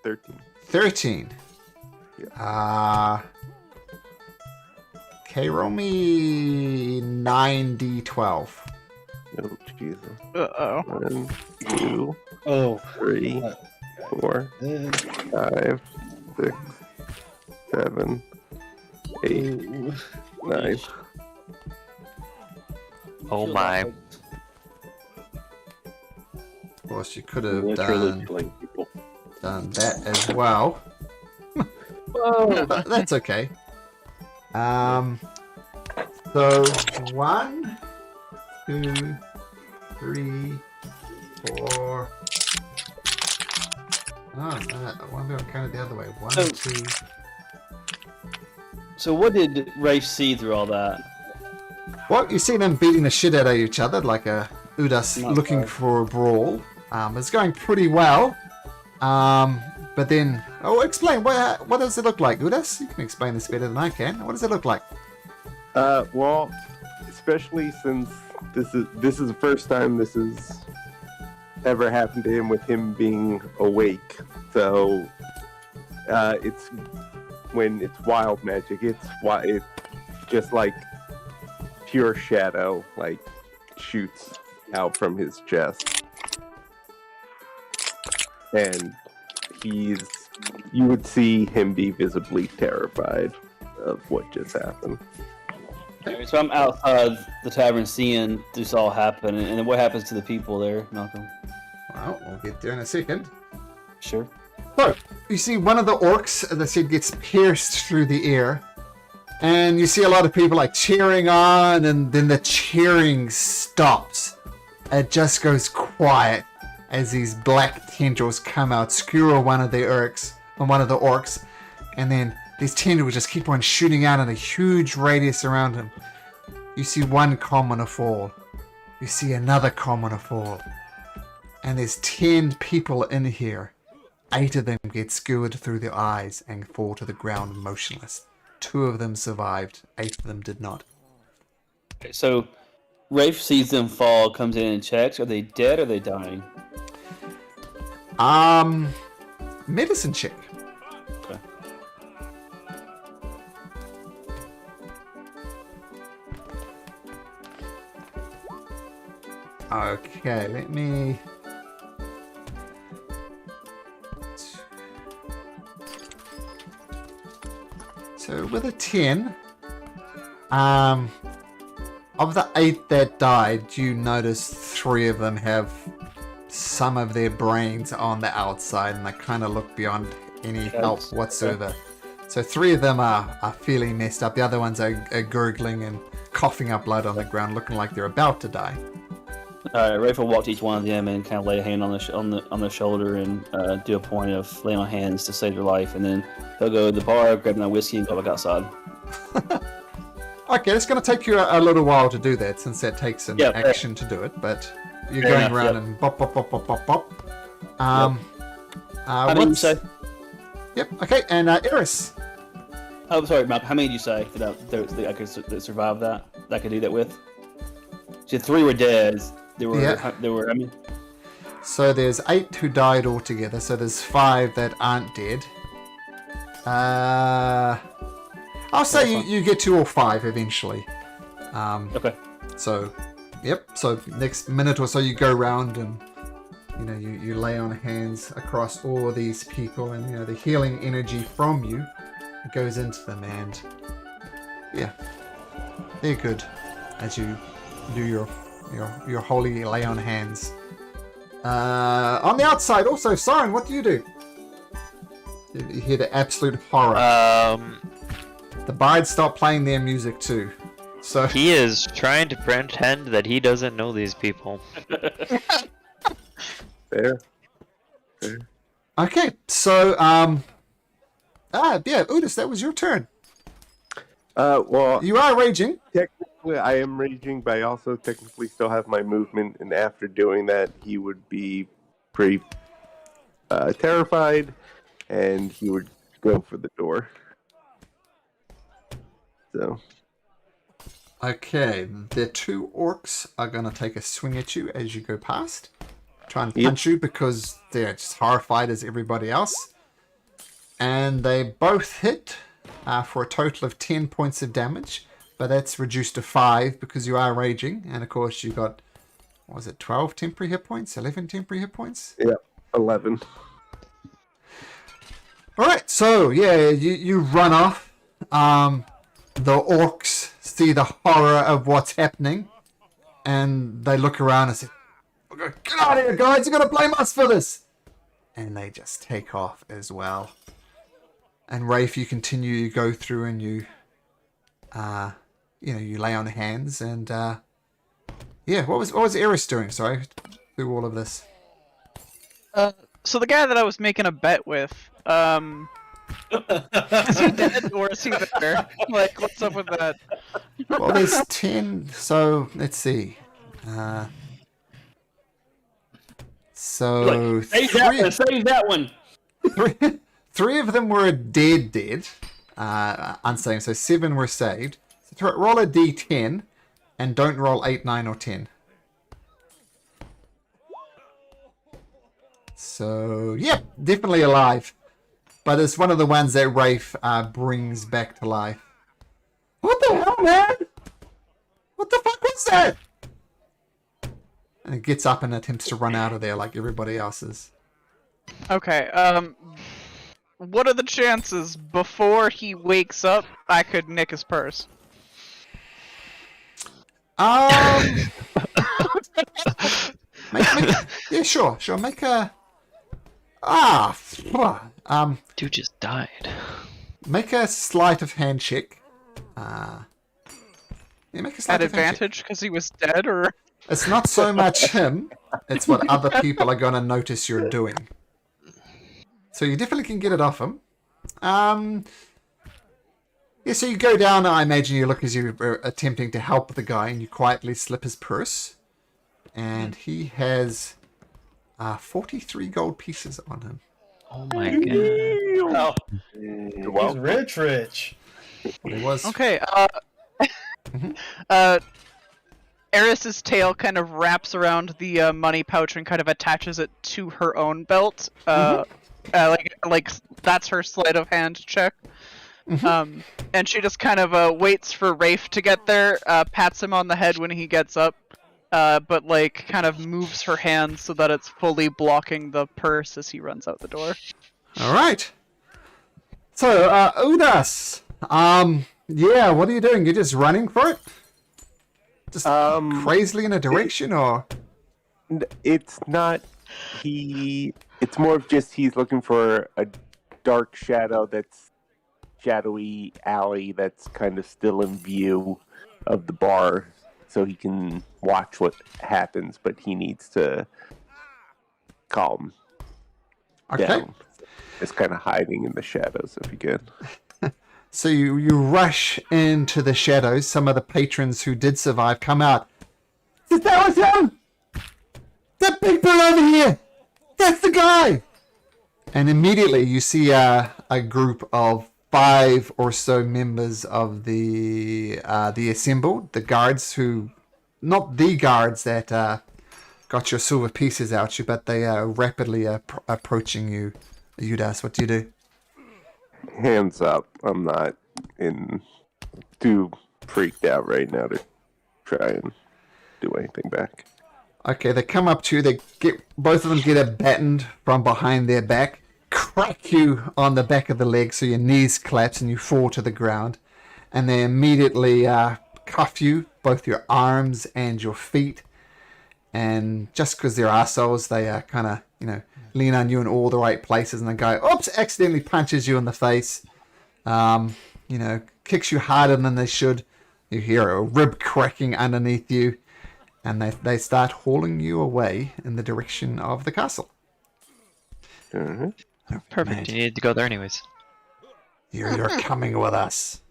13. 13. Okay, roll me 9d12. Oh, Jesus. Uh-oh. 1, 2, Oh. 3, 4, 5, 6, 7, 8, 9. Oh my. Of course, you could have Literally killing people. done that as well. But that's okay. So 1, 2, 3, 4. Oh, I wonder if I'm counting the other way. 1, So- 2. So what did Rafe see through all that? Well, you see them beating the shit out of each other like a Udas Not looking bad. for a brawl. It's going pretty well. But then, explain what does it look like, Udas? You can explain this better than I can. What does it look like? Well, especially since this is the first time this has ever happened to him with him being awake. So it's when it's wild magic. It's just like pure shadow, like shoots out from his chest, and you would see him be visibly terrified of what just happened. Alright, so I'm outside the tavern seeing this all happen, and then what happens to the people there, Malcolm? Well, we'll get there in a second. Sure. So, you see one of the orcs, as I said, gets pierced through the air. And you see a lot of people like cheering on, and then the cheering stops. It just goes quiet as these black tendrils come out, skewer one of the orcs, and then these tendrils just keep on shooting out in a huge radius around him. You see one commoner fall. You see another commoner fall. And there's 10 people in here. 8 of them get skewered through their eyes and fall to the ground motionless. 2 of them survived. 8 of them did not. Okay, so Rafe sees them fall, comes in and checks. Are they dead or are they dying? Medicine check. Okay. Okay, let me... So with a 10, of the 8 that died, you notice 3 of them have some of their brains on the outside, and they kind of look beyond any help whatsoever. So 3 of them are fairly messed up. The other ones are gurgling and coughing up blood on the ground, looking like they're about to die. All right, Rafe will walk to each one of them and kind of lay a hand on the shoulder and do a point of laying on hands to save their life, and then he'll go to the bar, grab my whiskey, and go back outside. Okay, it's going to take you a little while to do that, since that takes an action to do it, but you're Fair going enough, around yep. and bop, bop, bop, bop, bop, bop. How many you say? Yep, okay, and Eris. Oh, sorry, Malcolm. How many did you say that I could survive that? That I could do that with? So 3 were dead. There were. I mean, So there's 8 who died altogether, so there's 5 that aren't dead. I'll say you get to all 5 eventually. okay. So, yep. So next minute or so, you go around and you lay on hands across all of these people, and the healing energy from you goes into them, and yeah, they're good as you do your holy lay on hands. On the outside, also, Siren, what do? You hear the absolute horror. The bards start playing their music too. So He is trying to pretend that he doesn't know these people. Fair. okay, so yeah, Udas, that was your turn. Well, You are raging. technically I am raging, but I also technically still have my movement, and after doing that, he would be pretty terrified, and he would go for the door. So, Okay, the two orcs are going to take a swing at you as you go past. Try and Yep. punch you because they're just horrified as everybody else. And they both hit for a total of 10 points of damage. But that's reduced to 5 because you are raging. And of course you got, what was it, 12 temporary hit points? 11 temporary hit points? yeah, 11. Alright, so yeah, you run off. The orcs see the horror of what's happening. And they look around and say, "Get out of here, guys! You're gonna blame us for this!" And they just take off as well. And Rafe, you continue, you go through and you lay on hands and yeah, what was Eris doing? Sorry, through all of this. So the guy that I was making a bet with, is he dead or is he there? Like, what's up with that? Well, there's 10, so let's see. So Save that one. three of them were dead, unsaved. So 7 were saved. So roll a d10 and don't roll 8, 9, or 10. So yeah, definitely alive. But it's one of the ones that Rafe brings back to life. What the hell, man? What the fuck was that? And it gets up and attempts to run out of there like everybody else is. Okay, what are the chances before he wakes up I could nick his purse? Yeah, sure. Make a Dude just died. make a sleight of hand check. Yeah, make a sleight At of hand check. advantage because he was dead, or It's not so much him; it's what other people are going to notice you're doing. So you definitely can get it off him. Yeah, so you go down. I imagine you look as you're attempting to help the guy, and you quietly slip his purse, and he has 43 gold pieces on him. Oh my god. Oh, He's rich. It was okay. Mhm. Eris's tail kind of wraps around the money pouch and kind of attaches it to her own belt. Like that's her sleight of hand check. And she just kind of waits for Rafe to get there, pats him on the head when he gets up, but like kind of moves her hand so that it's fully blocking the purse as he runs out the door. all right. So Udas, yeah, what are you doing? You're just running for it? Just crazily in a direction, or It's not. It's more of just he's looking for a dark shadow that's shadowy alley that's kind of still in view of the bar, so he can watch what happens. But he needs to calm okay? down. It's kind of hiding in the shadows if you can. So you rush into the shadows. Some of the patrons who did survive come out. That was him! That big bird over here! That's the guy! And immediately you see a group of 5 or so members of the assembled, the guards who, not the guards that got your silver pieces out you, but they are rapidly approaching you. Udas, what do you do? Hands up. I'm not too freaked out right now to try and do anything back. Okay, they come up to you. Both of them get a battened from behind their back, crack you on the back of the leg, so your knees collapse and you fall to the ground. And they immediately cuff you, both your arms and your feet. And just because they're assholes, they kind of lean on you in all the right places, and the guy, oops, accidentally punches you in the face. Kicks you harder than they should. You hear a rib cracking underneath you, and they start hauling you away in the direction of the castle. Uh-huh. Perfect. Mate, You needed to go there anyways. you're coming with us.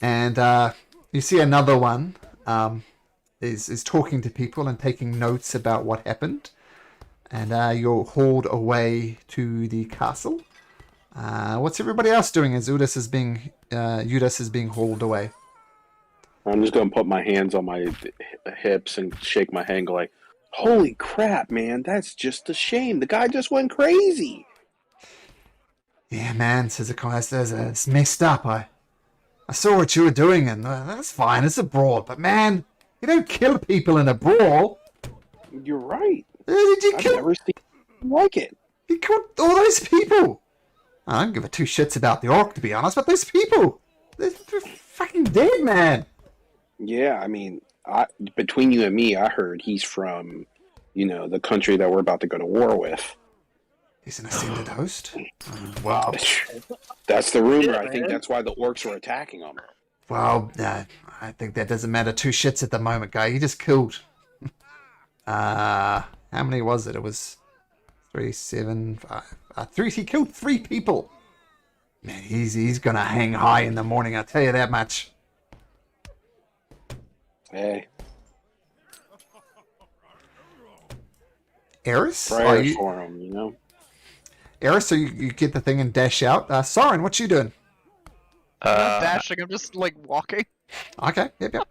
And you see another one is talking to people and taking notes about what happened. And you're hauled away to the castle. What's everybody else doing as Udas is being hauled away? I'm just gonna put my hands on my hips and shake my head and go like, "Holy crap, man! That's just a shame. The guy just went crazy." Yeah, man, says it's messed up. I saw what you were doing, and that's fine. It's a brawl, but man, you don't kill people in a brawl. You're right. Did you I've kill? never seen anything like it. You killed all those people. I don't give a two shits about the orc, to be honest, but those people, they're fucking dead, man. Yeah, I mean, between you and me, I heard he's from, the country that we're about to go to war with. He's an ascended host. Wow. That's the rumor. I think that's why the orcs were attacking him. Well, I think that doesn't matter two shits at the moment, guy. He just killed. How many was it? It was 3, 7, 5, 3. He killed 3 people. Man, he's gonna hang high in the morning. I'll tell you that much. Hey, Eris, prayers for him, Eris, so you get the thing and dash out. Soren, what you doing? I'm not dashing, I'm just like walking. Okay, yep.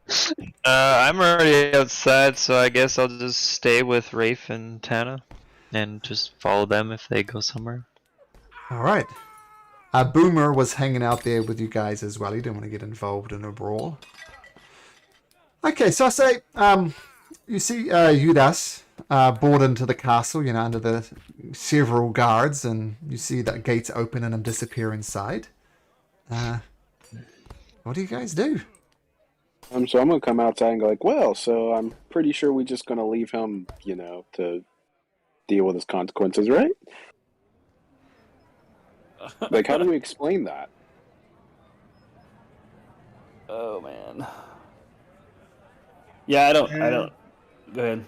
I'm already outside, so I guess I'll just stay with Rafe and Tana, and just follow them if they go somewhere. All right. Boomer was hanging out there with you guys as well. He didn't want to get involved in a brawl. Okay, so I say, you see Udas board into the castle, under the several guards, and you see that gates open and him disappear inside. What do you guys do? So I'm gonna come outside and go like, well, so I'm pretty sure we're just gonna leave him, to deal with his consequences, right? Like, how do we explain that? Oh man. Yeah, I don't. Go ahead.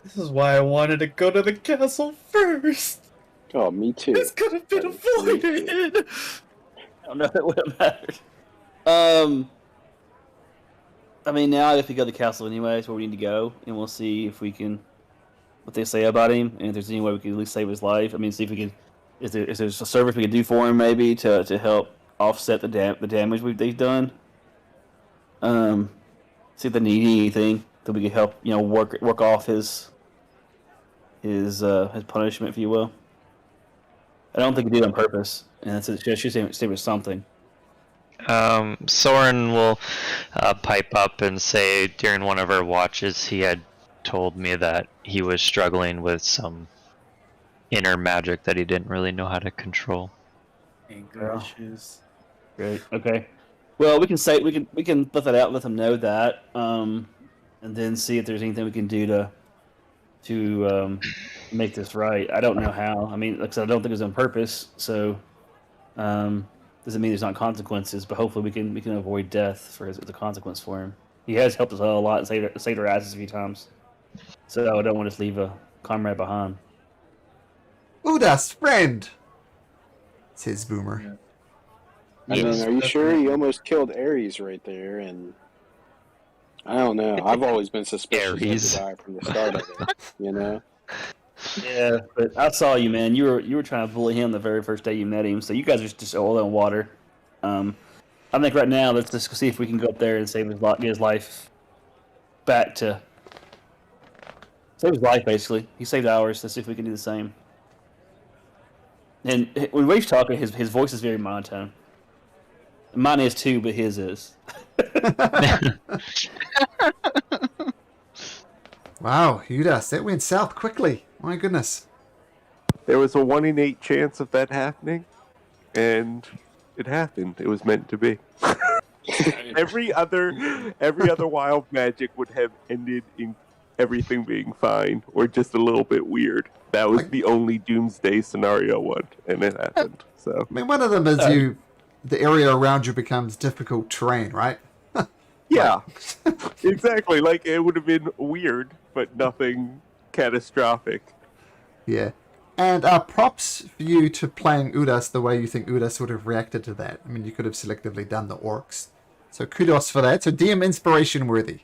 This is why I wanted to go to the castle first. Oh, me too. This could have been avoided. I don't know if it would have mattered. I mean, now if we go to the castle anyway, it's where we need to go, and we'll see if we can, what they say about him, and if there's any way we can at least save his life. I mean, see if we can, if there's a service we can do for him maybe to help offset the damage they've done. See if they need anything that we can help, work off his punishment, if you will. I don't think we did it on purpose, and it should say with something. Soren will pipe up and say during one of our watches he had told me that he was struggling with some inner magic that he didn't really know how to control. Anger issues. Great. Okay. Well, we can let that out, let them know that, and then see if there's anything we can do to make this right. I don't know how. I mean, like I said, I don't think it was on purpose, so doesn't mean there's not consequences. But hopefully, we can avoid death as a consequence for him. He has helped us a lot and saved our asses a few times. So I don't want to leave a comrade behind. Udas, friend, says Boomer. Yeah. I mean, are you sure he almost killed Ares right there? And I don't know. I've always been suspicious of the guy from the start of it. Yeah, but I saw you, man. You were trying to bully him the very first day you met him. So you guys are just oil and water. I think right now let's just see if we can go up there and get his life back to save his life. Basically, he saved ours. Let's see if we can do the same. And when Rafe's talking, his voice is very monotone. Mine is too, but his is. Wow, Udas, that went south quickly. My goodness. There was a 1 in 8 chance of that happening, and it happened. It was meant to be. every other wild magic would have ended in everything being fine, or just a little bit weird. That was the only doomsday scenario one, and it happened. So I mean, one of them is the area around you becomes difficult terrain, right? Yeah, exactly. Like, it would have been weird, but nothing catastrophic. Yeah. And props for you to playing Udas the way you think Udas would have reacted to that. I mean, you could have selectively done the orcs. So kudos for that. So DM inspiration worthy.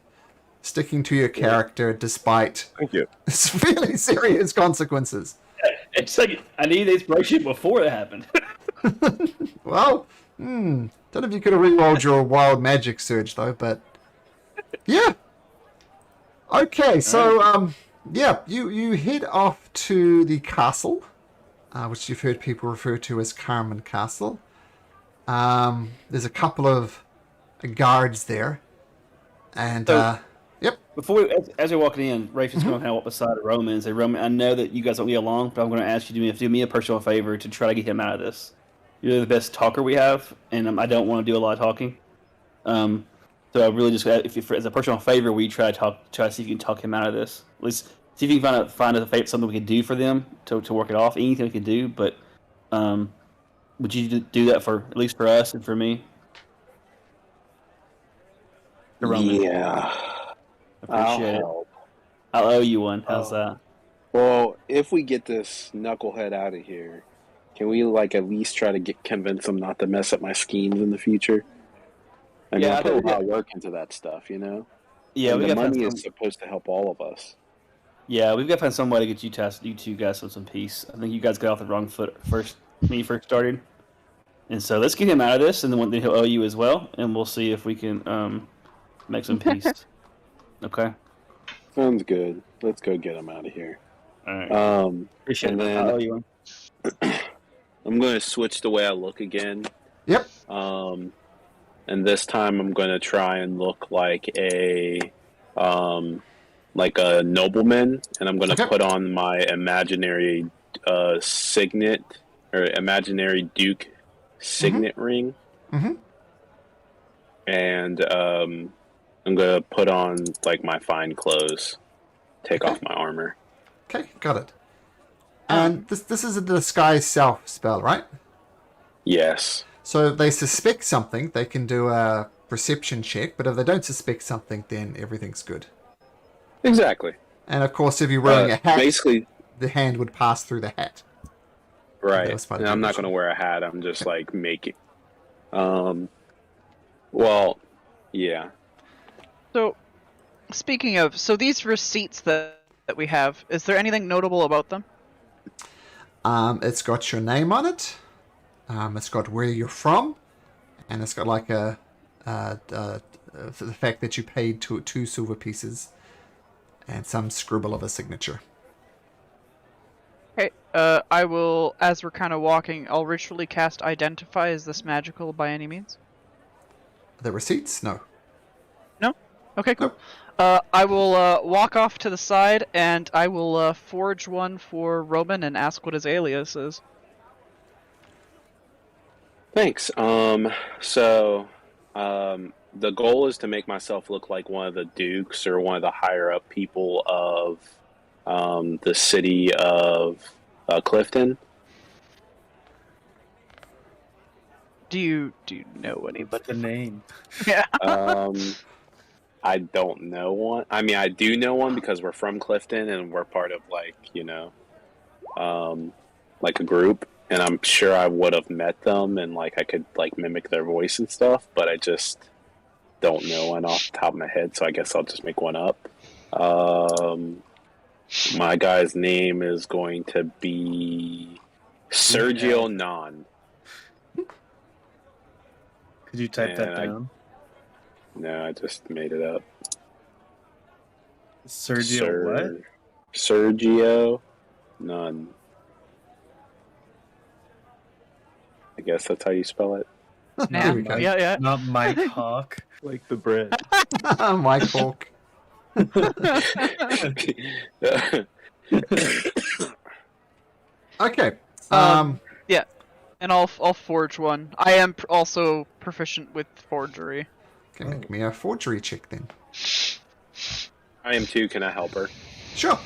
Sticking to your character despite Thank you. fairly serious consequences. It's like I needed inspiration before it happened. Well, don't know if you could have re-rolled your wild magic surge though, but yeah. Okay, so yeah, you head off to the castle, which you've heard people refer to as Carmen Castle. There's a couple of guards there, and So- yep. Before as we're walking in, Rafe is going to kind of walk beside Roman and say, "Roman, I know that you guys don't get along, but I'm going to ask you to do me a personal favor to try to get him out of this. You're the best talker we have, and I don't want to do a lot of talking. So I really just, if as a personal favor, we try to see if you can talk him out of this. At least see if you can find something we can do for them to work it off. Anything we can do, but would you do that for at least for us and for me? For Roman. Yeah. Appreciate it. help. I'll owe you one. How's that? Well, if we get this knucklehead out of here, can we like at least try to convince him not to mess up my schemes in the future? I mean, Yeah, I I put a think- lot of work into that stuff, you know. Yeah, And we the got to money find is supposed to help all of us. Yeah, we've got to find some way to get you two guys some peace. I think you guys got off the wrong foot first when you first started, and so let's get him out of this, and then he'll owe you as well, and we'll see if we can make some peace. Okay. Sounds good. Let's go get him out of here. All right. Appreciate and it. then- I'll owe you one. I'm going to switch the way I look again. Yep. And this time I'm going to try and look like a nobleman, and I'm going to Okay. put on my imaginary signet or imaginary duke signet ring, Mhm. and I'm going to put on like my fine clothes, take Okay. off my armor. Okay, got it. And this is a disguise self spell, right? Yes. So if they suspect something, they can do a perception check, but if they don't suspect something, then everything's good. Exactly. And of course, if you're wearing a hat, Basically, the hand would pass through the hat. That right. was part of And the I'm not original. going to wear a hat. I'm just like making. Well, yeah. So, speaking of, so these receipts that we have, is there anything notable about them? It's got your name on it. It's got where you're from, and it's got like the fact that you paid two silver pieces, and some scribble of a signature. Okay, I will, as we're kind of walking, I'll ritually cast Identify. Is this magical by any means? The receipts? No. Okay, cool. Nope. I will walk off to the side, and I will forge one for Roman and ask what his alias is. Thanks. The goal is to make myself look like one of the dukes or one of the higher up people of the city of Clifton. Do you know What's anybody? the name? Yeah. I don't know one. I mean, I do know one because we're from Clifton and we're part of like a group. And I'm sure I would have met them and like I could like mimic their voice and stuff, but I just don't know one off the top of my head, so I guess I'll just make one up. My guy's name is going to be Sergio Non. Could you type that And I- down? No, I just made it up. Sergio what? Sergio None. I guess that's how you spell it. There we go. Yeah. Not Mike Hawk. Like the bread. Mike Hawk. Okay. Yeah, and I'll forge one. I am also proficient with forgery. Okay, make me a forgery check then. I am too. Can I help her? Sure.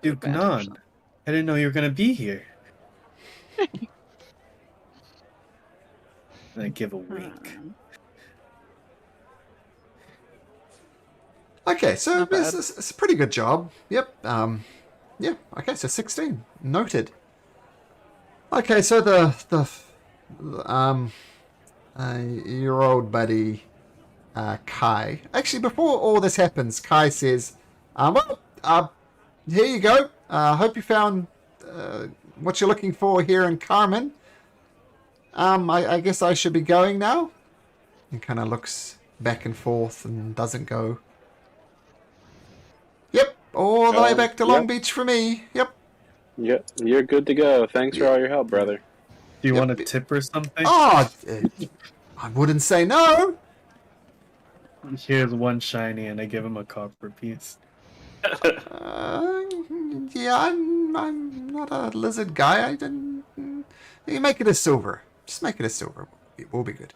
Duke Non. I didn't know you were gonna be here. And I give a wink. Okay, so Not bad. it's a pretty good job. Yep. Yeah. Okay, so 16 noted. Okay, so your old buddy Kai. Actually, before all this happens, Kai says, here you go. Hope you found what you're looking for here in Carmen. I guess I should be going now." He kind of looks back and forth and doesn't go. "Yep, all the way back to Long Beach for me. Yep." Yep, you're good to go. Thanks for all your help, brother. Do you Yep. want a tip or something? Oh, I wouldn't say no. Here's one shiny, and I give him a copper piece. Yeah, I'm not a lizard guy. I didn't. You make it a silver. Just make it a silver. We'll be good.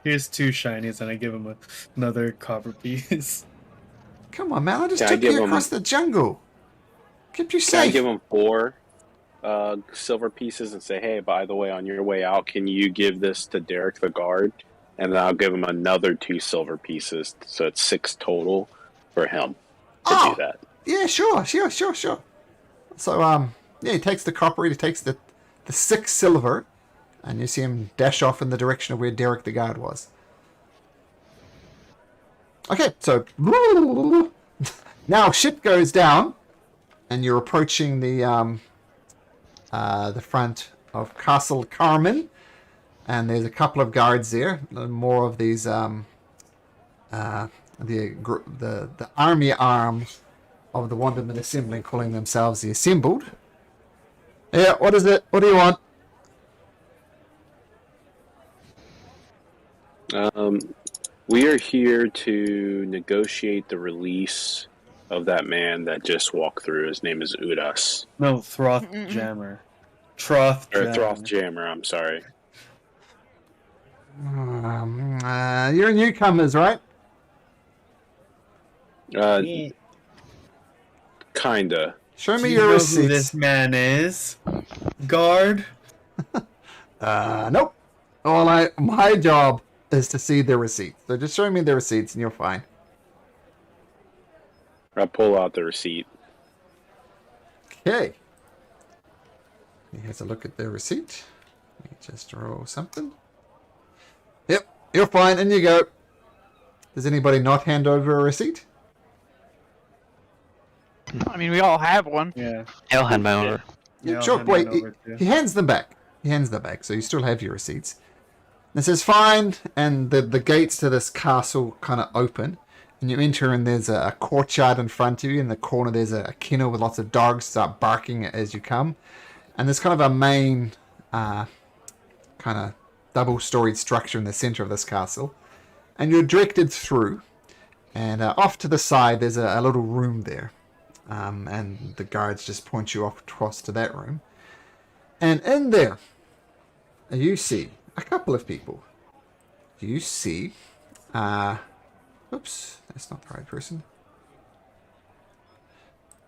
Here's 2 shinies, and I give him another copper piece. Come on, man! I just Can I took give you him- across the jungle. Kept you Can I safe. give him 4 silver pieces and say, hey, by the way, on your way out, can you give this to Derek the guard? And then I'll give him another 2 silver pieces, so it's 6 total for him to do that. Yeah, sure. So, yeah, he takes the copper. He takes the 6 silver, and you see him dash off in the direction of where Derek the guard was. Okay, so now shit goes down, and you're approaching the front of Castle Carmen, and there's a couple of guards there. More of these the army arms of the Wonderment Assembly, calling themselves the Assembled. Yeah, what is it? What do you want? We are here to negotiate the release of that man that just walked through. His name is Udas. No, Throth Jammer. Troth Or Jammer. Throth Jammer, I'm sorry. You're newcomers, right? Kinda. Show Do me you your know who receipts. this man is? Guard? Nope. My job is to see the receipts. So just show me the receipts and you're fine. I pull out the receipt. Okay. He has a look at the receipt. Let me just roll something. Yep, you're fine. In you go. Does anybody not hand over a receipt? I mean, we all have one. Yeah. I'll hand mine over. Yeah, I'll Sure. hand Wait, mine over too. he hands them back. So you still have your receipts. And it says fine, and the gates to this castle kind of open, and you enter, and there's a courtyard in front of you. In the corner, there's a kennel with lots of dogs start barking as you come, and there's kind of a main, kind of double-storied structure in the center of this castle, and you're directed through, and off to the side there's a little room there, and the guards just point you off across to that room, and in there you see a couple of people. You see, oops, that's not the right person.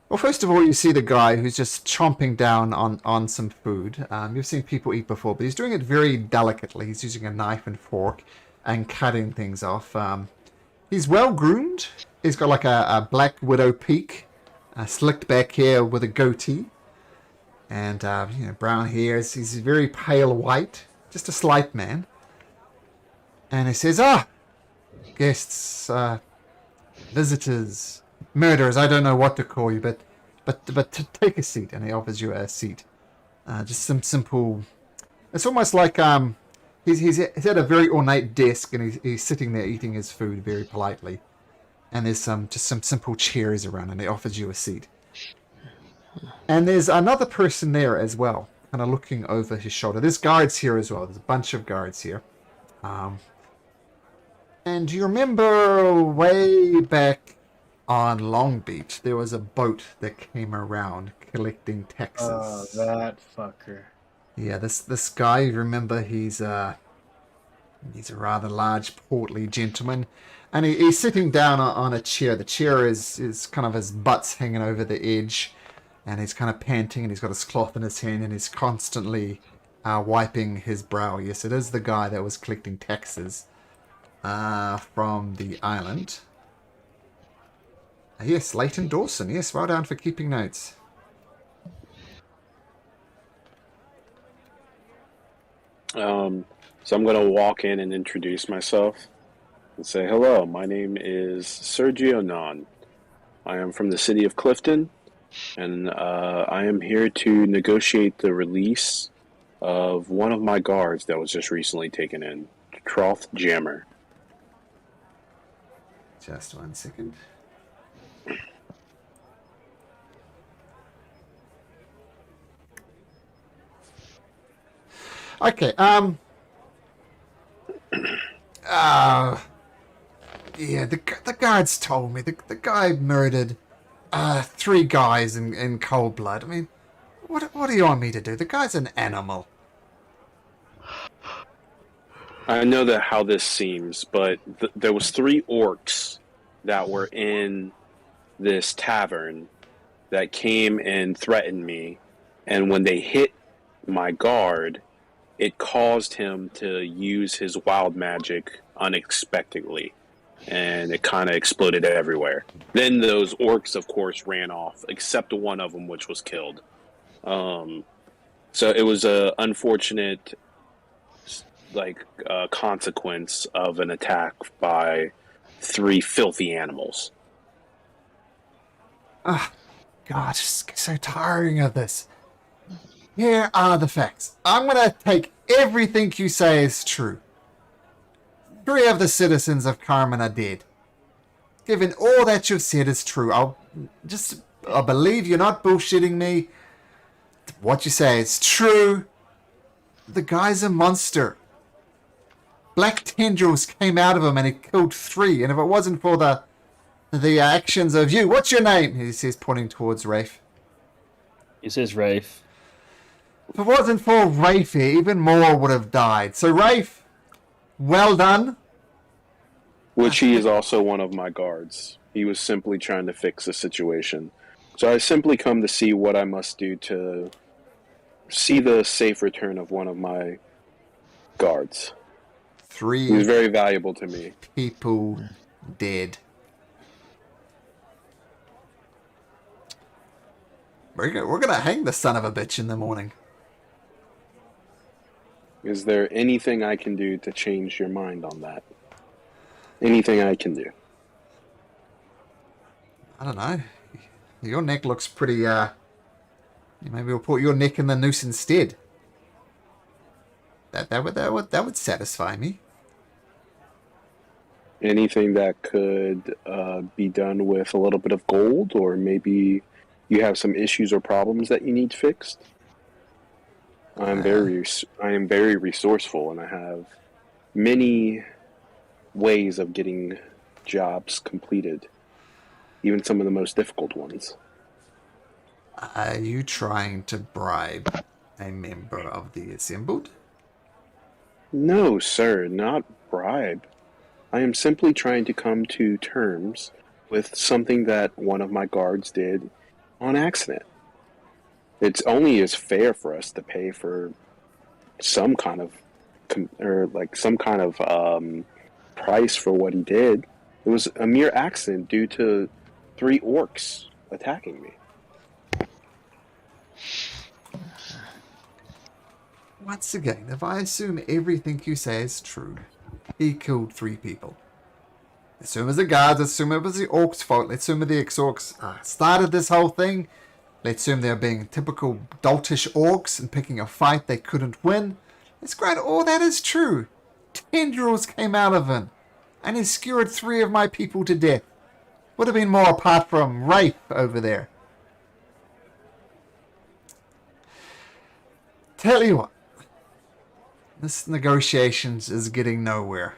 Well, first of all, you see the guy who's just chomping down on some food. You've seen people eat before, but he's doing it very delicately. He's using a knife and fork and cutting things off. He's well groomed. He's got like a black widow peak, slicked back hair with a goatee, and brown hair. He's very pale white, just a slight man. And he says, guests, visitors, murderers, I don't know what to call you, but take a seat. And he offers you a seat. Just some simple... It's almost like he's at a very ornate desk, and he's sitting there eating his food very politely. And there's some simple chairs around, and he offers you a seat. And there's another person there as well, kind of looking over his shoulder. There's guards here as well. There's a bunch of guards here. And do you remember way back on Long Beach, there was a boat that came around collecting taxes? Oh, that fucker. Yeah, this guy, you remember, he's a rather large, portly gentleman. And he's sitting down on a chair. The chair is kind of his butt's hanging over the edge. And he's kind of panting, and he's got his cloth in his hand, and he's constantly wiping his brow. Yes, it is the guy that was collecting taxes from the island. Yes, Leighton Dawson. Yes, well done for keeping notes. So I'm going to walk in and introduce myself and say, hello, my name is Sergio Non. I am from the city of Clifton, and I am here to negotiate the release of one of my guards that was just recently taken in, Troth Jammer. Just 1 second. Okay, yeah, the guards told me the guy murdered 3 guys in cold blood. I mean, what do you want me to do? The guy's an animal. I know that how this seems, but there was 3 orcs that were in this tavern that came and threatened me, and when they hit my guard, it caused him to use his wild magic unexpectedly, and it kind of exploded everywhere. Then those orcs, of course, ran off, except one of them, which was killed. So it was a unfortunate, consequence of an attack by 3 filthy animals. God, it's so tiring of this. Here are the facts. I'm going to take everything you say as true. 3 of the citizens of Carmen are dead. Given all that you've said is true, I'll believe you're not bullshitting me. What you say is true. The guy's a monster. Black tendrils came out of him and he killed 3. And if it wasn't for the actions of you, what's your name? He says, pointing towards Rafe. He says Rafe. If it wasn't for Rafe here, even more would have died. So Rafe, well done. Which he is also one of my guards. He was simply trying to fix the situation. So I simply come to see what I must do to see the safe return of one of my guards. 3 He was very valuable to me. people dead. We're gonna hang the son of a bitch in the morning. Is there anything I can do to change your mind on that? Anything I can do? I don't know. Your neck looks pretty, maybe we'll put your neck in the noose instead. That would satisfy me. Anything that could be done with a little bit of gold, or maybe you have some issues or problems that you need fixed? I am very resourceful, and I have many ways of getting jobs completed, even some of the most difficult ones. Are you trying to bribe a member of the assembled? No, sir, not bribe. I am simply trying to come to terms with something that one of my guards did on accident. It's only as fair for us to pay for some kind of price for what he did. It was a mere accident due to 3 orcs attacking me. Once again, if I assume everything you say is true, he killed 3 people. Assume it was the guards, assume it was the orcs' fault, let's assume the ex-orcs started this whole thing. Let's assume they're being typical doltish orcs and picking a fight they couldn't win. Let's grant all that is true. Tendrils came out of him, and he skewered 3 of my people to death. Would have been more apart from Rafe over there. Tell you what, this negotiations is getting nowhere.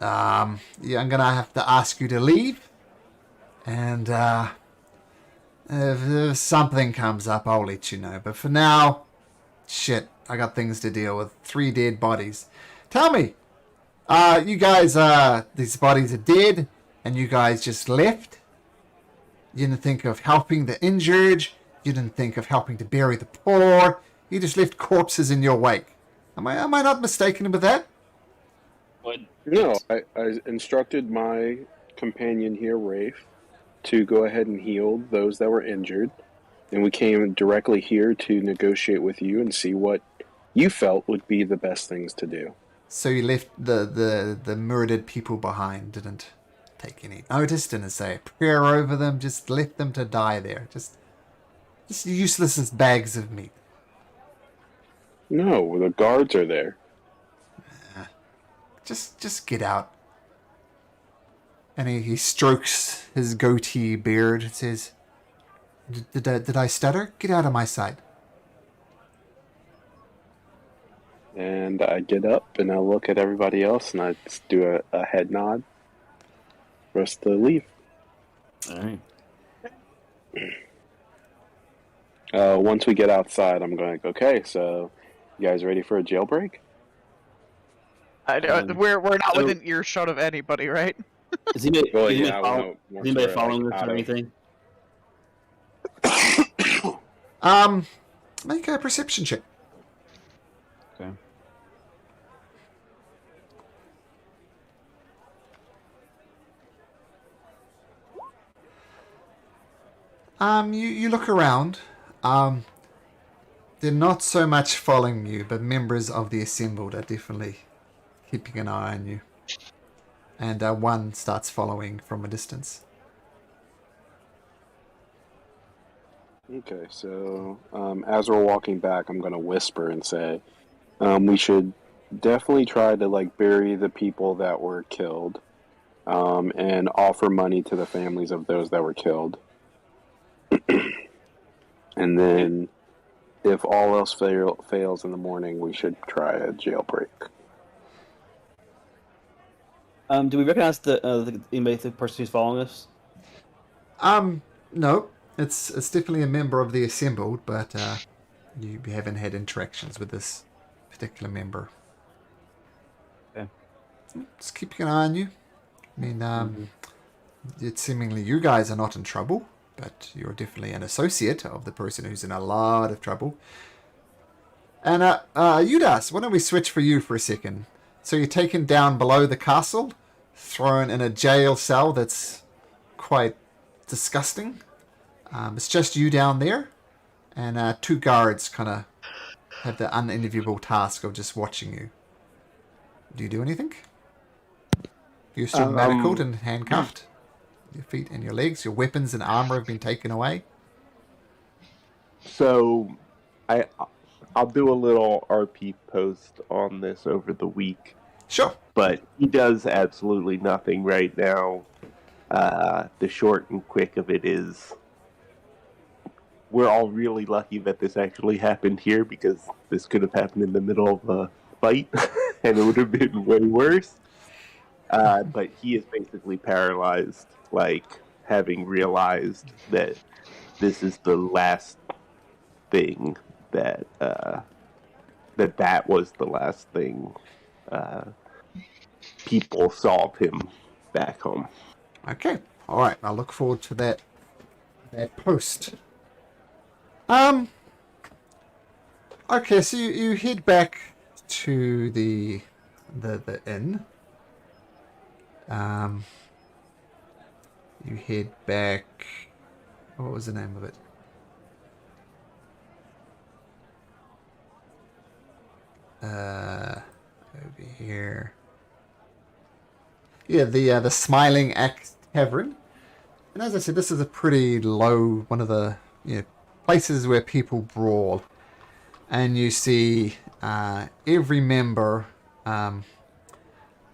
Yeah, I'm gonna have to ask you to leave, and if something comes up, I'll let you know. But for now, shit, I got things to deal with. 3 dead bodies. Tell me, you guys, these bodies are dead, and you guys just left? You didn't think of helping the injured? You didn't think of helping to bury the poor? He just left corpses in your wake. Am I not mistaken with that? But No, I instructed my companion here, Rafe, to go ahead and heal those that were injured, and we came directly here to negotiate with you and see what you felt would be the best things to do. So you left the murdered people behind, didn't take any notice, didn't say a prayer over them, just left them to die there. Just useless as bags of meat. No, the guards are there. Just get out. And he strokes his goatee beard and says, Did I stutter? Get out of my sight. And I get up and I look at everybody else and I just do a head nod for us to leave. All right. Once we get outside, I'm going, okay, so you guys ready for a jailbreak? We're not within earshot of anybody, right? Is anybody, Well, is yeah, anybody, I follow, wanna- is anybody following like, this or anything? Make a perception check. Okay. You look around. They're not so much following you, but members of the assembled are definitely keeping an eye on you. And one starts following from a distance. Okay, so as we're walking back, I'm going to whisper and say, we should definitely try to like bury the people that were killed, and offer money to the families of those that were killed. And then, if all else fails in the morning, we should try a jailbreak. Do we recognize the person who's following us? No. It's definitely a member of the assembled, but you haven't had interactions with this particular member. Okay. Just keeping an eye on you. I mean, it's seemingly you guys are not in trouble, but you're definitely an associate of the person who's in a lot of trouble. And Udas, why don't we switch for you for a second? So you're taken down below the castle, thrown in a jail cell that's quite disgusting. It's just you down there, and two guards kind of have the unenviable task of just watching you. Do you do anything? You're still manacled and handcuffed. Your feet and your legs, your weapons and armor have been taken away. So, I'll do a little RP post on this over the week. Sure. But he does absolutely nothing right now. The short and quick of it is, we're all really lucky that this actually happened here, because this could have happened in the middle of a fight, and it would have been way worse. But he is basically paralyzed, like having realized that this is the last thing that that was the last thing people saw of him back home. Okay. All right. I look forward to that post. Okay, so you head back to the inn. You head back. What was the name of it? Over here. Yeah, the Smiling Axe Tavern. And as I said, this is a pretty low, one of the places where people brawl. And you see every member of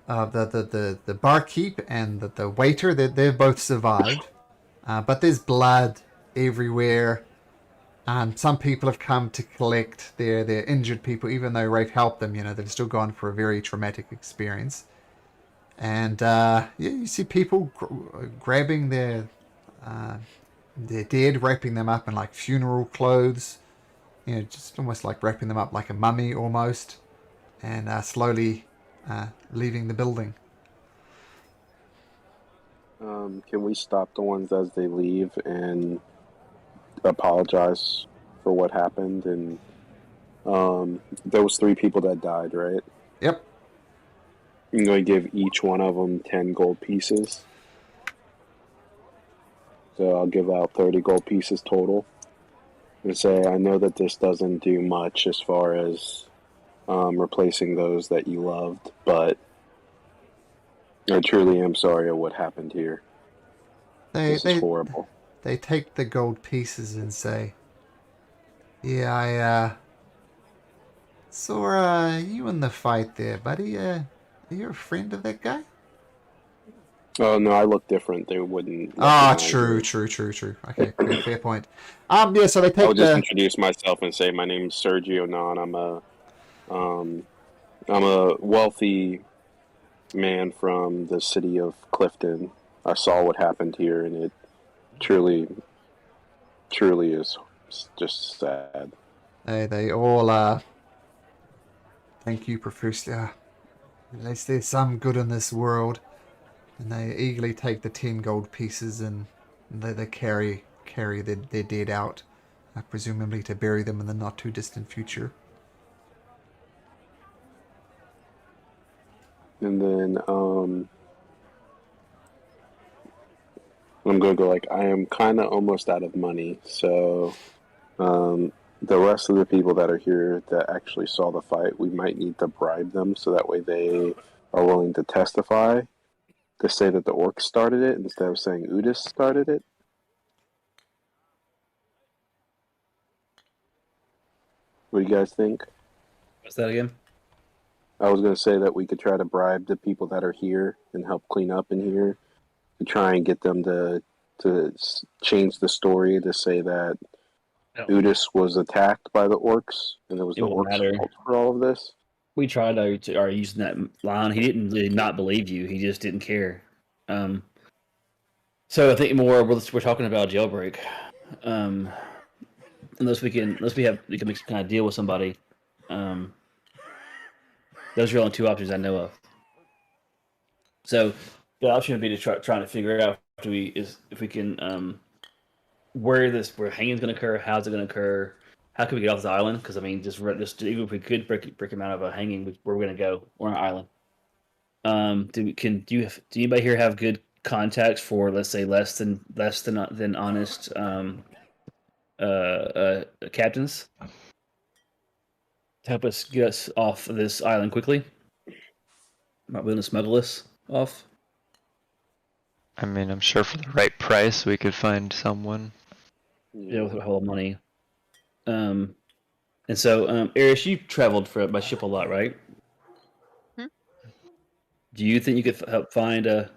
the barkeep and the waiter, they've both survived. But there's blood everywhere. Some people have come to collect their injured people, even though Rafe helped them. They've still gone for a very traumatic experience. And you see people grabbing their dead, wrapping them up in like funeral clothes. Just almost like wrapping them up like a mummy almost, and slowly leaving the building. Can we stop the ones as they leave and apologize for what happened and There was 3 people that died, right? Yep. I'm going to give each one of them 10 gold pieces. So I'll give out 30 gold pieces total. And say, I know that this doesn't do much as far as replacing those that you loved, but I truly am sorry of what happened here. This is horrible. They take the gold pieces and say, "Yeah, I saw you in the fight there, buddy. Are you a friend of that guy?" Oh, no, I look different. They wouldn't Ah, recognize true. me. Okay, fair point. Yeah, so they I take would just the. introduce myself and say, my name's Sergio Non. I'm a wealthy man from the city of Clifton. I saw what happened here, and it truly, truly is just sad. They all thank you, Professor. At least there's some good in this world. And they eagerly take the 10 gold pieces and they carry their dead out, presumably to bury them in the not too distant future. And then I'm going to go like, I am kind of almost out of money, so the rest of the people that are here that actually saw the fight, we might need to bribe them so that way they are willing to testify to say that the orcs started it instead of saying Udas started it. What do you guys think? What's that again? I was going to say that we could try to bribe the people that are here and help clean up in here to try and get them to change the story to say that Udas was attacked by the orcs and it was the orcs' fault for all of this. We tried to using that line. He didn't really not believe you. He just didn't care. So I think more we're talking about jailbreak. Unless we can make some kind of deal with somebody. Those are the only 2 options I know of. So the option would be to trying to figure out if we can where hanging's going to occur, how's it going to occur, how can we get off the island? Because I mean, just even if we could break him out of a hanging, where we're going to go? We're on an island. Do anybody here have good contacts for, let's say, less than honest captains to help us get us off of this island quickly? Not willing to smuggle us off. I mean, I'm sure for the right price we could find someone. Yeah, with a whole lot of money. And so, Eris, you traveled by ship a lot, right? Hmm? Do you think you could help find a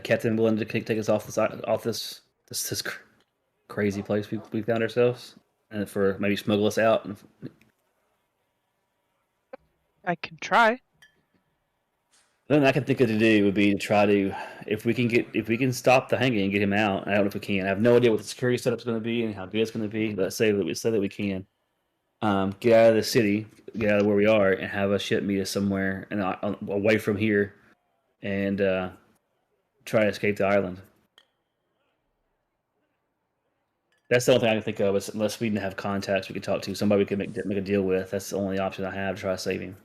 captain willing to take us off this crazy place we found ourselves, and for maybe smuggle us out? I can try. Then I can think of to do would be to try to if we can stop the hanging and get him out. I don't know if we can. I have no idea what the security setup's going to be and how good it's going to be. Let's say that we can. Get out of the city, get out of where we are, and have a ship meet us somewhere and away from here, and try to escape the island. That's the only thing I can think of. Is unless we didn't have contacts we could talk to, somebody we could make a deal with. That's the only option I have to try to save him.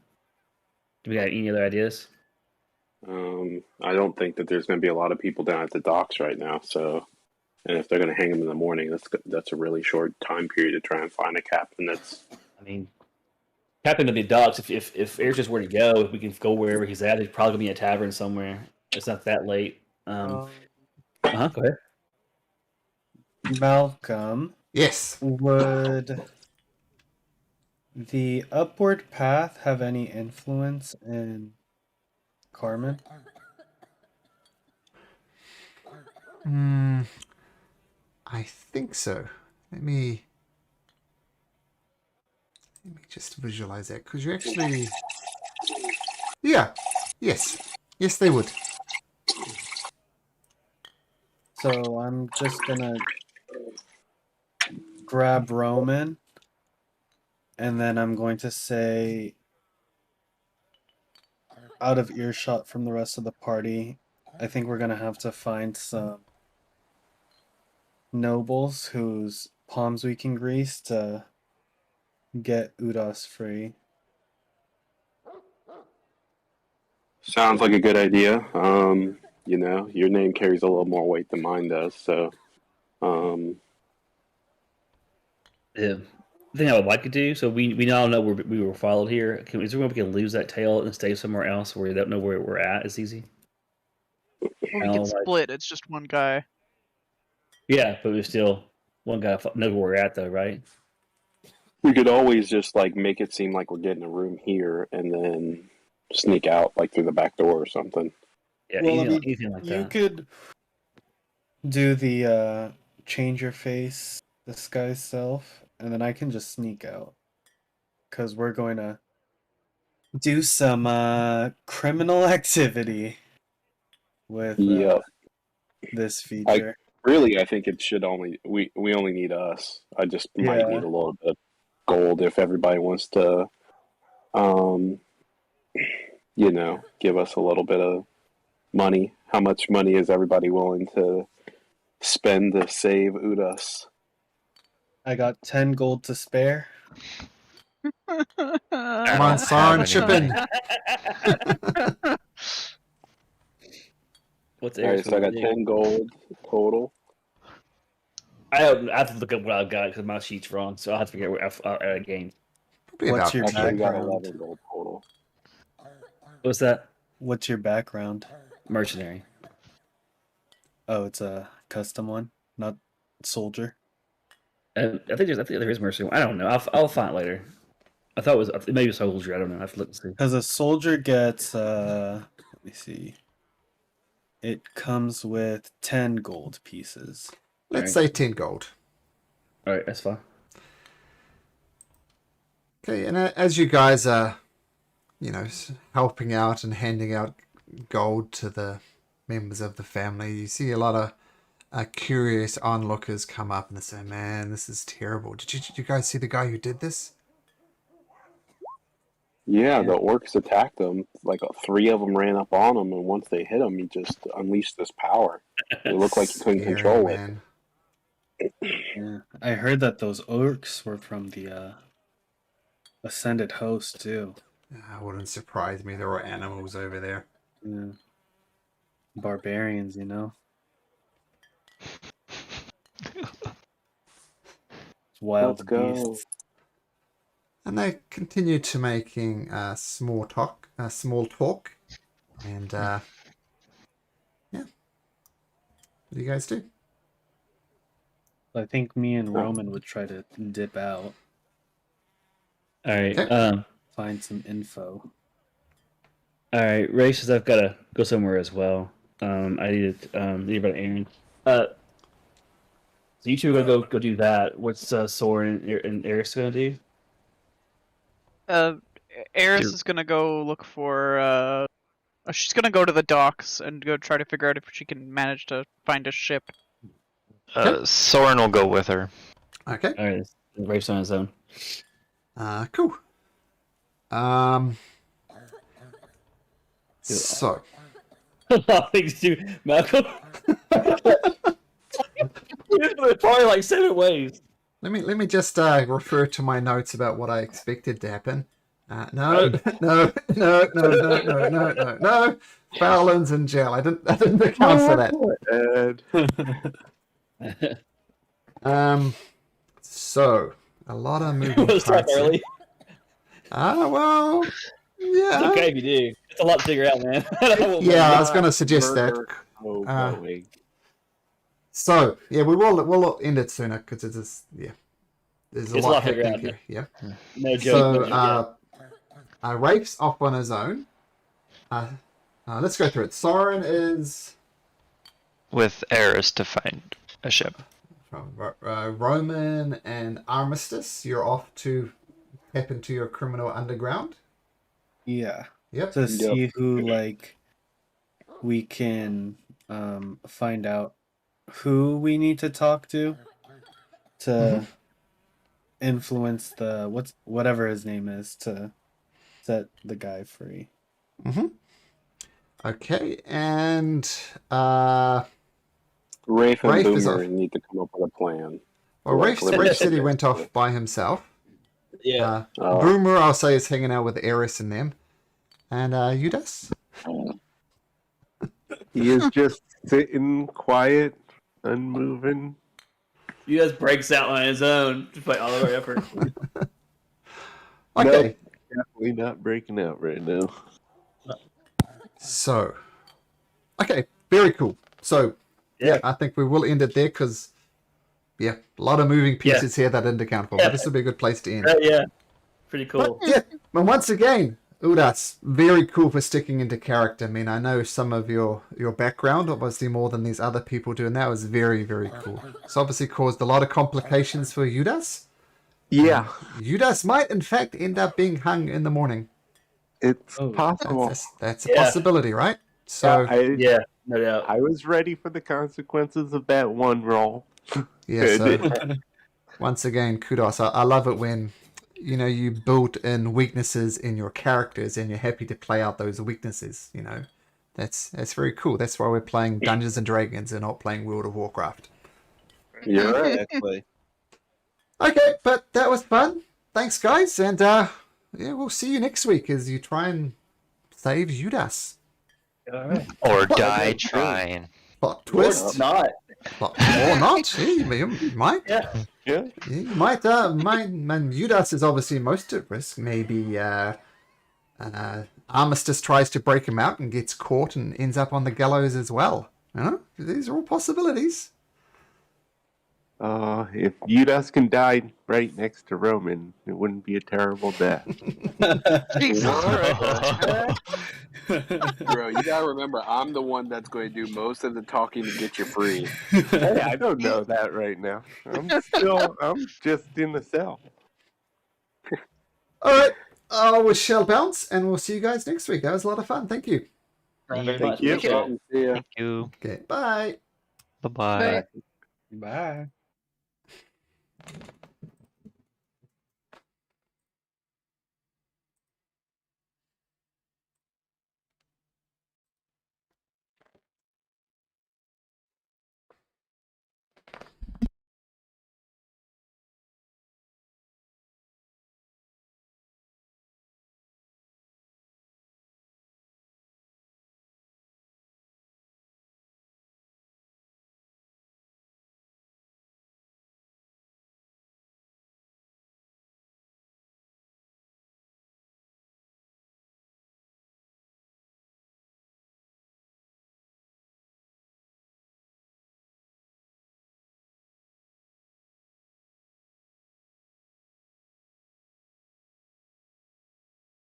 Do we got any other ideas? I don't think that there's going to be a lot of people down at the docks right now. So, and if they're going to hang him in the morning, that's a really short time period to try and find a captain. That's. I mean, captain of the docks. If Eric's just where to go, if we can go wherever he's at, he's probably gonna be in a tavern somewhere. It's not that late. Go ahead. Malcolm, Yes. would the upward path have any influence in Carmen? I think so. Let me just visualize that, because you actually... Yeah. Yes, they would. So I'm just gonna grab Roman, and then I'm going to say, out of earshot from the rest of the party, I think we're gonna have to find some nobles whose palms we can grease to get Udas free. Sounds like a good idea. You know, your name carries a little more weight than mine does, so The thing I would like to do, so we now know we were followed here. Is there a way we can lose that tail and stay somewhere else where we don't know where we're at? It's easy. Well, we Kinda can like- split. It's just one guy. Yeah, but we still one guy knows where we're at though, right? we could always just like make it seem like we're getting a room here and then sneak out like through the back door or something. Yeah, Well, I anything, mean, anything like you that. could do the change your face, disguise self, and then I can just sneak out. Because we're going to do some criminal activity with Yep. this feature. Really, I think it should only we only need us. I just might Yeah. need a little bit of gold if everybody wants to, you know, give us a little bit of money. How much money is everybody willing to spend to save Udas? I got 10 gold to spare. I Come don't on, have Siren, any chip money. in. What's All right, Eric's so I got money? 10 gold total. I have to look up what I've got because my sheet's wrong, so I'll have to figure out what I gained. Probably What's about your Actually, I got background? 11 gold total. What's that? What's your background? Mercenary. Oh, it's a custom one, not soldier. I think there is mercenary. I don't know. I'll find it later. I thought it was maybe soldier. I don't know. I have to look and see. Because a soldier gets, let me see. It comes with 10 gold pieces. Let's Alright. say 10 gold. All right, that's fine. Okay, and as you guys are, you know, helping out and handing out gold to the members of the family, you see a lot of curious onlookers come up and they say, "Man, this is terrible. Did you guys see the guy who did this?" Yeah, the orcs attacked him. Like 3 of them ran up on him, and once they hit him, he just unleashed this power. It looked like he couldn't Scary, control it. man. Yeah. I heard that those orcs were from the Ascended Host, too. Wouldn't surprise me. There were animals over there. Yeah. Barbarians, you know? Wild Let's go. beasts. And they continue to making small talk, and yeah. What do you guys do? I think me and Roman would try to dip out, All right. Okay. find some info. All right. Ray says I've got to go somewhere as well. I need to leave about Aaron. So you two are gonna go do that. What's Soren and Eric's gonna do? Eris Dude. is gonna go look for. She's gonna go to the docks and go try to figure out if she can manage to find a ship. Soren will go with her. Okay. All right. Ray's on his own. Cool. So Things to Malcolm. Probably like 7 ways. let me just refer to my notes about what I expected to happen. No, no. Fowlins and gel. I didn't account for that. So a lot of moving We'll start parts. early. Well, It's yeah. okay if you do. It's a lot to figure out, man. Yeah, I was going to suggest that. Going. So yeah, we'll end it sooner because it's just, yeah. There's a It's lot to figure happening out, here. Yeah. No joke. So Rafe's off on his own. Let's go through it. Soren is With Eris to find a ship. from Roman and Armistice. You're off to tap into your criminal underground. Yeah. Yep. To see who, like, we can find out who we need to talk to influence the whatever his name is to set the guy free. Mm-hmm. Okay, and Rafe and Rafe is Boomer off. need to come up with a plan. well, Like, Rafe said he went off by himself. Yeah. Broomer, I'll say, is hanging out with Eris and them. And Udas? He is just sitting quiet, unmoving. You guys breaks out on his own despite all of our effort. Okay. Nope, definitely not breaking out right now. So, okay, very cool. So, Yeah. I think we will end it there because, a lot of moving pieces here that I didn't account for. But this would be a good place to end. Yeah. Pretty cool. But, and once again, Udas, very cool for sticking into character. I mean, I know some of your background, obviously more than these other people do, and that was very, very cool. It's obviously caused a lot of complications for Udas. Yeah, Udas might, in fact, end up being hung in the morning. it's possible. That's a possibility, right? So, Yeah, no doubt. I was ready for the consequences of that one roll. so once again, kudos. I love it when you built in weaknesses in your characters and you're happy to play out those weaknesses. That's very cool. That's why we're playing Dungeons and Dragons and not playing World of Warcraft. You're right, actually. Okay, but that was fun. Thanks, guys, and we'll see you next week as you try and save Udas. All right. Or die trying. Plot twist. Not. Or not. Yeah, you might. Yeah. Yeah. You might. Udas is obviously most at risk. Maybe Armistice tries to break him out and gets caught and ends up on the gallows as well. These are all possibilities. If Udas can die right next to Roman, it wouldn't be a terrible death. Jesus Christ. Bro, you gotta remember, I'm the one that's going to do most of the talking to get you free. Hey, I don't know that right now. I'm just in the cell. All right. We shall bounce, and we'll see you guys next week. That was a lot of fun. Thank you. Thank you. See ya. Thank you. Okay. Bye. Bye-bye. Bye. Bye.